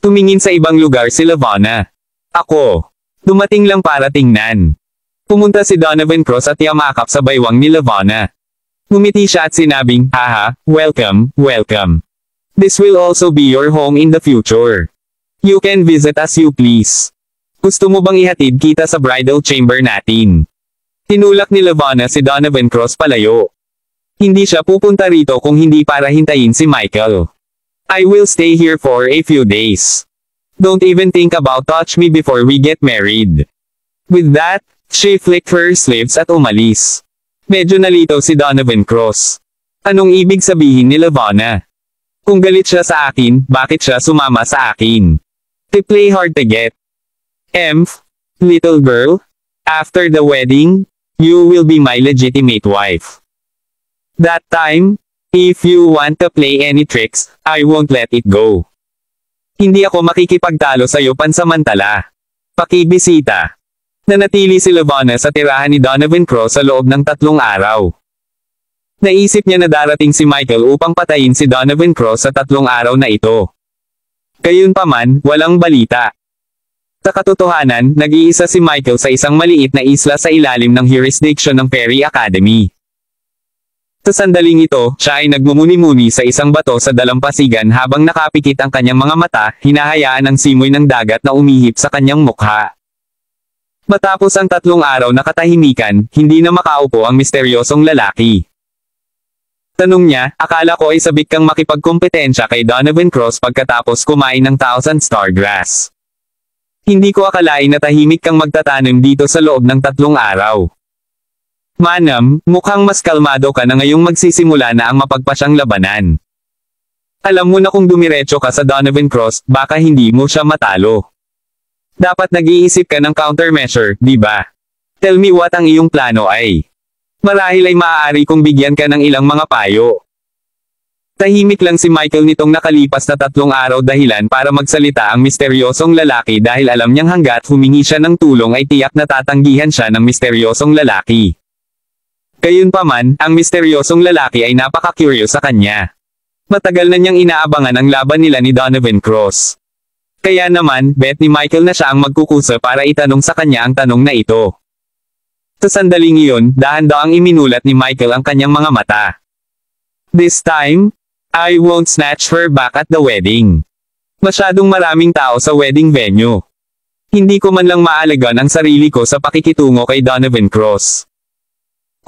Tumingin sa ibang lugar si Levana. Ako. Dumating lang para tingnan. Pumunta si Donovan Cross at yamakap sa baywang ni Levana. Ngumiti siya at sinabing, haha, welcome, welcome. This will also be your home in the future. You can visit as you please. Gusto mo bang ihatid kita sa bridal chamber natin? Tinulak ni Levana si Donovan Cross palayo. Hindi siya pupunta rito kung hindi para hintayin si Michael. I will stay here for a few days. Don't even think about touch me before we get married. With that, she flicked her sleeves at umalis. Medyo nalito si Donovan Cross. Anong ibig sabihin ni Levana? Kung galit siya sa akin, bakit siya sumama sa akin? To play hard to get. Little girl, after the wedding, you will be my legitimate wife. That time, if you want to play any tricks, I won't let it go. Hindi ako makikipagtalo sa'yo pansamantala. Pakibisita. Nanatili si Levana sa tirahan ni Donovan Cross sa loob ng 3 araw. Naisip niya na darating si Michael upang patayin si Donovan Cross sa 3 araw na ito. Gayunpaman, walang balita. Sa katotohanan, nag-iisa si Michael sa isang maliit na isla sa ilalim ng jurisdiction ng Fairy Academy. Sa sandaling ito, siya ay nagmumuni-muni sa isang bato sa dalampasigan habang nakapikit ang kanyang mga mata, hinahayaan ang simoy ng dagat na umihip sa kanyang mukha. Matapos ang 3 araw na katahimikan, hindi na makaupo ang misteryosong lalaki. Tanong niya, akala ko ay sabik kang makipagkompetensya kay Donovan Cross pagkatapos kumain ng 1,000 Stargrass. Hindi ko akalain na tahimik kang magtatanim dito sa loob ng 3 araw. Manam, mukhang mas kalmado ka na ngayong magsisimula na ang mapagpasyang labanan. Alam mo na kung dumiretso ka sa Donovan Cross, baka hindi mo siya matalo. Dapat nag-iisip ka ng countermeasure, di ba? Tell me what ang iyong plano ay. Marahil ay maaari kong bigyan ka ng ilang mga payo. Tahimik lang si Michael nitong nakalipas na 3 araw dahilan para magsalita ang misteryosong lalaki dahil alam niyang hanggat humingi siya ng tulong ay tiyak na tatanggihan siya ng misteryosong lalaki. Gayunpaman, ang misteryosong lalaki ay napaka-curious sa kanya. Matagal na niyang inaabangan ang laban nila ni Donovan Cross. Kaya naman, bet ni Michael na siya ang magkukusa para itanong sa kanya ang tanong na ito. Sa sandaling iyon, dahan-daang iminulat ni Michael ang kanyang mga mata. This time, I won't snatch her back at the wedding. Masyadong maraming tao sa wedding venue. Hindi ko man lang maalagaan ang sarili ko sa pakikitungo kay Donovan Cross.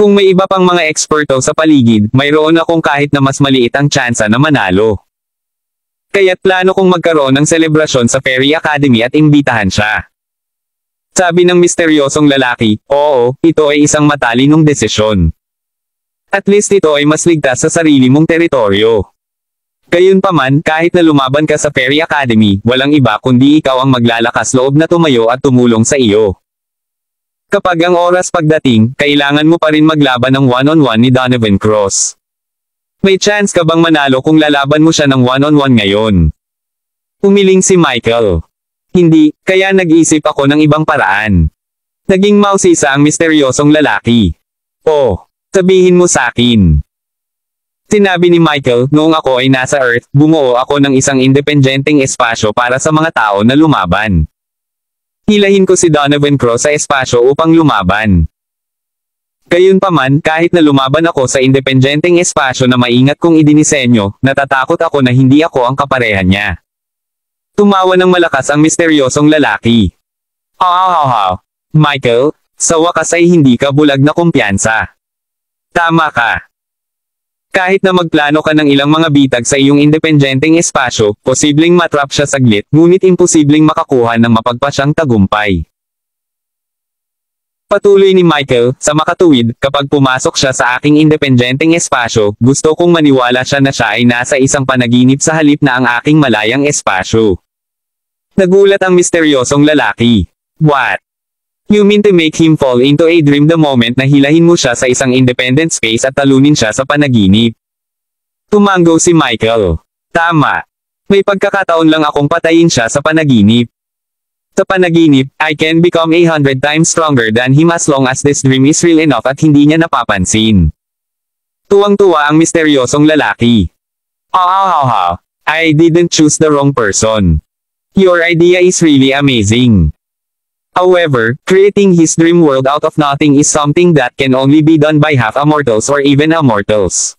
Kung may iba pang mga eksperto sa paligid, mayroon akong kahit na mas maliit ang tsansa na manalo. Kaya't plano kong magkaroon ng selebrasyon sa Fairy Academy at imbitahan siya. Sabi ng misteryosong lalaki, oo, ito ay isang matalinong desisyon. At least ito ay mas ligtas sa sarili mong teritoryo. Gayunpaman, kahit na lumaban ka sa Fairy Academy, walang iba kundi ikaw ang maglalakas loob na tumayo at tumulong sa iyo. Kapag ang oras pagdating, kailangan mo pa rin maglaban ng one-on-one ni Donovan Cross. May chance ka bang manalo kung lalaban mo siya ng one-on-one ngayon? Umiling si Michael. Hindi, kaya nag-isip ako ng ibang paraan. Naging mausisa ang misteryosong lalaki. Oh, sabihin mo sa akin. Sinabi ni Michael, noong ako ay nasa Earth, bumuo ako ng isang independenteng espasyo para sa mga tao na lumaban. Hilahin ko si Donovan Cross sa espasyo upang lumaban. Gayunpaman, kahit na lumaban ako sa independenteng espasyo na maingat kong idinisenyo, natatakot ako na hindi ako ang kaparehan niya. Tumawa ng malakas ang misteryosong lalaki. Michael, sa wakas ay hindi ka bulag na kumpiyansa. Tama ka. Kahit na magplano ka ng ilang mga bitag sa iyong independenteng espasyo, posibleng matrap siya saglit, ngunit imposibleng makakuha ng mapagpasyang tagumpay. Patuloy ni Michael, sa makatuwid, kapag pumasok siya sa aking independenteng espasyo, gusto kong maniwala siya na siya ay nasa isang panaginip sa halip na ang aking malayang espasyo. Nagulat ang misteryosong lalaki. What? You mean to make him fall into a dream the moment na hilahin mo siya sa isang independent space at talunin siya sa panaginip? Tumanggo si Michael. Tama. May pagkakataon lang akong patayin siya sa panaginip. Sa panaginip, I can become 100 times stronger than him as long as this dream is real enough at hindi niya napapansin. Tuwang-tuwa ang misteryosong lalaki. I didn't choose the wrong person. Your idea is really amazing. However, creating his dream world out of nothing is something that can only be done by half-immortals or even immortals.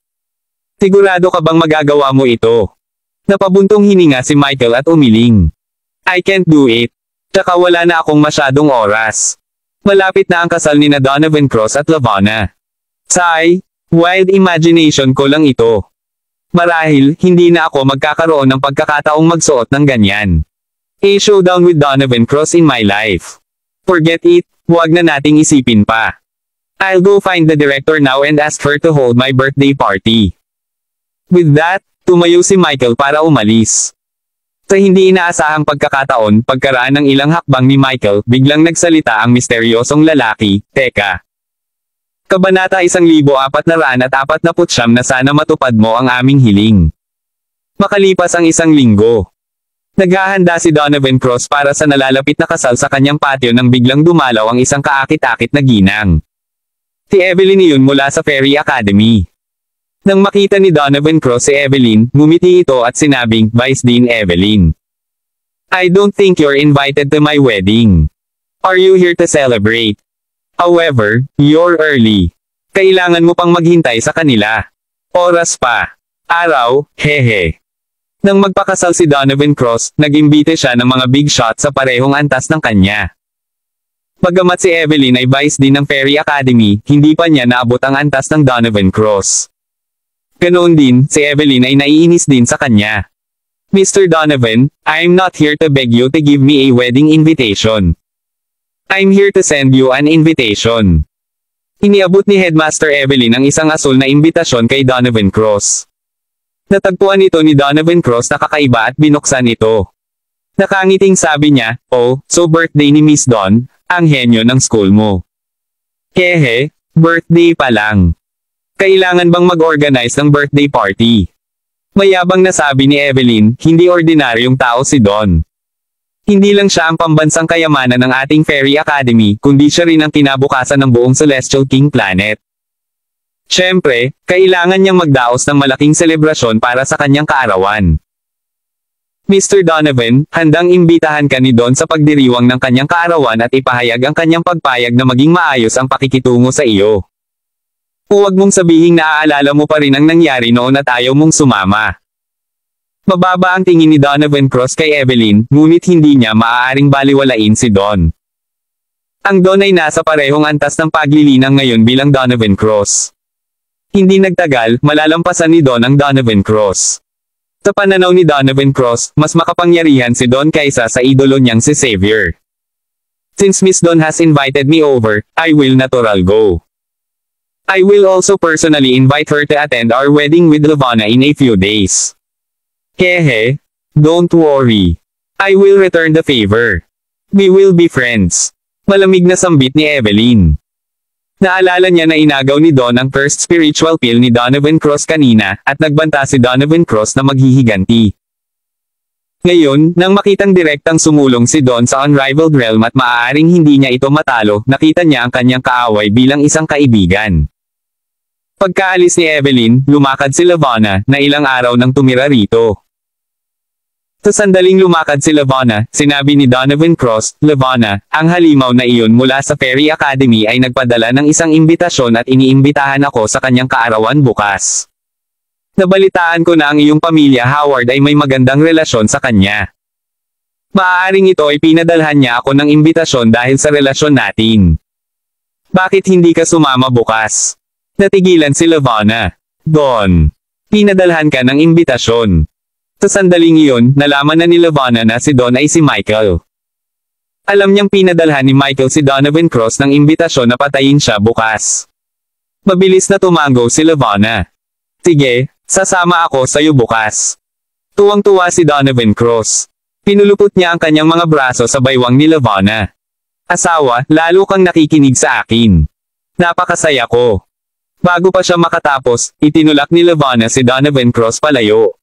Sigurado ka bang magagawa mo ito? Napabuntong hininga si Michael at umiling. I can't do it. Tsaka wala na akong masyadong oras. Malapit na ang kasal ni na Donovan Cross at Lavana. Sigh, wild imagination ko lang ito. Marahil, hindi na ako magkakaroon ng pagkakataong magsuot ng ganyan. A showdown with Donovan Cross in my life. Forget it, huwag na nating isipin pa. I'll go find the director now and ask her to hold my birthday party. With that, tumayo si Michael para umalis. Sa hindi inaasahang pagkakataon, pagkaraan ng ilang hakbang ni Michael, biglang nagsalita ang misteryosong lalaki, Teka. Kabanata 1449 na sana matupad mo ang aming hiling. Makalipas ang isang linggo. Naghahanda si Donovan Cross para sa nalalapit na kasal sa kanyang patio nang biglang dumalaw ang isang kaakit-akit na ginang. Si Evelyn iyon mula sa Fairy Academy. Nang makita ni Donovan Cross si Evelyn, ngumiti ito at sinabing, Vice Dean Evelyn. I don't think you're invited to my wedding. Are you here to celebrate? However, you're early. Kailangan mo pang maghintay sa kanila. Oras pa. Araw, hehe. Nang magpakasal si Donovan Cross, nag-imbite siya ng mga big shot sa parehong antas ng kanya. Bagamat si Evelyn ay vice din ng Fairy Academy, hindi pa niya naabot ang antas ng Donovan Cross. Ganoon din, si Evelyn ay naiinis din sa kanya. Mr. Donovan, I'm not here to beg you to give me a wedding invitation. I'm here to send you an invitation. Iniabot ni Headmaster Evelyn ang isang asul na imbitasyon kay Donovan Cross. Natagpuan ito ni Donovan Cross na kakaiba at binuksan ito. Nakangiting sabi niya, oh, so birthday ni Miss Dawn, ang henyo ng school mo. Hehe, birthday pa lang. Kailangan bang mag-organize ng birthday party? Mayabang na sabi ni Evelyn, hindi ordinaryong tao si Dawn. Hindi lang siya ang pambansang kayamanan ng ating Fairy Academy, kundi siya rin ang kinabukasan ng buong Celestial King Planet. Siyempre, kailangan niyang magdaos ng malaking selebrasyon para sa kanyang kaarawan. Mr. Donovan, handang imbitahan ka ni Don sa pagdiriwang ng kanyang kaarawan at ipahayag ang kanyang pagpayag na maging maayos ang pakikitungo sa iyo. Huwag mong sabihing naaalala mo pa rin ang nangyari noon at ayaw mong sumama. Mababa ang tingin ni Donovan Cross kay Evelyn, ngunit hindi niya maaaring baliwalain si Don. Ang Don ay nasa parehong antas ng paglilinang ngayon bilang Donovan Cross. Hindi nagtagal, malalampasan ni Don ang Donovan Cross. Sa pananaw ni Donovan Cross, mas makapangyarihan si Don kaysa sa idolo niyang si Xavier. Since Miss Don has invited me over, I will natural go. I will also personally invite her to attend our wedding with Lavana in a few days. Kehe, don't worry. I will return the favor. We will be friends. Malamig na sambit ni Evelyn. Naalala niya na inagaw ni Don ang first spiritual pill ni Donovan Cross kanina, at nagbanta si Donovan Cross na maghihiganti. Ngayon, nang makitang direktang sumulong si Don sa Unrivaled Realm at maaaring hindi niya ito matalo, nakita niya ang kanyang kaaway bilang isang kaibigan. Pagkaalis ni Evelyn, lumakad si Lavana, na ilang araw nang tumira rito. Sa sandaling lumakad si Lavana, sinabi ni Donovan Cross, "Lavana, ang halimaw na iyon mula sa Fairy Academy ay nagpadala ng isang imbitasyon at iniimbitahan ako sa kanyang kaarawan bukas. Nabalitaan ko na ang iyong pamilya Howard ay may magandang relasyon sa kanya. Maaaring ito ay pinadalhan niya ako ng imbitasyon dahil sa relasyon natin. Bakit hindi ka sumama bukas?" Natigilan si Lavana. "Don, pinadalhan ka ng imbitasyon." Sa sandaling iyon, nalaman na ni Lavana na si Don ay si Michael. Alam niyang pinadalhan ni Michael si Donovan Cross ng imbitasyon na patayin siya bukas. Mabilis na tumango si Lavana. "Sige, sasama ako sa'yo bukas." Tuwang-tuwa si Donovan Cross. Pinulupot niya ang kanyang mga braso sa baywang ni Lavana. "Asawa, lalo kang nakikinig sa akin. Napakasaya ko." Bago pa siya makatapos, itinulak ni Lavana si Donovan Cross palayo.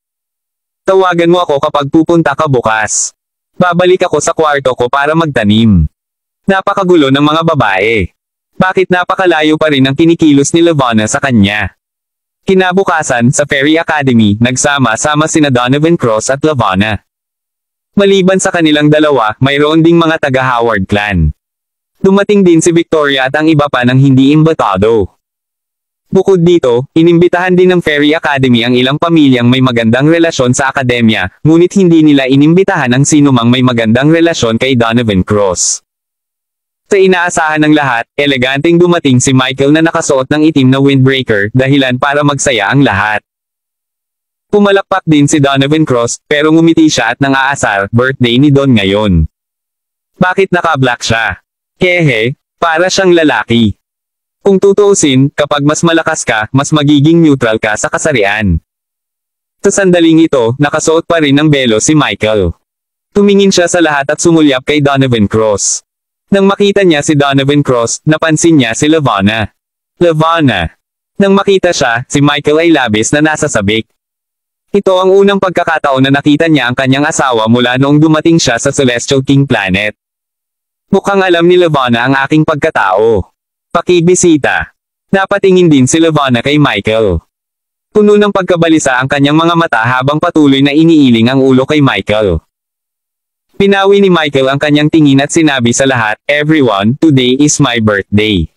"Tawagan mo ako kapag pupunta ka bukas. Babalik ako sa kwarto ko para magtanim." Napakagulo ng mga babae. Bakit napakalayo pa rin ang kinikilos ni Lavana sa kanya? Kinabukasan, sa Fairy Academy, nagsama-sama sina Donovan Cross at Lavana. Maliban sa kanilang dalawa, mayroon ding mga taga-Howard clan. Dumating din si Victoria at ang iba pa ng hindi imbitado. Bukod dito, inimbitahan din ng Fairy Academy ang ilang pamilyang may magandang relasyon sa akademya, ngunit hindi nila inimbitahan ang sinumang may magandang relasyon kay Donovan Cross. Sa inaasahan ng lahat, eleganteng dumating si Michael na nakasuot ng itim na windbreaker, dahilan para magsaya ang lahat. Pumalakpak din si Donovan Cross, pero ngumiti siya at nang-aasar, birthday ni Don ngayon. Bakit naka-black siya? Kehe, para siyang lalaki. Kung tutuusin, kapag mas malakas ka, mas magiging neutral ka sa kasarian. Sa sandaling ito, nakasuot pa rin ng belo si Michael. Tumingin siya sa lahat at sumulyap kay Donovan Cross. Nang makita niya si Donovan Cross, napansin niya si Lavana. Lavana. Nang makita siya, si Michael ay labis na nasasabik. Ito ang unang pagkakataon na nakita niya ang kanyang asawa mula noong dumating siya sa Celestial King Planet. Mukhang alam ni Lavana ang aking pagkatao. Pakibisita. Napatingin din si Lavana kay Michael. Puno ng pagkabalisa ang kanyang mga mata habang patuloy na iniiling ang ulo kay Michael. Pinawi ni Michael ang kanyang tingin at sinabi sa lahat, "Everyone, today is my birthday.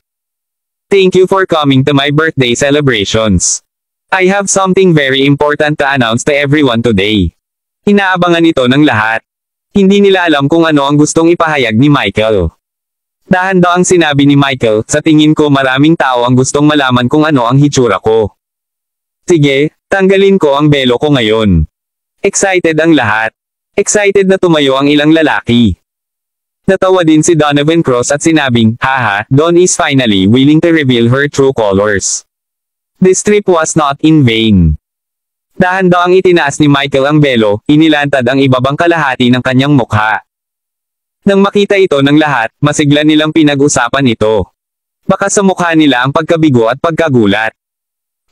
Thank you for coming to my birthday celebrations. I have something very important to announce to everyone today." Inaabangan ito ng lahat. Hindi nila alam kung ano ang gustong ipahayag ni Michael. Dahan-dahang sinabi ni Michael, "Sa tingin ko maraming tao ang gustong malaman kung ano ang hitsura ko. Sige, tanggalin ko ang belo ko ngayon." Excited ang lahat. Excited na tumayo ang ilang lalaki. Natawa din si Donovan Cross at sinabing, "Haha, Don is finally willing to reveal her true colors. This trip was not in vain." Dahan-dahang itinaas ni Michael ang belo, inilantad ang ibabang kalahati ng kanyang mukha. Nang makita ito ng lahat, masigla nilang pinag-usapan ito. Baka sa mukha nila ang pagkabigo at pagkagulat.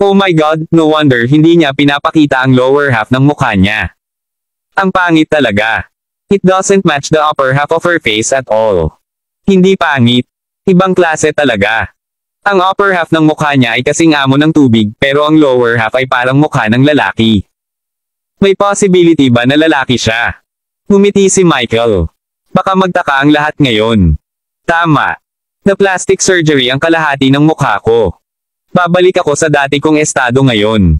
Oh my God, no wonder hindi niya pinapakita ang lower half ng mukha niya. Ang pangit talaga. It doesn't match the upper half of her face at all. Hindi pangit. Ibang klase talaga. Ang upper half ng mukha niya ay kasing amo ng tubig, pero ang lower half ay parang mukha ng lalaki. May possibility ba na lalaki siya? Ngumiti si Michael. Baka magtaka ang lahat ngayon. Tama. Na plastic surgery ang kalahati ng mukha ko. Babalik ako sa dati kong estado ngayon.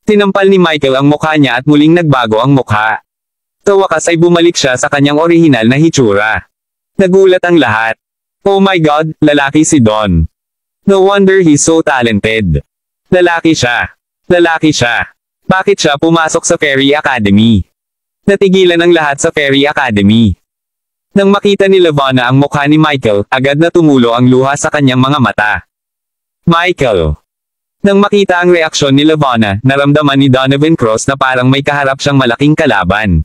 Tinampal ni Michael ang mukha niya at muling nagbago ang mukha. Sa wakas ay bumalik siya sa kanyang orihinal na hitsura. Nagulat ang lahat. Oh my God, lalaki si Don. No wonder he's so talented. Lalaki siya. Lalaki siya. Bakit siya pumasok sa Fairy Academy? Natigilan ang lahat sa Fairy Academy. Nang makita ni Levana ang mukha ni Michael, agad na tumulo ang luha sa kanyang mga mata. Michael. Nang makita ang reaksyon ni Levana, naramdaman ni Donovan Cross na parang may kaharap siyang malaking kalaban.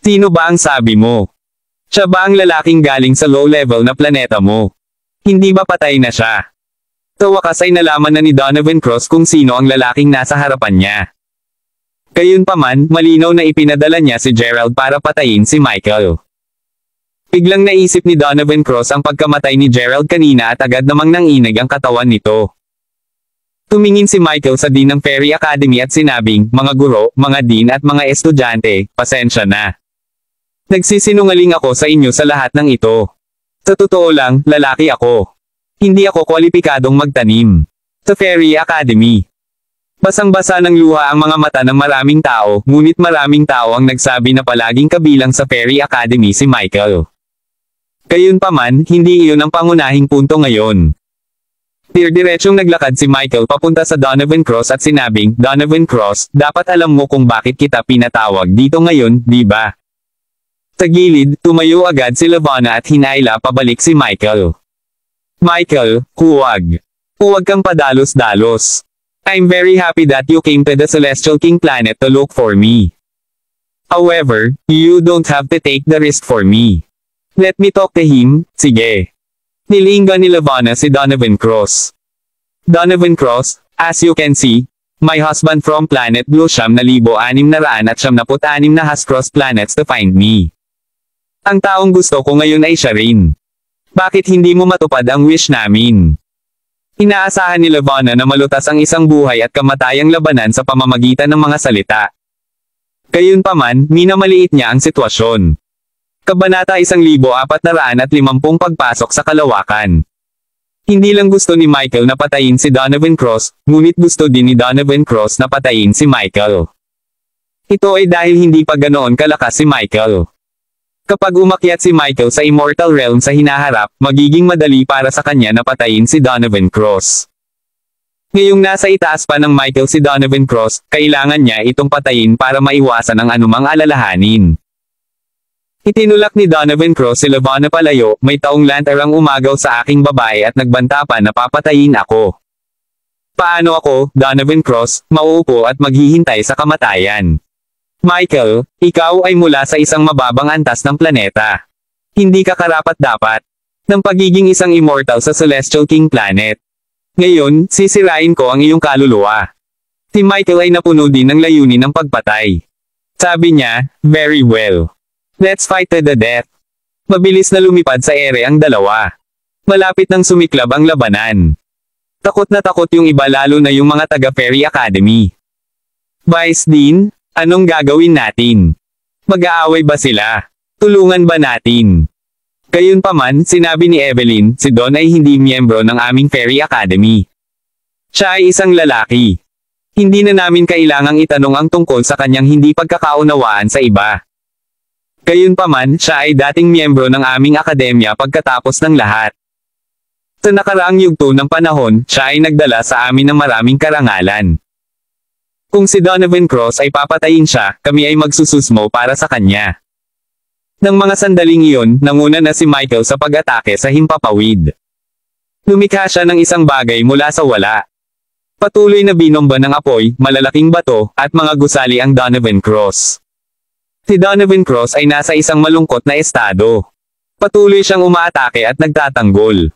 Sino ba ang sabi mo? Siya ba ang lalaking galing sa low-level na planeta mo? Hindi ba patay na siya? Sa wakas ay nalaman na ni Donovan Cross kung sino ang lalaking nasa harapan niya. Gayunpaman, malinaw na ipinadala niya si Gerald para patayin si Michael. Biglang naisip ni Donovan Cross ang pagkamatay ni Gerald kanina at agad namang nanginig ang katawan nito. Tumingin si Michael sa Dean ng Fairy Academy at sinabing, mga guro, mga dean at mga estudyante, pasensya na. Nagsisinungaling ako sa inyo sa lahat ng ito. Sa totoo lang, lalaki ako. Hindi ako kwalipikadong magtanim. Sa Fairy Academy. Basang-basa ng luha ang mga mata ng maraming tao, ngunit maraming tao ang nagsabi na palaging kabilang sa Fairy Academy si Michael. Gayunpaman, hindi iyon ang pangunahing punto ngayon. Dirdiretsong naglakad si Michael papunta sa Donovan Cross at sinabing, Donovan Cross, dapat alam mo kung bakit kita pinatawag dito ngayon, di ba? Sa gilid, tumayo agad si Levana at hinaila pabalik si Michael. Michael, huwag. Huwag kang padalos-dalos. I'm very happy that you came to the Celestial King planet to look for me. However, you don't have to take the risk for me. Let me talk to him, sige. Nilinga ni Levana si Donovan Cross. Donovan Cross, as you can see, my husband from planet Blue 9,676 na has crossed planets to find me. Ang taong gusto ko ngayon ay siya rin. Bakit hindi mo matupad ang wish namin? Inaasahan ni Levana na malutas ang isang buhay at kamatayang labanan sa pamamagitan ng mga salita. Gayunpaman, minamaliit niya ang sitwasyon. Kabanata 1450 pagpasok sa kalawakan. Hindi lang gusto ni Michael na patayin si Donovan Cross, ngunit gusto din ni Donovan Cross na patayin si Michael. Ito ay dahil hindi pa ganoon kalakas si Michael. Kapag umakyat si Michael sa Immortal Realm sa hinaharap, magiging madali para sa kanya na patayin si Donovan Cross. Ngayong nasa itaas pa ng Michael si Donovan Cross, kailangan niya itong patayin para maiwasan ang anumang alalahanin. Itinulak ni Donovan Cross si Levana palayo, may taong lantern ang umagaw sa aking babae at nagbanta pa na papatayin ako. Paano ako, Donovan Cross, mauupo at maghihintay sa kamatayan? Michael, ikaw ay mula sa isang mababang antas ng planeta. Hindi ka karapat-dapat ng pagiging isang immortal sa Celestial King planet. Ngayon, sisirain ko ang iyong kaluluwa. Si Michael ay napuno din ng layunin ng pagpatay. Sabi niya, very well. Let's fight to the death. Mabilis na lumipad sa ere ang dalawa. Malapit nang sumiklab ang labanan. Takot na takot yung iba lalo na yung mga taga-Fairy Academy. Vice Dean, anong gagawin natin? Mag-aaway ba sila? Tulungan ba natin? Gayunpaman, sinabi ni Evelyn, si Don ay hindi miyembro ng aming Fairy Academy. Siya ay isang lalaki. Hindi na namin kailangang itanong ang tungkol sa kanyang hindi pagkakaunawaan sa iba. Gayunpaman, siya ay dating miyembro ng aming akademya pagkatapos ng lahat. Sa nakaraang yugto ng panahon, siya ay nagdala sa amin ng maraming karangalan. Kung si Donovan Cross ay papatayin siya, kami ay magsususmo para sa kanya. Nang mga sandaling iyon, nanguna na si Michael sa pag-atake sa himpapawid. Lumikha siya ng isang bagay mula sa wala. Patuloy na binomba ng apoy, malalaking bato, at mga gusali ang Donovan Cross. Si Donovan Cross ay nasa isang malungkot na estado. Patuloy siyang umaatake at nagtatanggol.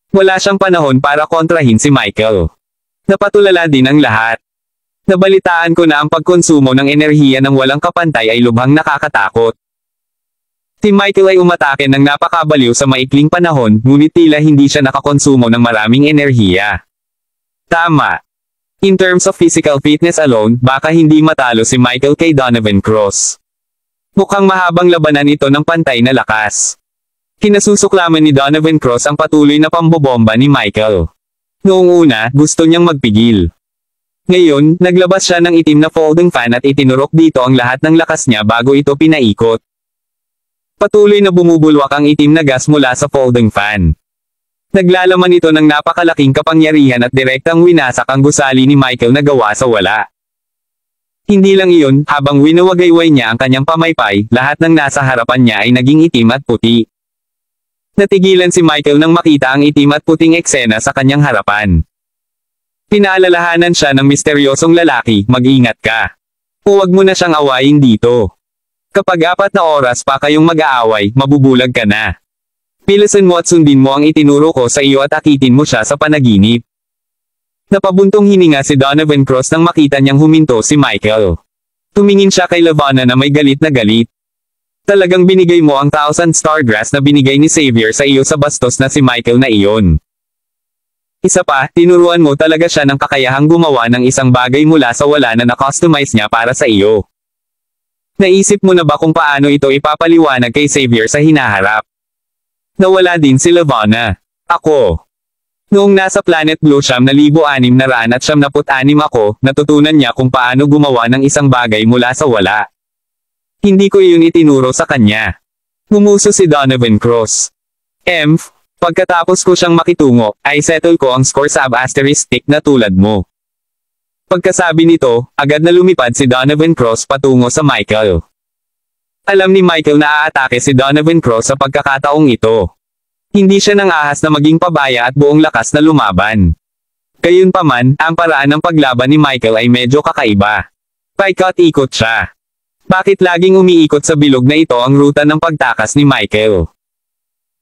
Wala siyang panahon para kontrahin si Michael. Napatulala din ang lahat. Nabalitaan ko na ang pagkonsumo ng enerhiya ng walang kapantay ay lubhang nakakatakot. Si Michael ay umatake ng napakabaliw sa maikling panahon, ngunit tila hindi siya nakakonsumo ng maraming enerhiya. Tama. In terms of physical fitness alone, baka hindi matalo si Michael kay Donovan Cross. Mukhang mahabang labanan ito ng pantay na lakas. Kinasusuklaman ni Donovan Cross ang patuloy na pambobomba ni Michael. Noong una, gusto niyang magpigil. Ngayon, naglabas siya ng itim na folding fan at itinurok dito ang lahat ng lakas niya bago ito pinaikot. Patuloy na bumubulwak ang itim na gas mula sa folding fan. Naglalaman ito ng napakalaking kapangyarihan at direktang winasak ang gusali ni Michael na gawa sa wala. Hindi lang iyon, habang winawagayway niya ang kanyang pamaypay, lahat ng nasa harapan niya ay naging itim at puti. Natigilan si Michael nang makita ang itim at puting eksena sa kanyang harapan. Pinaalalahanan siya ng misteryosong lalaki, mag-ingat ka. Huwag mo na siyang awayin dito. Kapag 4 na oras pa kayong mag-aaway, mabubulag ka na. Pilasan mo at sundin mo ang itinuro ko sa iyo at akitin mo siya sa panaginip. Napabuntong hininga si Donovan Cross nang makita niyang huminto si Michael. Tumingin siya kay Lavana na may galit na galit. Talagang binigay mo ang 1,000 Stargrass na binigay ni Xavier sa iyo sa bastos na si Michael na iyon. Isa pa, tinuruan mo talaga siya ng kakayahang gumawa ng isang bagay mula sa wala na na-customize niya para sa iyo. Naisip mo na ba kung paano ito ipapaliwanag kay Xavier sa hinaharap? Nawala din si Lavana. Ako. Noong nasa Planet Blue 9,676 ako, natutunan niya kung paano gumawa ng isang bagay mula sa wala. Hindi ko iyon itinuro sa kanya. Ngumuso si Donovan Cross. Pagkatapos ko siyang makitungo, ay settle ko ang score sa ab-asterisk na tulad mo. Pagkasabi nito, agad na lumipad si Donovan Cross patungo sa Michael. Alam ni Michael na aatake si Donovan Cross sa pagkakataong ito. Hindi siya nang ahas na maging pabaya at buong lakas na lumaban. Gayunpaman, ang paraan ng paglaban ni Michael ay medyo kakaiba. Paikot-ikot siya. Bakit laging umiikot sa bilog na ito ang ruta ng pagtakas ni Michael?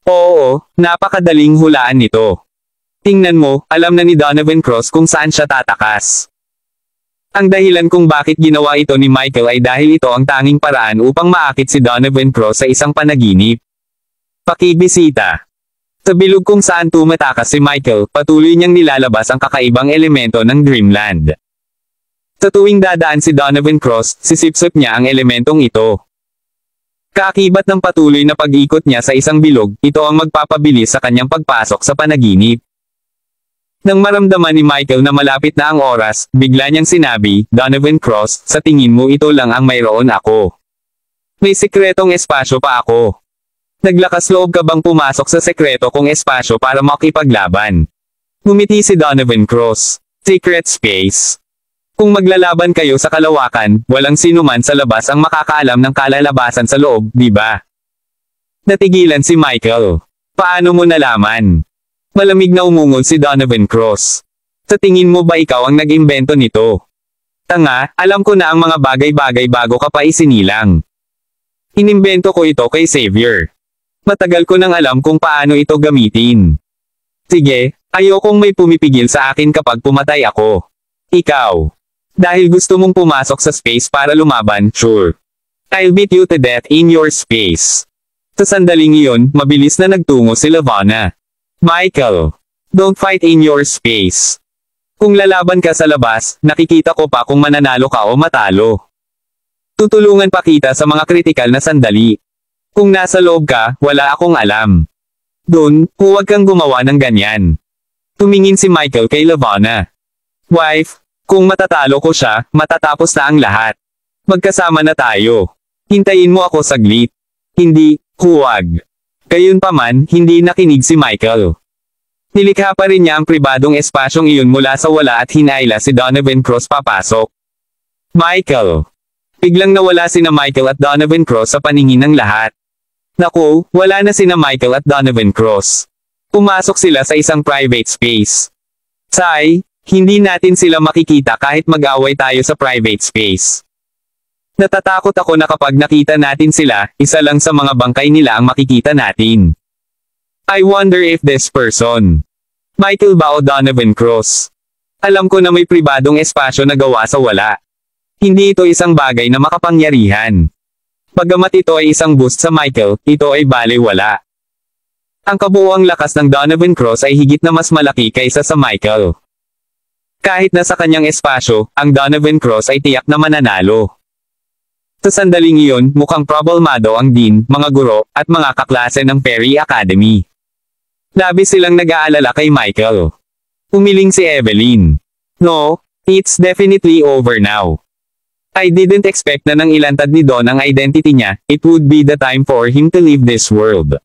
Oo, napakadaling hulaan nito. Tingnan mo, alam na ni Donovan Cross kung saan siya tatakas. Ang dahilan kung bakit ginawa ito ni Michael ay dahil ito ang tanging paraan upang maakit si Donovan Cross sa isang panaginip. Pakibisita. Sa bilog kung saan tumatakas si Michael, patuloy niyang nilalabas ang kakaibang elemento ng Dreamland. Sa tuwing dadaan si Donovan Cross, sisipsip niya ang elementong ito. Kaakibat ng patuloy na pag-ikot niya sa isang bilog, ito ang magpapabilis sa kanyang pagpasok sa panaginip. Nang maramdaman ni Michael na malapit na ang oras, bigla niyang sinabi, Donovan Cross, sa tingin mo ito lang ang mayroon ako. May sikretong espasyo pa ako. Naglakas loob ka bang pumasok sa sekreto kong espasyo para makipaglaban? Ngumiti si Donovan Cross. Secret space. Kung maglalaban kayo sa kalawakan, walang sinuman sa labas ang makakaalam ng kalalabasan sa loob, di ba? Natigilan si Michael. Paano mo nalaman? Malamig na umungol si Donovan Cross. Sa tingin mo ba ikaw ang nag-imbento nito? Tanga, alam ko na ang mga bagay-bagay bago ka pa isinilang. Inimbento ko ito kay Xavier. Matagal ko nang alam kung paano ito gamitin. Sige, ayokong may pumipigil sa akin kapag pumatay ako. Ikaw. Dahil gusto mong pumasok sa space para lumaban, sure. I'll beat you to death in your space. Sa sandaling iyon, mabilis na nagtungo si Lavana. Michael, don't fight in your space. Kung lalaban ka sa labas, nakikita ko pa kung mananalo ka o matalo. Tutulungan pa kita sa mga kritikal na sandali. Kung nasa loob ka, wala akong alam. Doon, huwag kang gumawa ng ganyan. Tumingin si Michael kay Lavana. Wife, kung matatalo ko siya, matatapos na ang lahat. Magkasama na tayo. Hintayin mo ako saglit. Hindi, huwag. Gayunpaman, hindi nakinig si Michael. Nilikha pa rin niya ang pribadong espasyong iyon mula sa wala at hinayla si Donovan Cross papasok. Michael. Biglang nawala sina Michael at Donovan Cross sa paningin ng lahat. Naku, wala na sina Michael at Donovan Cross. Pumasok sila sa isang private space. Sai, hindi natin sila makikita kahit mag-away tayo sa private space. Natatakot ako na kapag nakita natin sila, isa lang sa mga bangkay nila ang makikita natin. I wonder if this person, Michael ba o Donovan Cross? Alam ko na may pribadong espasyo na gawa sa wala. Hindi ito isang bagay na makapangyarihan. Bagamat ito ay isang boost sa Michael, ito ay balewala. Ang kabuuang lakas ng Donovan Cross ay higit na mas malaki kaysa sa Michael. Kahit na sa kanyang espasyo, ang Donovan Cross ay tiyak na mananalo. Sa sandaling iyon, mukhang problemado ang dean, mga guro, at mga kaklase ng Perry Academy. Labis silang nag-aalala kay Michael. Umiling si Evelyn. No, it's definitely over now. I didn't expect na nang ilantad ni Don ang identity niya, it would be the time for him to leave this world.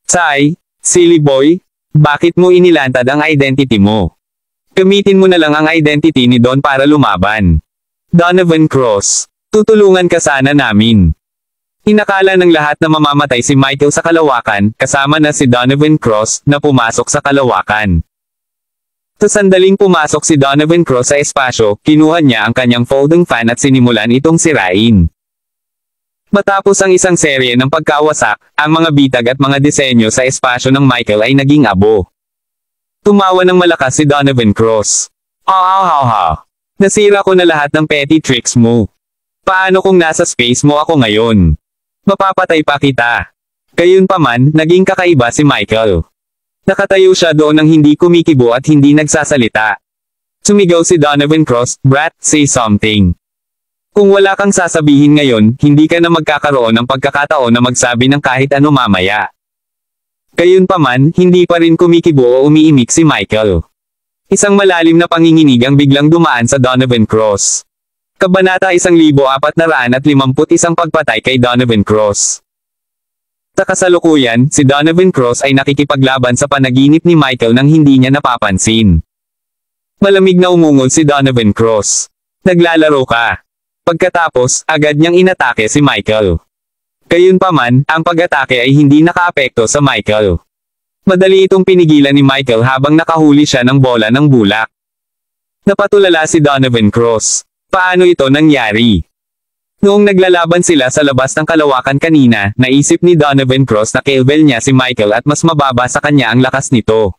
Sai, silly boy, Bakit mo inilantad ang identity mo? Gamitin mo na lang ang identity ni Don para lumaban. Donovan Cross. Tutulungan ka sana namin. Inakala ng lahat na mamamatay si Michael sa kalawakan, kasama na si Donovan Cross, na pumasok sa kalawakan. Sa sandaling pumasok si Donovan Cross sa espasyo, kinuha niya ang kanyang folding fan at sinimulan itong sirain. Matapos ang isang serye ng pagkawasak, ang mga bitag at mga disenyo sa espasyo ng Michael ay naging abo. Tumawa ng malakas si Donovan Cross. Nasira ko na lahat ng petty tricks mo. Paano kung nasa space mo ako ngayon? Mapapatay pa kita. Gayunpaman, naging kakaiba si Michael. Nakatayo siya doon nang hindi kumikibo at hindi nagsasalita. Sumigaw si Donovan Cross, "Brat, say something. Kung wala kang sasabihin ngayon, hindi ka na magkakaroon ng pagkakataon na magsabi ng kahit ano mamaya." Gayunpaman, hindi pa rin kumikibo o umiimik si Michael. Isang malalim na panginginig ang biglang dumaan sa Donovan Cross. Kabanata 1451 pagpatay kay Donovan Cross. Sa kasalukuyan, si Donovan Cross ay nakikipaglaban sa panaginip ni Michael nang hindi niya napapansin. Malamig na umungol si Donovan Cross. "Naglalaro ka." Pagkatapos, agad niyang inatake si Michael. Gayunpaman, ang pag-atake ay hindi nakaapekto sa Michael. Madali itong pinigilan ni Michael habang nakahuli siya ng bola ng bulak. Napatulala si Donovan Cross. Paano ito nangyari? Noong naglalaban sila sa labas ng kalawakan kanina, naisip ni Donovan Cross na killbell niya si Michael at mas mababa sa kanya ang lakas nito.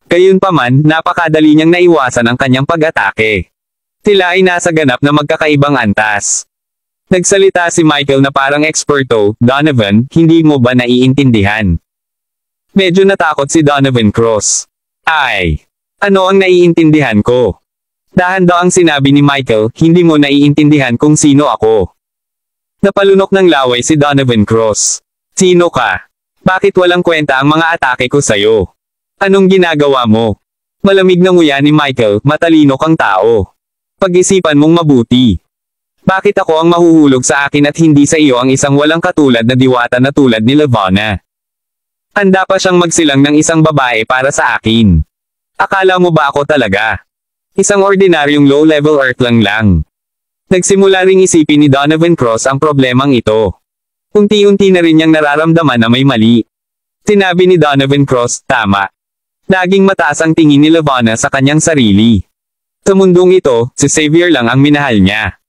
Gayunpaman, napakadali niyang naiwasan ang kanyang pag-atake. Sila ay nasa ganap na magkakaibang antas. Nagsalita si Michael na parang eksperto, "Donovan, hindi mo ba naiintindihan?" Medyo natakot si Donovan Cross. "Ay, ano ang naiintindihan ko?" Dahan daw ang sinabi ni Michael, "Hindi mo naiintindihan kung sino ako." Napalunok ng laway si Donovan Cross. "Sino ka? Bakit walang kwenta ang mga atake ko sa'yo? Anong ginagawa mo?" Malamig na nguya ni Michael, "Matalino kang tao. Pag-isipan mong mabuti. Bakit ako ang mahuhulog sa akin at hindi sa iyo ang isang walang katulad na diwata na tulad ni Levana? Handa pa siyang magsilang ng isang babae para sa akin. Akala mo ba ako talaga? Isang ordinaryong low-level earthling lang." Nagsimula ring isipin ni Donovan Cross ang problemang ito. Unti-unti na rin niyang nararamdaman na may mali. Sinabi ni Donovan Cross, "Tama. Laging mataas ang tingin ni Levana sa kanyang sarili. Sa mundong ito, si Xavier lang ang minahal niya.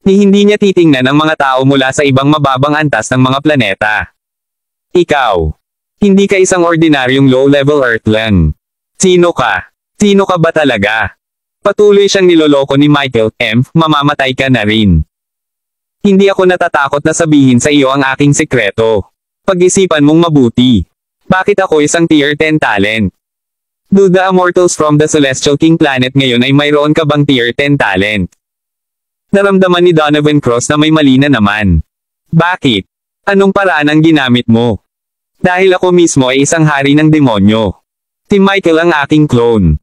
Hindi niya titingnan ang mga tao mula sa ibang mababang antas ng mga planeta. Ikaw. Hindi ka isang ordinaryong low-level earthling. Sino ka? Sino ka ba talaga?" Patuloy siyang niloloko ni Michael, "Mamamatay ka na rin. Hindi ako natatakot na sabihin sa iyo ang aking sekreto. Pag-isipan mong mabuti. Bakit ako isang tier 10 talent? Do the immortals from the Celestial King planet ngayon ay mayroon ka bang tier 10 talent?" Naramdaman ni Donovan Cross na may mali na naman. "Bakit? Anong paraan ang ginamit mo?" "Dahil ako mismo ay isang hari ng demonyo. Si Michael ang aking clone."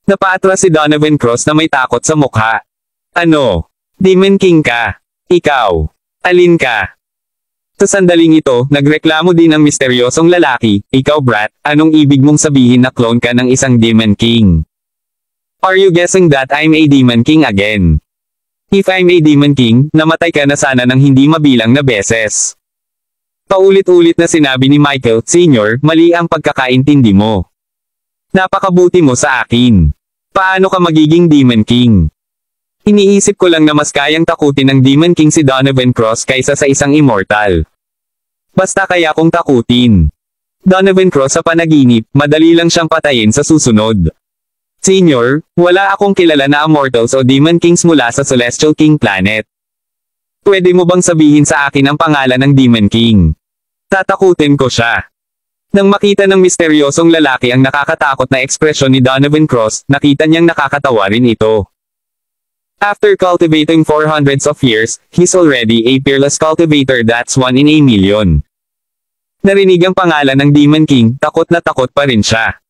Napaatras si Donovan Cross na may takot sa mukha. "Ano? Demon King ka? Ikaw? Alin ka?" Sa sandaling ito, nagreklamo din ang misteryosong lalaki, "Ikaw brat, anong ibig mong sabihin na clone ka ng isang Demon King? Are you guessing that I'm a Demon King again? If I'm a Demon King, namatay ka na sana ng hindi mabilang na beses." Paulit-ulit na sinabi ni Michael, "Senior, mali ang pagkakaintindi mo. Napakabuti mo sa akin. Paano ka magiging Demon King?" Iniisip ko lang na mas kayang takutin ng Demon King si Donovan Cross kaysa sa isang immortal. Basta kaya kong takutin Donovan Cross sa panaginip, madali lang siyang patayin sa susunod. "Senior, wala akong kilala na immortals o Demon Kings mula sa Celestial King planet. Pwede mo bang sabihin sa akin ang pangalan ng Demon King? Tatakutin ko siya." Nang makita ng misteryosong lalaki ang nakakatakot na ekspresyon ni Donovan Cross, nakita niyang nakakatawa rin ito. After cultivating 400s of years, he's already a peerless cultivator that's one in a million. Narinig ang pangalan ng Demon King, takot na takot pa rin siya.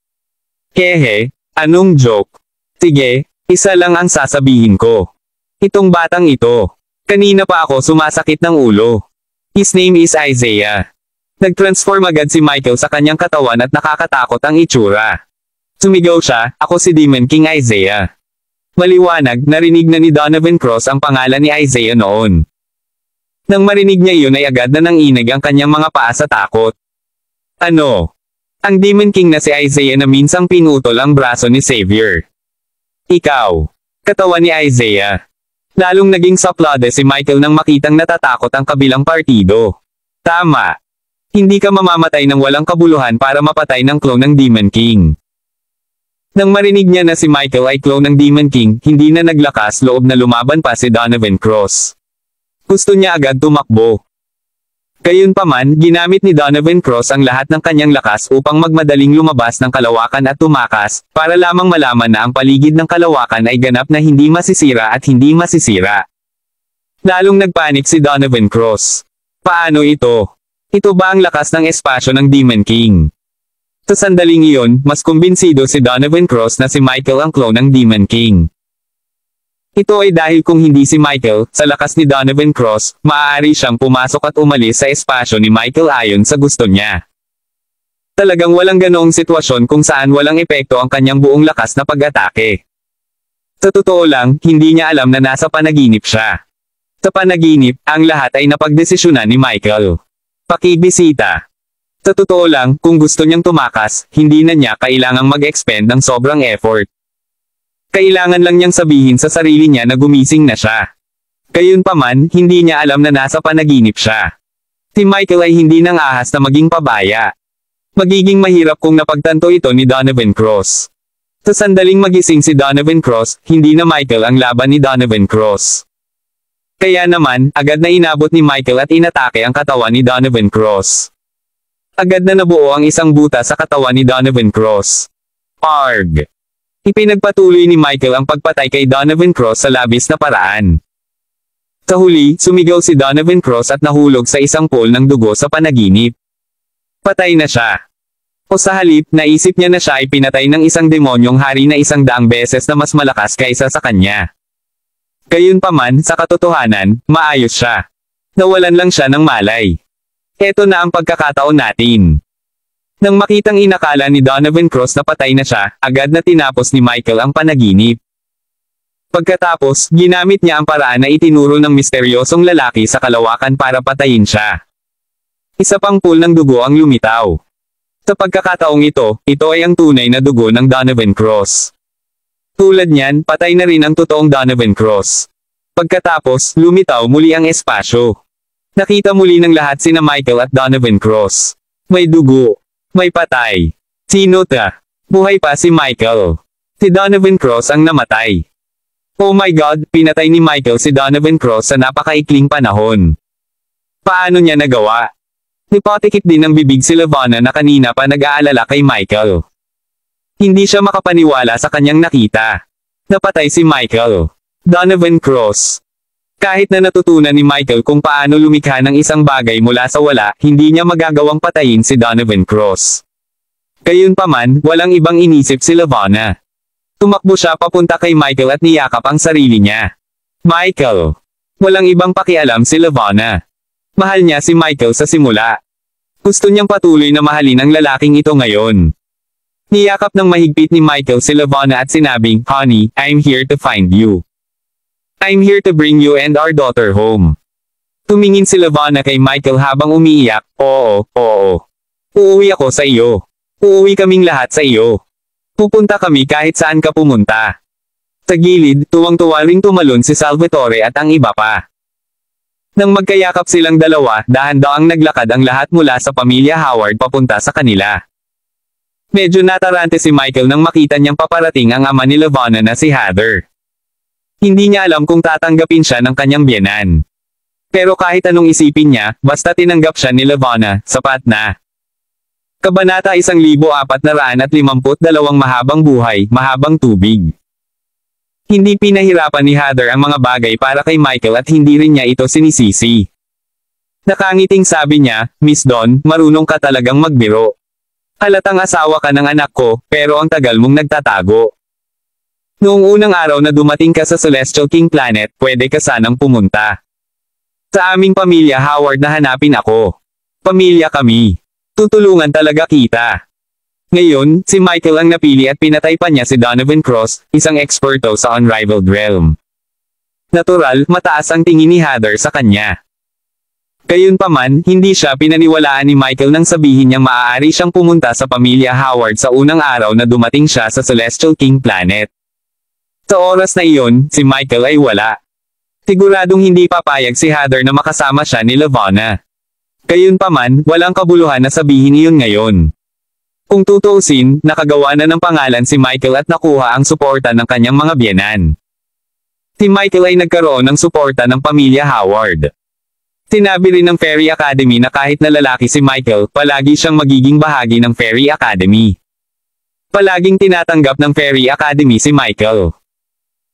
"Hehe, anong joke? Sige, isa lang ang sasabihin ko. Itong batang ito. Kanina pa ako sumasakit ng ulo. His name is Isaiah. Nag-transform agad si Michael sa kanyang katawan at nakakatakot ang itsura. Sumigaw siya, "Ako si Demon King Isaiah." Maliwanag, narinig na ni Donovan Cross ang pangalan ni Isaiah noon. Nang marinig niya iyon ay agad na nanginig ang kanyang mga paa sa takot. Ano? Ang Demon King na si Isaiah na minsang pinutol ang braso ni Xavier. Ikaw. Katawan ni Isaiah. Lalong naging saplade si Michael nang makitang natatakot ang kabilang partido. Tama. Hindi ka mamamatay ng walang kabuluhan para mapatay ng clone ng Demon King. Nang marinig niya na si Michael ay clone ng Demon King, hindi na naglakas loob na lumaban pa si Donovan Cross. Gusto niya agad tumakbo. Gayunpaman, ginamit ni Donovan Cross ang lahat ng kanyang lakas upang magmadaling lumabas ng kalawakan at tumakas, para lamang malaman na ang paligid ng kalawakan ay ganap na hindi masisira at hindi masisira. Lalong nagpanik si Donovan Cross. Paano ito? Ito ba ang lakas ng espasyo ng Demon King? Sa sandaling iyon, mas kumbinsido si Donovan Cross na si Michael ang clone ng Demon King. Ito ay dahil kung hindi si Michael, sa lakas ni Donovan Cross, maaari siyang pumasok at umalis sa espasyo ni Michael ayon sa gusto niya. Talagang walang ganoong sitwasyon kung saan walang epekto ang kanyang buong lakas na pag-atake. Sa totoo lang, hindi niya alam na nasa panaginip siya. Sa panaginip, ang lahat ay napagdesisyonan ni Michael. Pakibisita. Sa totoo lang, kung gusto niyang tumakas, hindi na niya kailangang mag-expend ng sobrang effort. Kailangan lang niyang sabihin sa sarili niya na gumising na siya. Gayunpaman, hindi niya alam na nasa panaginip siya. Si Michael ay hindi nang ahas na maging pabaya. Magiging mahirap kung napagtanto ito ni Donovan Cross. Sa sandaling magising si Donovan Cross, hindi na Michael ang laban ni Donovan Cross. Kaya naman, agad na inabot ni Michael at inatake ang katawan ni Donovan Cross. Agad na nabuo ang isang buta sa katawan ni Donovan Cross. Arg! Ipinagpatuloy ni Michael ang pagpatay kay Donovan Cross sa labis na paraan. Sa huli, sumigaw si Donovan Cross at nahulog sa isang pool ng dugo sa panaginip. Patay na siya. O sa halip, naisip niya na siya ay pinatay ng isang demonyong hari na 100 beses na mas malakas kaysa sa kanya. Gayunpaman, sa katotohanan, maayos siya. Nawalan lang siya ng malay. Eto na ang pagkakataon natin. Nang makitang inakala ni Donovan Cross na patay na siya, agad na tinapos ni Michael ang panaginip. Pagkatapos, ginamit niya ang paraan na itinuro ng misteryosong lalaki sa kalawakan para patayin siya. Isa pang pool ng dugo ang lumitaw. Sa pagkakataong ito ay ang tunay na dugo ng Donovan Cross. Tulad niyan, patay na rin ang totoong Donovan Cross. Pagkatapos, lumitaw muli ang espasyo. Nakita muli ng lahat sina Michael at Donovan Cross. May dugo. May patay. Sino ta? Buhay pa si Michael. Si Donovan Cross ang namatay. Oh my God, pinatay ni Michael si Donovan Cross sa napakaikling panahon. Paano niya nagawa? Nipatikit din ng bibig si Levana na kanina pa nag-aalala kay Michael. Hindi siya makapaniwala sa kanyang nakita. Napatay si Michael. Donovan Cross. Kahit na natutunan ni Michael kung paano lumikha ng isang bagay mula sa wala, hindi niya magagawang patayin si Donovan Cross. Gayunpaman, walang ibang inisip si Levana. Tumakbo siya papunta kay Michael at niyakap ang sarili niya. Michael. Walang ibang pakialam si Levana. Mahal niya si Michael sa simula. Gusto niyang patuloy na mahalin ang lalaking ito ngayon. Niyakap ng mahigpit ni Michael si Levana at sinabing, "Honey, I'm here to find you. I'm here to bring you and our daughter home." Tumingin si Levana kay Michael habang umiiyak, "Oo. Uuwi ako sa iyo. Uuwi kaming lahat sa iyo. Pupunta kami kahit saan ka pumunta." Sa gilid, tuwang-tuwa ring tumalon si Salvatore at ang iba pa. Nang magkayakap silang dalawa, dahan-daang naglakad ang lahat mula sa pamilya Howard papunta sa kanila. Medyo natarante si Michael nang makita niyang paparating ang ama ni Levana na si Heather. Hindi niya alam kung tatanggapin siya ng kanyang biyenan. Pero kahit anong isipin niya, basta tinanggap siya ni Levana, sapat na. Kabanata 1452 Mahabang buhay, mahabang tubig. Hindi pinahirapan ni Heather ang mga bagay para kay Michael at hindi rin niya ito sinisisi. Nakangiting sabi niya, "Miss Dawn, marunong ka talagang magbiro. Halatang asawa ka ng anak ko, pero ang tagal mong nagtatago. Noong unang araw na dumating ka sa Celestial King Planet, pwede ka sanang pumunta. Sa aming pamilya Howard na hanapin ako. Pamilya kami. Tutulungan talaga kita. Ngayon, si Michael ang napili at pinatay pa niya si Donovan Cross, isang eksperto sa Unrivaled Realm. Natural, mataas ang tingin ni Heather sa kanya. Gayunpaman, hindi siya pinaniwalaan ni Michael nang sabihin niyang maaari siyang pumunta sa pamilya Howard sa unang araw na dumating siya sa Celestial King Planet. Sa oras na iyon, si Michael ay wala. Siguradong hindi papayag si Heather na makasama siya ni Levana. Gayunpaman, walang kabuluhan na sabihin iyon ngayon. Kung tutuusin, nakagawa na ng pangalan si Michael at nakuha ang suporta ng kanyang mga biyenan. Si Michael ay nagkaroon ng suporta ng pamilya Howard. Sinabi rin ng Fairy Academy na kahit na lalaki si Michael, palagi siyang magiging bahagi ng Fairy Academy. Palaging tinatanggap ng Fairy Academy si Michael.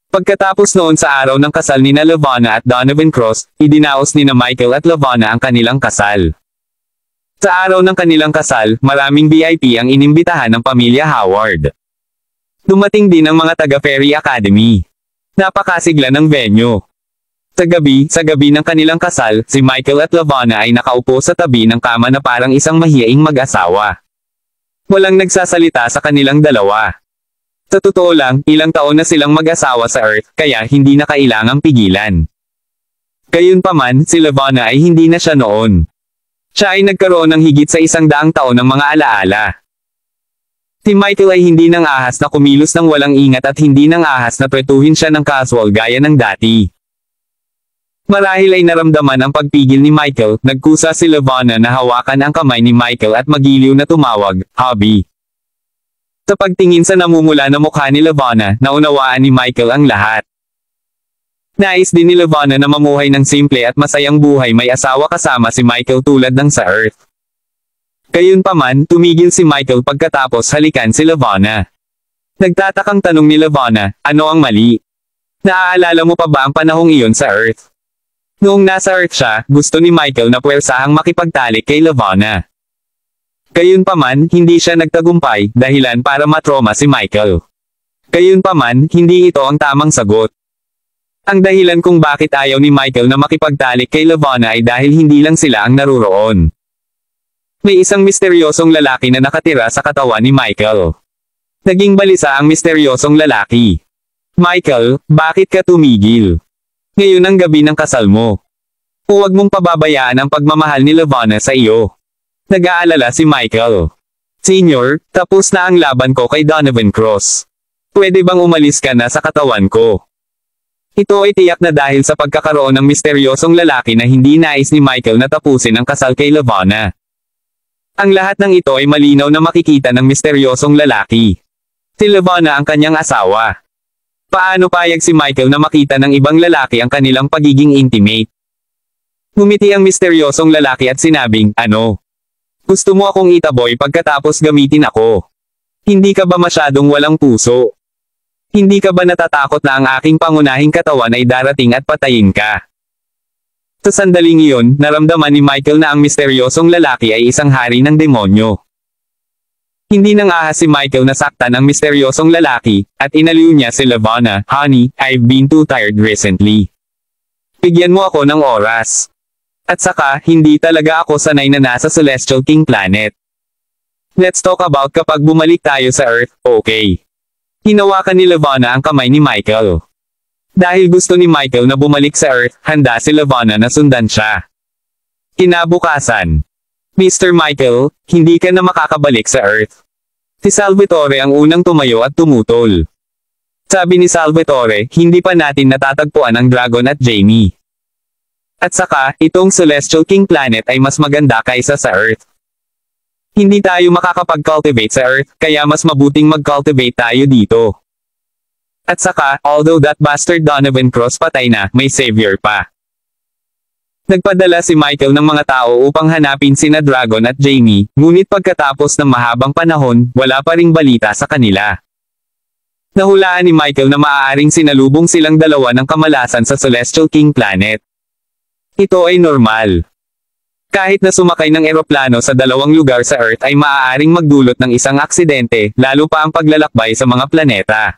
Pagkatapos noon sa araw ng kasal ni Levana at Donovan Cross, idinaos ni Michael at Levana ang kanilang kasal. Sa araw ng kanilang kasal, maraming VIP ang inimbitahan ng pamilya Howard. Dumating din ang mga taga-Fairy Academy. Napakasigla ng venue. Sa gabi ng kanilang kasal, si Michael at Levana ay nakaupo sa tabi ng kama na parang isang mahiyaing mag-asawa. Walang nagsasalita sa kanilang dalawa. Sa totoo lang, ilang taon na silang mag-asawa sa Earth, kaya hindi na kailangang pigilan. Gayunpaman, si Levana ay hindi na siya noon. Siya ay nagkaroon ng higit sa 100 taon ng mga alaala. Si Michael ay hindi nang ahas na kumilos ng walang ingat at hindi nang ahas na tretuhin siya ng casual gaya ng dati. Marahil ay naramdaman ang pagpigil ni Michael, nagkusa si Levana na hawakan ang kamay ni Michael at magiliw na tumawag, "Hubby." Sa pagtingin sa namumula na mukha ni Levana, naunawaan ni Michael ang lahat. Nais din ni Levana na mamuhay ng simple at masayang buhay may asawa kasama si Michael tulad ng sa Earth. Gayunpaman, tumigil si Michael pagkatapos halikan si Levana. Nagtatakang tanong ni Levana, ano ang mali? Naaalala mo pa ba ang panahong iyon sa Earth? Noong nasa Earth siya, gusto ni Michael na puwersahang makipagtalik kay Levana. Gayunpaman, hindi siya nagtagumpay, dahilan para matroma si Michael. Gayunpaman, hindi ito ang tamang sagot. Ang dahilan kung bakit ayaw ni Michael na makipagtalik kay Levana ay dahil hindi lang sila ang naruroon. May isang misteryosong lalaki na nakatira sa katawan ni Michael. Naging balisa ang misteryosong lalaki. Michael, bakit ka tumigil? Ngayon ang gabi ng kasal mo. Huwag mong pababayaan ang pagmamahal ni Levana sa iyo. Nag-aalala si Michael. Senior, tapos na ang laban ko kay Donovan Cross. Pwede bang umalis ka na sa katawan ko? Ito ay tiyak na dahil sa pagkakaroon ng misteryosong lalaki na hindi nais ni Michael na tapusin ang kasal kay Levana. Ang lahat ng ito ay malinaw na makikita ng misteryosong lalaki. Si Levana ang kanyang asawa. Paano payag si Michael na makita ng ibang lalaki ang kanilang pagiging intimate? Ngumiti ang misteryosong lalaki at sinabing, ano? Gusto mo akong itaboy pagkatapos gamitin ako? Hindi ka ba masyadong walang puso? Hindi ka ba natatakot na ang aking pangunahing katawan ay darating at patayin ka? Sa sandaling iyon, naramdaman ni Michael na ang misteryosong lalaki ay isang hari ng demonyo. Hindi nang ahas si Michael na saktan ang misteryosong lalaki, at inaliw niya si Levana, "Honey, I've been too tired recently. Bigyan mo ako ng oras. At saka, hindi talaga ako sanay na nasa Celestial King Planet. Let's talk about kapag bumalik tayo sa Earth, okay?" Hinawakan ni Levana ang kamay ni Michael. Dahil gusto ni Michael na bumalik sa Earth, handa si Levana na sundan siya. Kinabukasan. Mr. Michael, hindi ka na makakabalik sa Earth. Si Salvatore ang unang tumayo at tumutol. Sabi ni Salvatore, hindi pa natin natatagpuan ang Dragon at Jamie. At saka, itong Celestial King Planet ay mas maganda kaysa sa Earth. Hindi tayo makakapag-cultivate sa Earth, kaya mas mabuting mag-cultivate tayo dito. At saka, although that bastard Donovan Cross patay na, may savior pa. Nagpadala si Michael ng mga tao upang hanapin sina Dragon at Jamie, ngunit pagkatapos ng mahabang panahon, wala pa ring balita sa kanila. Nahulaan ni Michael na maaaring sinalubong silang dalawa ng kamalasan sa Celestial King Planet. Ito ay normal. Kahit na sumakay ng eroplano sa dalawang lugar sa Earth ay maaaring magdulot ng isang aksidente, lalo pa ang paglalakbay sa mga planeta.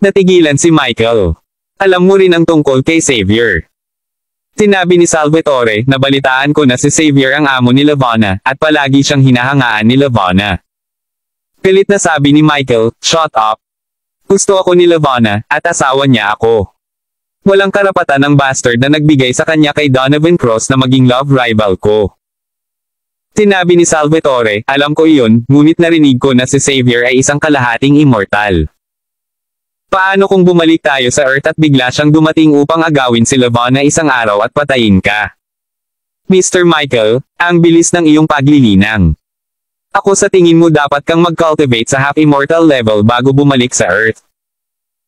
Natigilan si Michael. Alam mo rin ang tungkol kay Xavier. Sinabi ni Salvatore, nabalitaan ko na si Xavier ang amo ni Lavana, at palagi siyang hinahangaan ni Lavana. Galit na sabi ni Michael, shut up. Gusto ako ni Lavana, at asawa niya ako. Walang karapatan ng bastard na nagbigay sa kanya kay Donovan Cross na maging love rival ko. Sinabi ni Salvatore, alam ko iyon, ngunit narinig ko na si Xavier ay isang kalahating immortal. Paano kung bumalik tayo sa Earth at bigla siyang dumating upang agawin si Lavana isang araw at patayin ka? Mr. Michael, ang bilis ng iyong paglilinang. Ako sa tingin mo dapat kang mag-cultivate sa half-immortal level bago bumalik sa Earth.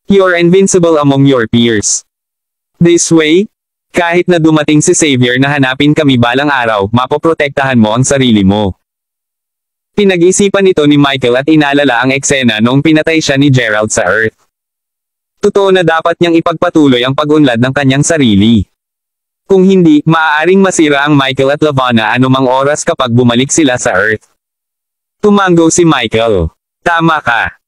You're invincible among your peers. This way, kahit na dumating si Xavier na hanapin kami balang araw, mapoprotektahan mo ang sarili mo. Pinag-isipan ito ni Michael at inalala ang eksena noong pinatay siya ni Gerald sa Earth. Totoo na dapat niyang ipagpatuloy ang pag-unlad ng kanyang sarili. Kung hindi, maaaring masira ang Michael at Lavana anumang oras kapag bumalik sila sa Earth. Tumango si Michael. Tama ka.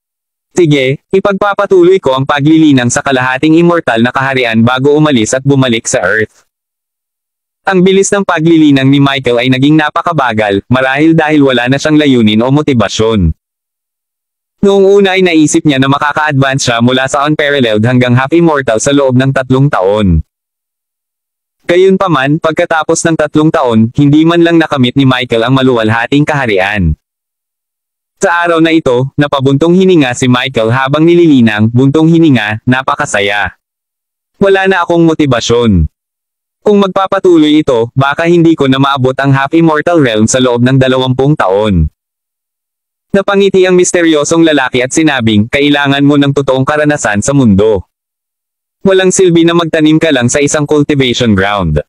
Sige, ipagpapatuloy ko ang paglilinang sa kalahating immortal na kaharian bago umalis at bumalik sa Earth. Ang bilis ng paglilinang ni Michael ay naging napakabagal, marahil dahil wala na siyang layunin o motibasyon. Noong una ay naisip niya na makaka-advance siya mula sa unparalleled hanggang half-immortal sa loob ng 3 taon. Gayunpaman, pagkatapos ng 3 taon, hindi man lang nakamit ni Michael ang maluwalhating kaharian. Sa araw na ito, napabuntong hininga si Michael habang nililinang, buntong hininga, napakasaya. Wala na akong motibasyon. Kung magpapatuloy ito, baka hindi ko na maabot ang half-immortal realm sa loob ng 20 taon. Napangiti ang misteryosong lalaki at sinabing, kailangan mo ng totoong karanasan sa mundo. Walang silbi na magtanim ka lang sa isang cultivation ground.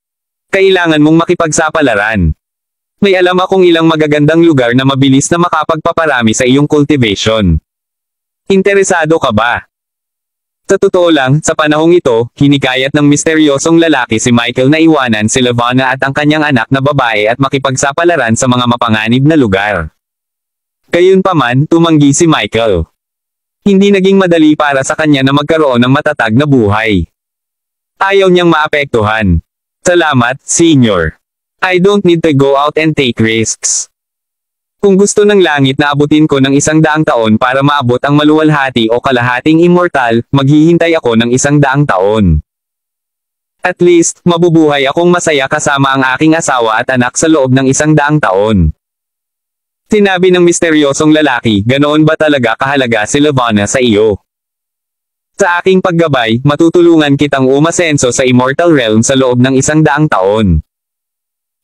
Kailangan mong makipagsapalaran. May alam akong ilang magagandang lugar na mabilis na makapagpaparami sa iyong cultivation. Interesado ka ba? Sa totoo lang, sa panahong ito, hinikayat ng misteryosong lalaki si Michael na iwanan si Lavana at ang kanyang anak na babae at makipagsapalaran sa mga mapanganib na lugar. Gayunpaman, tumanggi si Michael. Hindi naging madali para sa kanya na magkaroon ng matatag na buhay. Ayaw niyang maapektuhan. Salamat, Senior. I don't need to go out and take risks. Kung gusto ng langit na abutin ko ng 100 taon para maabot ang maluwalhati o kalahating immortal, maghihintay ako ng 100 taon. At least, mabubuhay akong masaya kasama ang aking asawa at anak sa loob ng 100 taon. Sinabi ng misteryosong lalaki, ganoon ba talaga kahalaga si Lavana sa iyo? Sa aking paggabay, matutulungan kitang umasenso sa immortal realm sa loob ng 100 taon.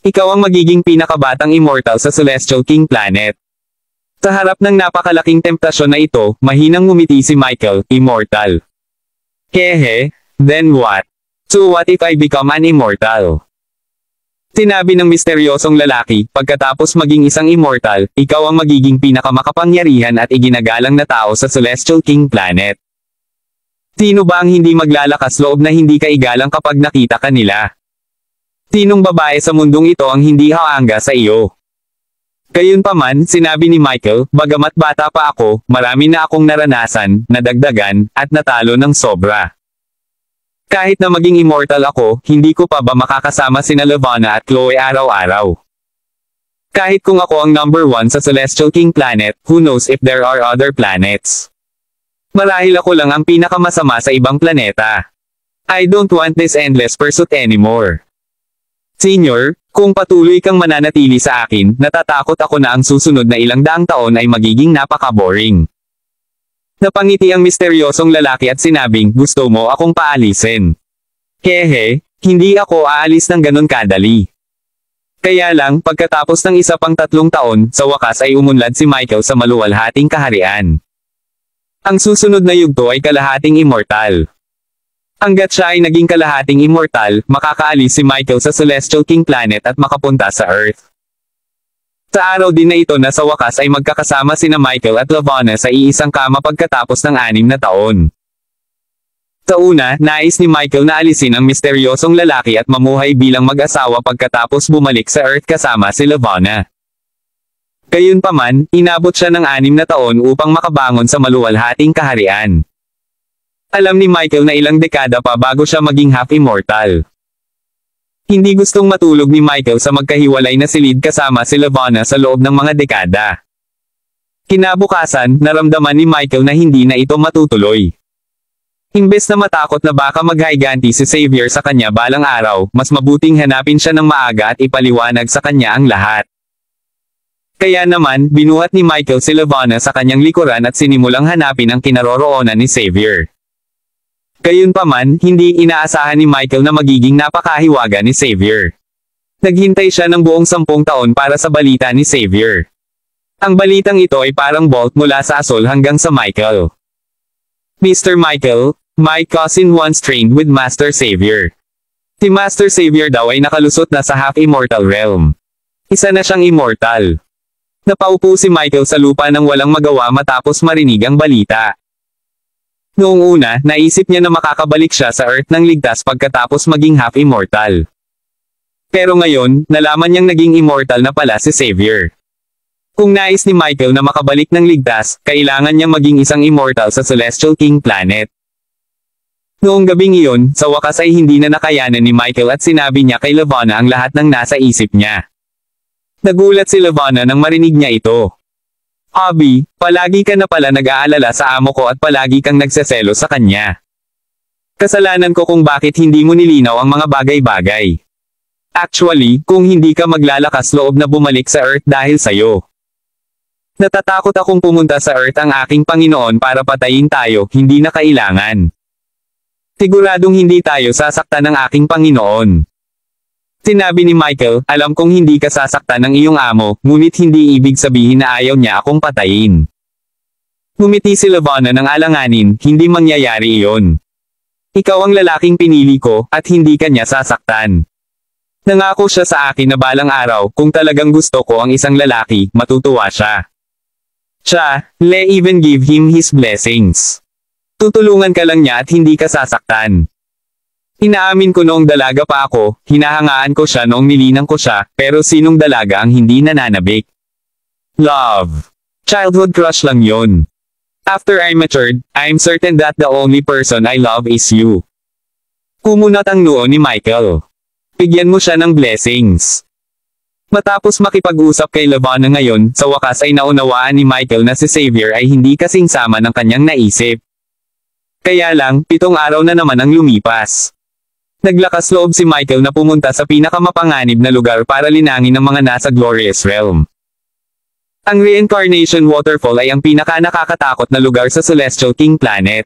Ikaw ang magiging pinakabatang immortal sa Celestial King Planet. Sa harap ng napakalaking temptasyon na ito, mahinang ngumiti si Michael, immortal. Hehe, then what? So what if I become an immortal? Sinabi ng misteryosong lalaki, pagkatapos maging isang immortal, ikaw ang magiging pinakamakapangyarihan at iginagalang na tao sa Celestial King Planet. Sino ba ang hindi maglalakas loob na hindi ka igalang kapag nakita ka nila? Sinong babae sa mundong ito ang hindi haangga sa iyo? Gayunpaman, sinabi ni Michael, bagamat bata pa ako, marami na akong naranasan, nadagdagan, at natalo ng sobra. Kahit na maging immortal ako, hindi ko pa ba makakasama sina Lavana at Chloe araw-araw? Kahit kung ako ang number 1 sa Celestial King Planet, who knows if there are other planets? Marahil ako lang ang pinakamasama sa ibang planeta. I don't want this endless pursuit anymore. Senior, kung patuloy kang mananatili sa akin, natatakot ako na ang susunod na 100 taon ay magiging napaka-boring. Napangiti ang misteryosong lalaki at sinabing, gusto mo akong paalisin. Hehe, hindi ako aalis ng ganun kadali. Kaya lang, pagkatapos ng isa pang 3 taon, sa wakas ay umunlad si Michael sa maluwalhating kaharian. Ang susunod na yugto ay kalahating immortal. Hanggat siya ay naging kalahating immortal, makakaalis si Michael sa Celestial King Planet at makapunta sa Earth. Sa araw din na ito na sa wakas ay magkakasama sina Michael at Lavana sa iisang kama pagkatapos ng 6 na taon. Sa una, nais ni Michael na alisin ang misteryosong lalaki at mamuhay bilang mag-asawa pagkatapos bumalik sa Earth kasama si Lavana. Gayunpaman, inabot siya ng 6 na taon upang makabangon sa maluwalhating kaharian. Alam ni Michael na ilang dekada pa bago siya maging half-immortal. Hindi gustong matulog ni Michael sa magkahiwalay na silid kasama si Lavonna sa loob ng mga dekada. Kinabukasan, naramdaman ni Michael na hindi na ito matutuloy. Imbes na matakot na baka maghiganti si Xavier sa kanya balang araw, mas mabuting hanapin siya ng maaga at ipaliwanag sa kanya ang lahat. Kaya naman, binuhat ni Michael si Lavonna sa kanyang likuran at sinimulang hanapin ang kinaroroonan ni Xavier. Gayunpaman, hindi inaasahan ni Michael na magiging napakahiwaga ni Xavier. Naghintay siya ng buong 10 taon para sa balita ni Xavier. Ang balitang ito ay parang bolt mula sa asol hanggang sa Michael. Mr. Michael, my cousin once trained with Master Xavier. Si Master Xavier daw ay nakalusot na sa half-immortal realm. Isa na siyang immortal. Napaupo si Michael sa lupa nang walang magawa matapos marinig ang balita. Noong una, naisip niya na makakabalik siya sa Earth ng ligtas pagkatapos maging half-immortal. Pero ngayon, nalaman niyang naging immortal na pala si Xavier. Kung nais ni Michael na makabalik ng ligtas, kailangan niyang maging isang immortal sa Celestial King Planet. Noong gabing iyon, sa wakas ay hindi na nakayanan ni Michael at sinabi niya kay Lavonna ang lahat ng nasa isip niya. Nagulat si Lavonna nang marinig niya ito. Abby, palagi ka na pala nag-aalala sa amo ko at palagi kang nagseselo sa kanya. Kasalanan ko kung bakit hindi mo nilinaw ang mga bagay-bagay. Actually, kung hindi ka maglalakas loob na bumalik sa Earth dahil sa'yo. Natatakot akong pumunta sa Earth ang aking Panginoon para patayin tayo, hindi na kailangan. Siguradong hindi tayo sasaktan ng aking Panginoon. Sinabi ni Michael, alam kong hindi ka sasaktan ng iyong amo, ngunit hindi ibig sabihin na ayaw niya akong patayin. Ngumiti si Lavonna ng alanganin, hindi mangyayari iyon. Ikaw ang lalaking pinili ko, at hindi ka niya sasaktan. Nangako siya sa akin na balang araw, kung talagang gusto ko ang isang lalaki, matutuwa siya. Siya, le even give him his blessings. Tutulungan ka lang niya at hindi ka sasaktan. Inaamin ko noong dalaga pa ako, hinahangaan ko siya noong nilinang ko siya, pero sinong dalaga ang hindi nananabik? Love. Childhood crush lang yon. After I matured, I'm certain that the only person I love is you. Kumunat ang noo ni Michael. Bigyan mo siya ng blessings. Matapos makipag-usap kay Lavonna ngayon, sa wakas ay naunawaan ni Michael na si Xavier ay hindi kasing sama ng kanyang naisip. Kaya lang, 7 araw na naman ang lumipas. Naglakas loob si Michael na pumunta sa pinakamapanganib na lugar para linangin ang mga nasa Glorious Realm. Ang Reincarnation Waterfall ay ang pinaka-nakakatakot na lugar sa Celestial King Planet.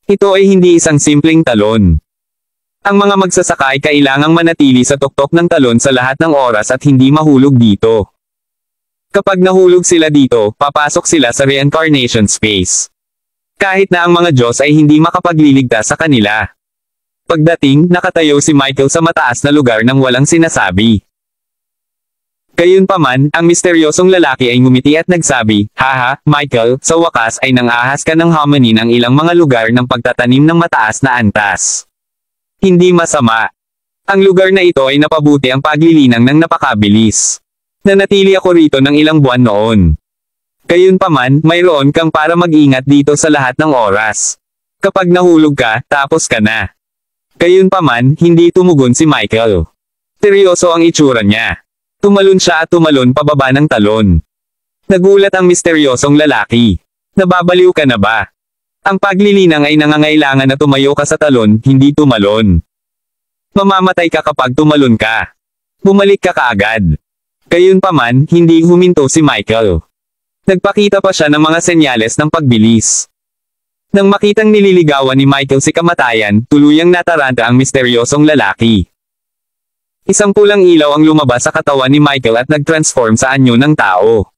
Ito ay hindi isang simpleng talon. Ang mga magsasaka ay kailangang manatili sa tuktok ng talon sa lahat ng oras at hindi mahulog dito. Kapag nahulog sila dito, papasok sila sa Reincarnation Space. Kahit na ang mga Diyos ay hindi makapagliligtas sa kanila. Pagdating, nakatayo si Michael sa mataas na lugar nang walang sinasabi. Gayunpaman, ang misteryosong lalaki ay ngumiti at nagsabi, haha, Michael, sa wakas ay nang-ahas ka ng hominin ang ilang mga lugar ng pagtatanim ng mataas na antas. Hindi masama. Ang lugar na ito ay napabuti ang paglilinang ng napakabilis. Nanatili ako rito ng ilang buwan noon. Gayunpaman, mayroon kang para mag-ingat dito sa lahat ng oras. Kapag nahulog ka, tapos ka na. Gayunpaman, hindi tumugon si Michael. Seryoso ang itsura niya. Tumalon siya at tumalon pababa ng talon. Nagulat ang misteryosong lalaki. Nababaliw ka na ba? Ang paglilinang ay nangangailangan na tumayo ka sa talon, hindi tumalon. Mamamatay ka kapag tumalon ka. Bumalik ka kaagad. Gayunpaman, hindi huminto si Michael. Nagpakita pa siya ng mga senyales ng pagbilis. Nang makitang nililigawan ni Michael si kamatayan, tuluyang nataranta ang misteryosong lalaki. Isang pulang ilaw ang lumabas sa katawan ni Michael at nag-transform sa anyo ng tao.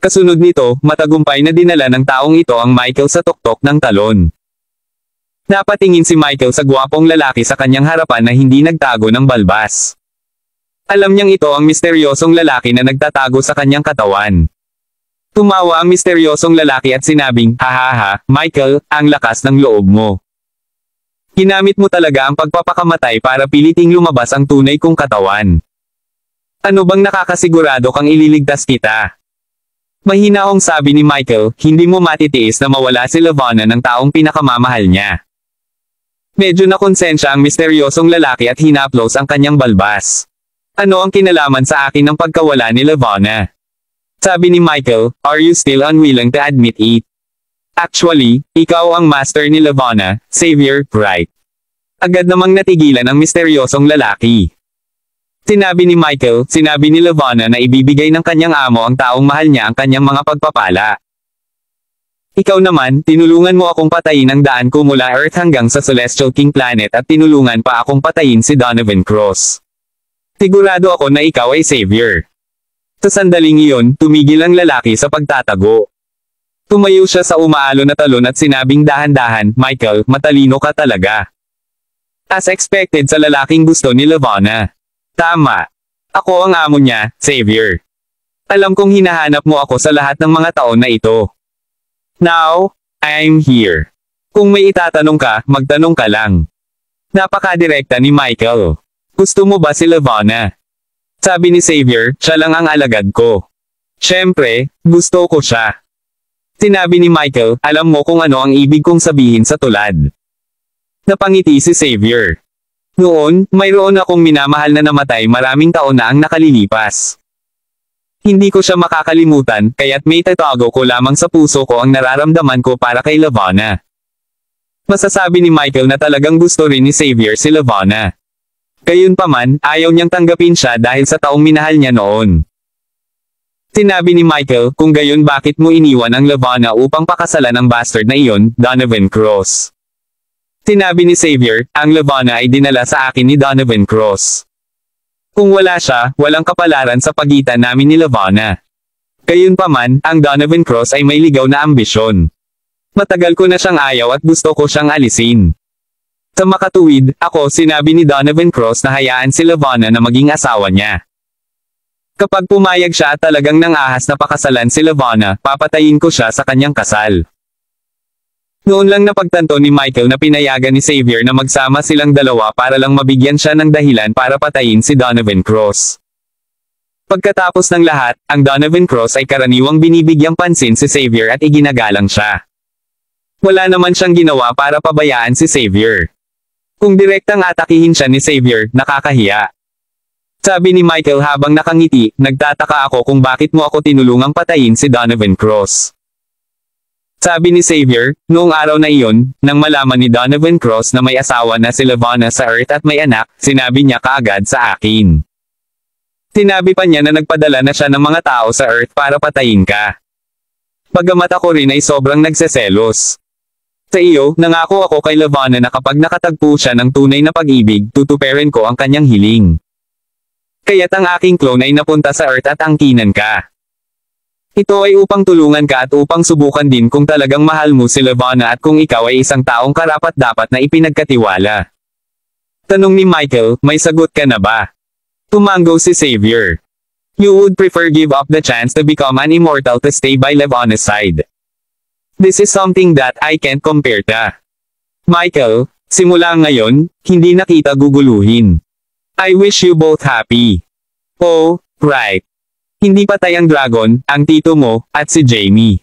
Kasunod nito, matagumpay na dinala ng taong ito ang Michael sa tuktok ng talon. Napatingin si Michael sa gwapong lalaki sa kanyang harapan na hindi nagtago ng balbas. Alam niyang ito ang misteryosong lalaki na nagtatago sa kanyang katawan. Tumawa ang misteryosong lalaki at sinabing, hahaha, Michael, ang lakas ng loob mo. Ginamit mo talaga ang pagpapakamatay para piliting lumabas ang tunay kong katawan. Ano bang nakakasigurado kang ililigtas kita? Mahinahong sabi ni Michael, hindi mo matitiis na mawala si Lavonna ng taong pinakamamahal niya. Medyo nakonsensya ang misteryosong lalaki at hinaplos ang kanyang balbas. Ano ang kinalaman sa akin ng pagkawala ni Levana? Sabi ni Michael, are you still unwilling to admit it? Actually, ikaw ang master ni Levana, Xavier, right? Agad namang natigilan ang misteryosong lalaki. Sinabi ni Michael, sinabi ni Levana na ibibigay ng kanyang amo ang taong mahal niya ang kanyang mga pagpapala. Ikaw naman, tinulungan mo akong patayin ang daan ko mula Earth hanggang sa Celestial King Planet at tinulungan pa akong patayin si Donovan Cross. Sigurado ako na ikaw ay Xavier. Sa sandaling iyon, tumigil ang lalaki sa pagtatago. Tumayo siya sa umaalon na talon at sinabing dahan-dahan, Michael, matalino ka talaga. As expected sa lalaking gusto ni Levana. Tama. Ako ang amo niya, Xavier. Alam kong hinahanap mo ako sa lahat ng mga taon na ito. Now, I'm here. Kung may itatanong ka, magtanong ka lang. Napakadirekta ni Michael. Gusto mo ba si Levana? Sabi ni Xavier, siya lang ang alagad ko. Siyempre, gusto ko siya. Sinabi ni Michael, alam mo kung ano ang ibig kong sabihin sa tulad. Napangiti si Xavier. Noon, mayroon akong minamahal na namatay maraming taon na ang nakalilipas. Hindi ko siya makakalimutan, kaya't may tatago ko lamang sa puso ko ang nararamdaman ko para kay Levana. Masasabi ni Michael na talagang gusto rin ni Xavier si Levana. Gayunpaman, ayaw niyang tanggapin siya dahil sa taong minahal niya noon. Sinabi ni Michael, kung gayon bakit mo iniwan ang Levana upang pakasalan ang bastard na iyon, Donovan Cross. Sinabi ni Xavier, ang Levana ay dinala sa akin ni Donovan Cross. Kung wala siya, walang kapalaran sa pagitan namin ni Levana. Gayunpaman, ang Donovan Cross ay may ligaw na ambisyon. Matagal ko na siyang ayaw at gusto ko siyang alisin. Sa makatuwid, ako sinabi ni Donovan Cross na hayaan si Levana na maging asawa niya. Kapag pumayag siya at talagang nangahas na pakasalan si Levana, papatayin ko siya sa kanyang kasal. Noon lang napagtanto ni Michael na pinayagan ni Xavier na magsama silang dalawa para lang mabigyan siya ng dahilan para patayin si Donovan Cross. Pagkatapos ng lahat, ang Donovan Cross ay karaniwang binibigyang pansin si Xavier at iginagalang siya. Wala naman siyang ginawa para pabayaan si Xavier. Kung direktang atakihin siya ni Xavier, nakakahiya. Sabi ni Michael habang nakangiti, nagtataka ako kung bakit mo ako tinulungang patayin si Donovan Cross. Sabi ni Xavier, noong araw na iyon, nang malaman ni Donovan Cross na may asawa na si Levana sa Earth at may anak, sinabi niya kaagad sa akin. Sinabi pa niya na nagpadala na siya ng mga tao sa Earth para patayin ka. Bagamat ako rin ay sobrang nagseselos. Sa iyo, nangako ako kay Levana na kapag nakatagpo siya ng tunay na pag-ibig, tutuperin ko ang kanyang hiling. Kaya't ang aking clone ay napunta sa Earth at angkinan ka. Ito ay upang tulungan ka at upang subukan din kung talagang mahal mo si Levana at kung ikaw ay isang taong karapat-dapat na ipinagkatiwala. Tanong ni Michael, may sagot ka na ba? Tumango si Xavier. You would prefer give up the chance to become an immortal to stay by Levana's side. This is something that I can't compare to. Michael, simula ngayon, hindi na kita guguluhin. I wish you both happy. Oh, right. Hindi patay ang dragon, ang tito mo, at si Jamie.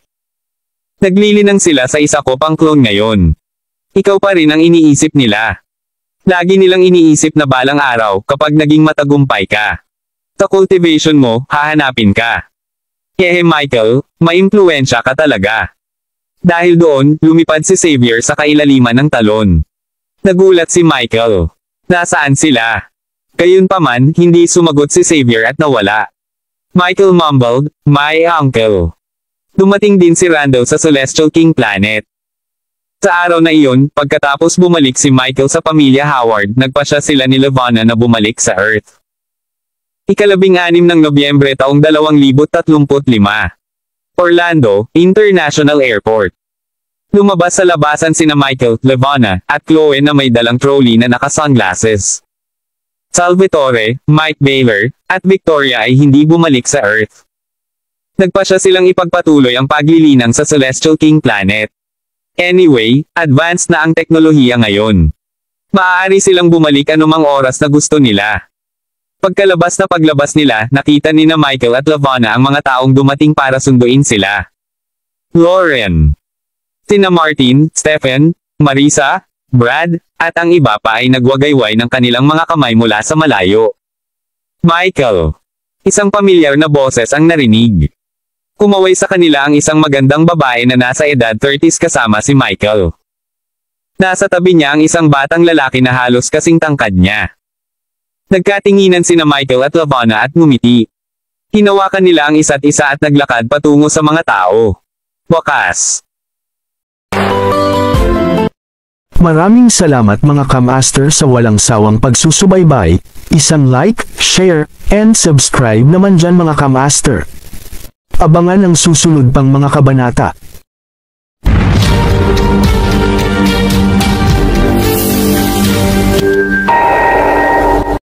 Naglilinang sila sa isa ko pang clone ngayon. Ikaw pa rin ang iniisip nila. Lagi nilang iniisip na balang araw, kapag naging matagumpay ka. Sa cultivation mo, hahanapin ka. Michael, maimpluwensya ka talaga. Dahil doon, lumipad si Xavier sa kailaliman ng talon. Nagulat si Michael. Nasaan sila? Gayunpaman, hindi sumagot si Xavier at nawala. Michael mumbled, my uncle. Dumating din si Rando sa Celestial King Planet. Sa araw na iyon, pagkatapos bumalik si Michael sa pamilya Howard, nagpasya sila ni Levana na bumalik sa Earth. Ikalabing-6 ng Nobyembre taong 2035. Orlando, International Airport. Lumabas sa labasan sina Michael, Levana, at Chloe na may dalang trolley na naka-sunglasses. Salvatore, Mike Baylor, at Victoria ay hindi bumalik sa Earth. Nagpasya silang ipagpatuloy ang paglilinang sa Celestial King Planet. Anyway, advanced na ang teknolohiya ngayon. Maaari silang bumalik anumang oras na gusto nila. Paglabas nila, nakita ni na Michael at Levana ang mga taong dumating para sunduin sila. Lauren. Sina Martin, Stephen, Marisa, Brad, at ang iba pa ay nagwagayway ng kanilang mga kamay mula sa malayo. Michael. Isang pamilyar na boses ang narinig. Kumaway sa kanila ang isang magandang babae na nasa edad 30s kasama si Michael. Nasa tabi niya ang isang batang lalaki na halos kasing tangkad niya. Nagkatinginan sina Michael at Lavana at ngumiti. Hinawakan nila ang isa't isa at naglakad patungo sa mga tao. Wakas. Maraming salamat mga ka-master sa walang sawang pagsusubaybay. Isang like, share, and subscribe naman dyan mga ka-master. Abangan ang susunod pang mga kabanata.